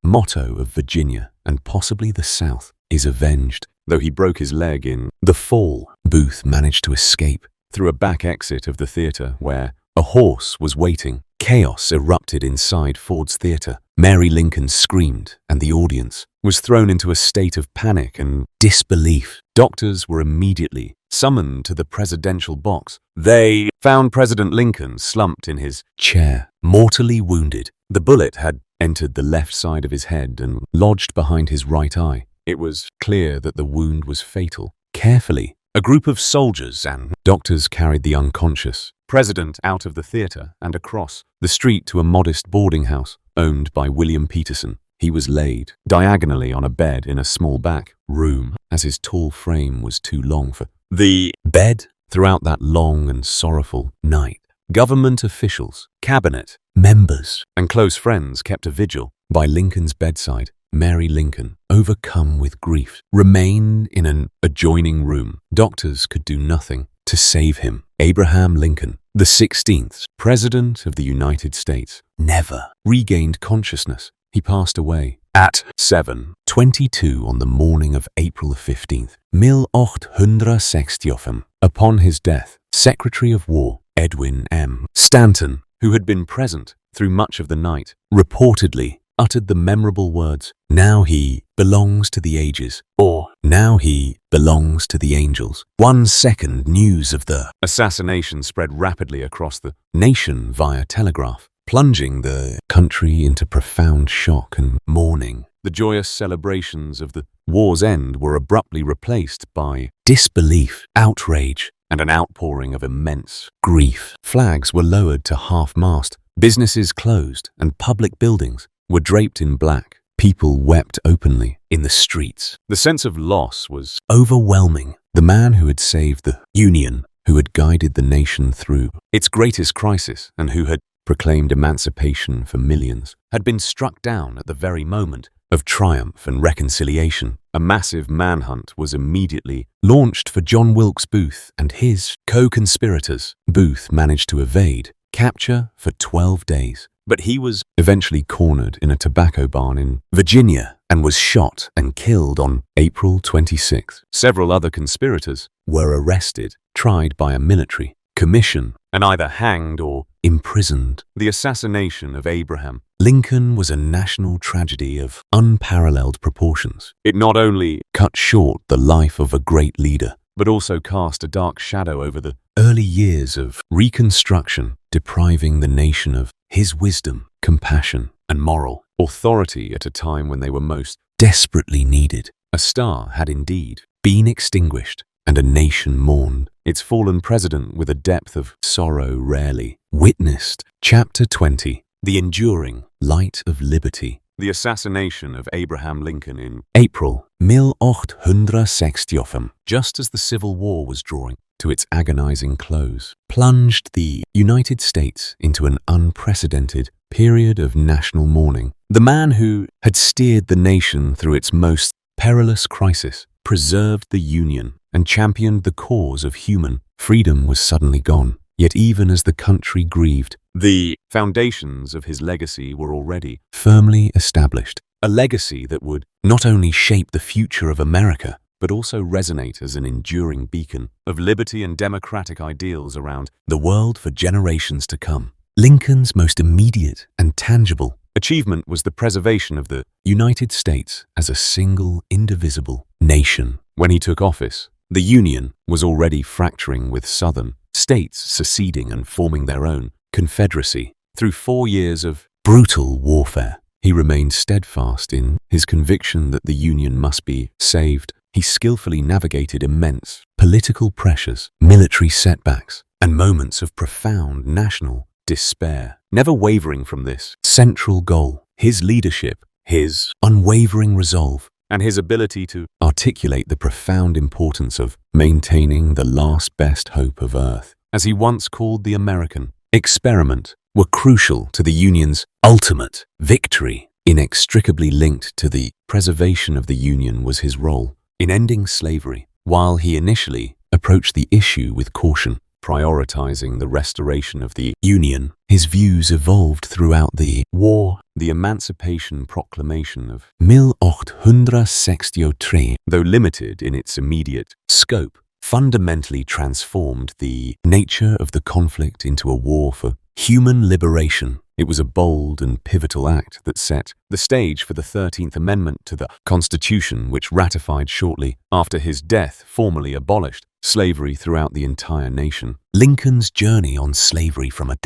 motto of Virginia and possibly the South is avenged." Though he broke his leg in the fall, Booth managed to escape through a back exit of the theater where a horse was waiting. Chaos erupted inside Ford's theater. Mary Lincoln screamed, and the audience was thrown into a state of panic and disbelief. Doctors were immediately summoned to the presidential box. They found President Lincoln slumped in his chair, mortally wounded. The bullet had entered the left side of his head and lodged behind his right eye. It was clear that the wound was fatal. Carefully, a group of soldiers and doctors carried the unconscious president out of the theater and across the street to a modest boarding house owned by William Peterson. He was laid diagonally on a bed in a small back room, as his tall frame was too long for the bed. Throughout that long and sorrowful night, government officials, cabinet members, and close friends kept a vigil by Lincoln's bedside. Mary Lincoln, overcome with grief, remained in an adjoining room. Doctors could do nothing to save him. Abraham Lincoln, the 16th President of the United States, never regained consciousness. He passed away at 7:22 on the morning of April 15th, 1860. Upon his death, Secretary of War Edwin M. Stanton, who had been present through much of the night, reportedly uttered the memorable words, "Now he belongs to the ages," or "Now he belongs to the angels." 1 second, news of the assassination spread rapidly across the nation via telegraph, plunging the country into profound shock and mourning. The joyous celebrations of the war's end were abruptly replaced by disbelief, outrage, and an outpouring of immense grief. Flags were lowered to half-mast, businesses closed, and public buildings were draped in black. People wept openly in the streets. The sense of loss was overwhelming. The man who had saved the Union, who had guided the nation through its greatest crisis, and who had proclaimed emancipation for millions, had been struck down at the very moment of triumph and reconciliation. A massive manhunt was immediately launched for John Wilkes Booth and his co-conspirators. Booth managed to evade capture for 12 days, but he was eventually cornered in a tobacco barn in Virginia and was shot and killed on April 26. Several other conspirators were arrested, tried by a military commission, and either hanged or imprisoned. The assassination of Abraham Lincoln was a national tragedy of unparalleled proportions. It not only cut short the life of a great leader, but also cast a dark shadow over the early years of Reconstruction, depriving the nation of his wisdom, compassion, and moral authority at a time when they were most desperately needed. A star had indeed been extinguished, and a nation mourned its fallen president with a depth of sorrow rarely witnessed. Chapter 20. The Enduring Light of Liberty. The assassination of Abraham Lincoln in April 1860, just as the Civil War was drawing to its agonizing close, plunged the United States into an unprecedented period of national mourning. The man who had steered the nation through its most perilous crisis, preserved the Union, and championed the cause of human freedom was suddenly gone. Yet even as the country grieved, the foundations of his legacy were already firmly established. A legacy that would not only shape the future of America, but also resonate as an enduring beacon of liberty and democratic ideals around the world for generations to come. Lincoln's most immediate and tangible achievement was the preservation of the United States as a single, indivisible nation. When he took office, the Union was already fracturing, with southern states seceding and forming their own confederacy. Through 4 years of brutal warfare, he remained steadfast in his conviction that the Union must be saved. He skillfully navigated immense political pressures, military setbacks, and moments of profound national despair, never wavering from this central goal: his leadership, his unwavering resolve, and his ability to articulate the profound importance of maintaining the last best hope of Earth, as he once called the American experiment, were crucial to the Union's ultimate victory. Inextricably linked to the preservation of the Union was his role in ending slavery. While he initially approached the issue with caution, prioritizing the restoration of the Union, his views evolved throughout the war. The Emancipation Proclamation of 1863, though limited in its immediate scope, fundamentally transformed the nature of the conflict into a war for human liberation. It was a bold and pivotal act that set the stage for the 13th Amendment to the Constitution, which ratified shortly after his death formally abolished slavery throughout the entire nation. Lincoln's journey on slavery from a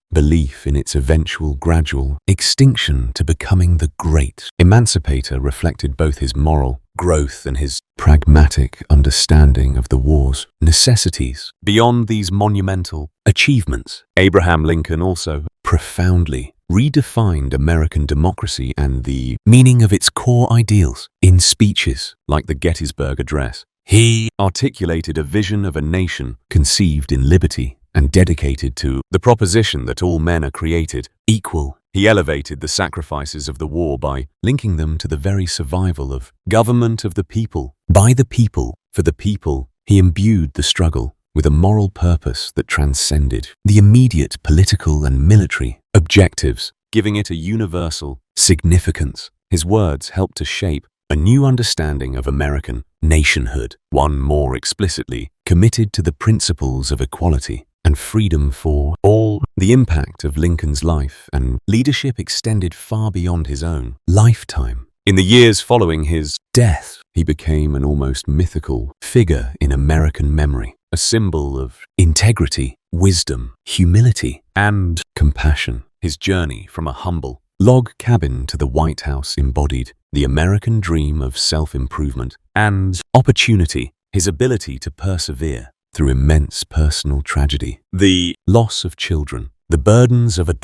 belief in its eventual gradual extinction to becoming the great emancipator reflected both his moral growth and his pragmatic understanding of the war's necessities. Beyond these monumental achievements, Abraham Lincoln also profoundly redefined American democracy and the meaning of its core ideals. In speeches like the Gettysburg Address, he articulated a vision of a nation conceived in liberty and dedicated to the proposition that all men are created equal. He elevated the sacrifices of the war by linking them to the very survival of government of the people, by the people, for the people. He imbued the struggle with a moral purpose that transcended the immediate political and military objectives, giving it a universal significance. His words helped to shape a new understanding of American nationhood, one more explicitly committed to the principles of equality and freedom for all. The impact of Lincoln's life and leadership extended far beyond his own lifetime. In the years following his death, he became an almost mythical figure in American memory, a symbol of integrity, wisdom, humility, and compassion. His journey from a humble log cabin to the White House embodied the American dream of self-improvement and opportunity. His ability to persevere through immense personal tragedy, the loss of children, the burdens of a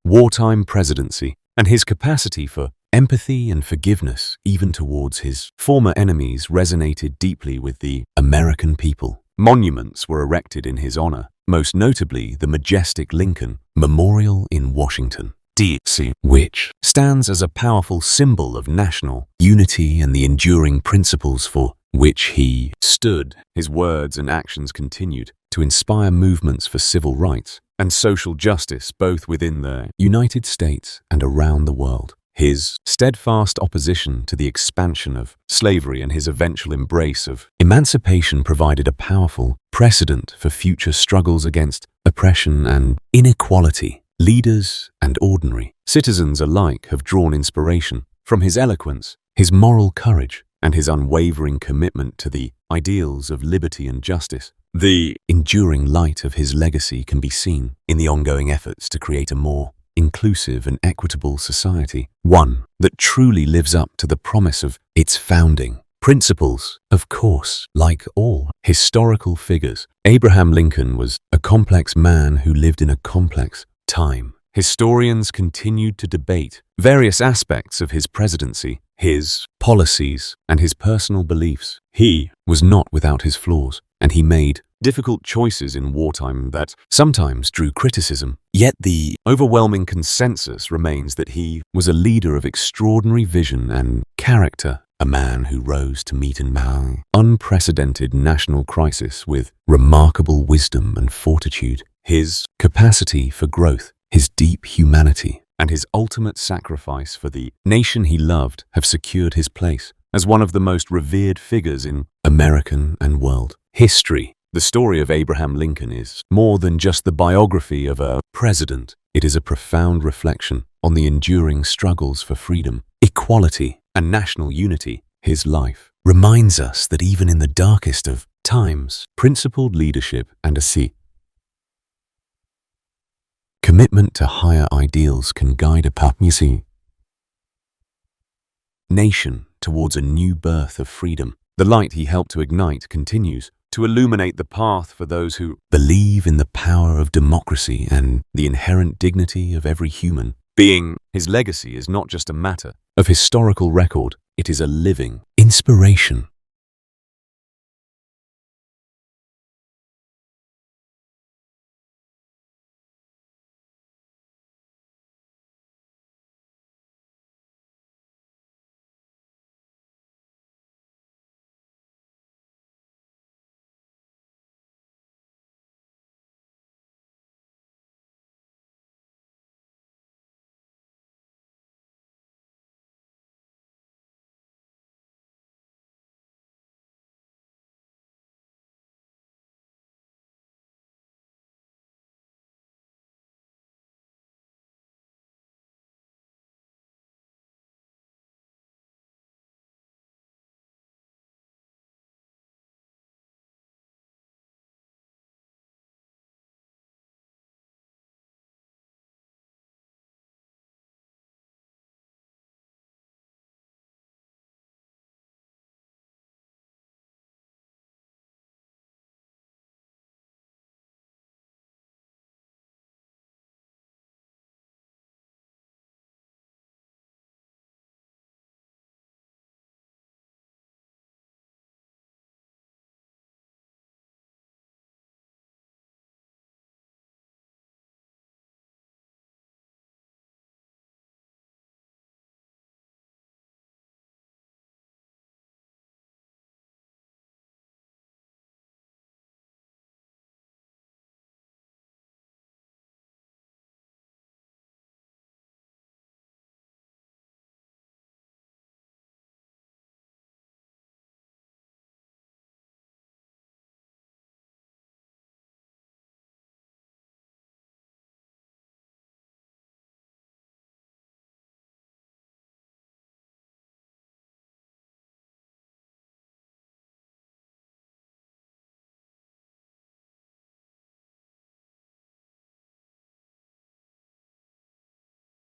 wartime presidency, and his capacity for empathy and forgiveness even towards his former enemies resonated deeply with the American people. Monuments were erected in his honor, most notably the majestic Lincoln Memorial in Washington, D.C., which stands as a powerful symbol of national unity and the enduring principles for which he stood. His words and actions continued to inspire movements for civil rights and social justice both within the United States and around the world. His steadfast opposition to the expansion of slavery and his eventual embrace of emancipation provided a powerful precedent for future struggles against oppression and inequality. Leaders and ordinary citizens alike have drawn inspiration from his eloquence, his moral courage, and his unwavering commitment to the ideals of liberty and justice. The enduring light of his legacy can be seen in the ongoing efforts to create a more inclusive and equitable society, one that truly lives up to the promise of its founding principles. Of course, like all historical figures, Abraham Lincoln was a complex man who lived in a complex time. Historians continued to debate various aspects of his presidency, his policies, and his personal beliefs. He was not without his flaws, and he made difficult choices in wartime that sometimes drew criticism. Yet the overwhelming consensus remains that he was a leader of extraordinary vision and character, a man who rose to meet an unprecedented national crisis with remarkable wisdom and fortitude. His capacity for growth, his deep humanity, and his ultimate sacrifice for the nation he loved have secured his place as one of the most revered figures in American and world history. The story of Abraham Lincoln is more than just the biography of a president. It is a profound reflection on the enduring struggles for freedom, equality, and national unity. His life reminds us that even in the darkest of times, principled leadership and a commitment to higher ideals can guide a nation towards a new birth of freedom. The light he helped to ignite continues to illuminate the path for those who believe in the power of democracy and the inherent dignity of every human being. His legacy is not just a matter of historical record, it is a living inspiration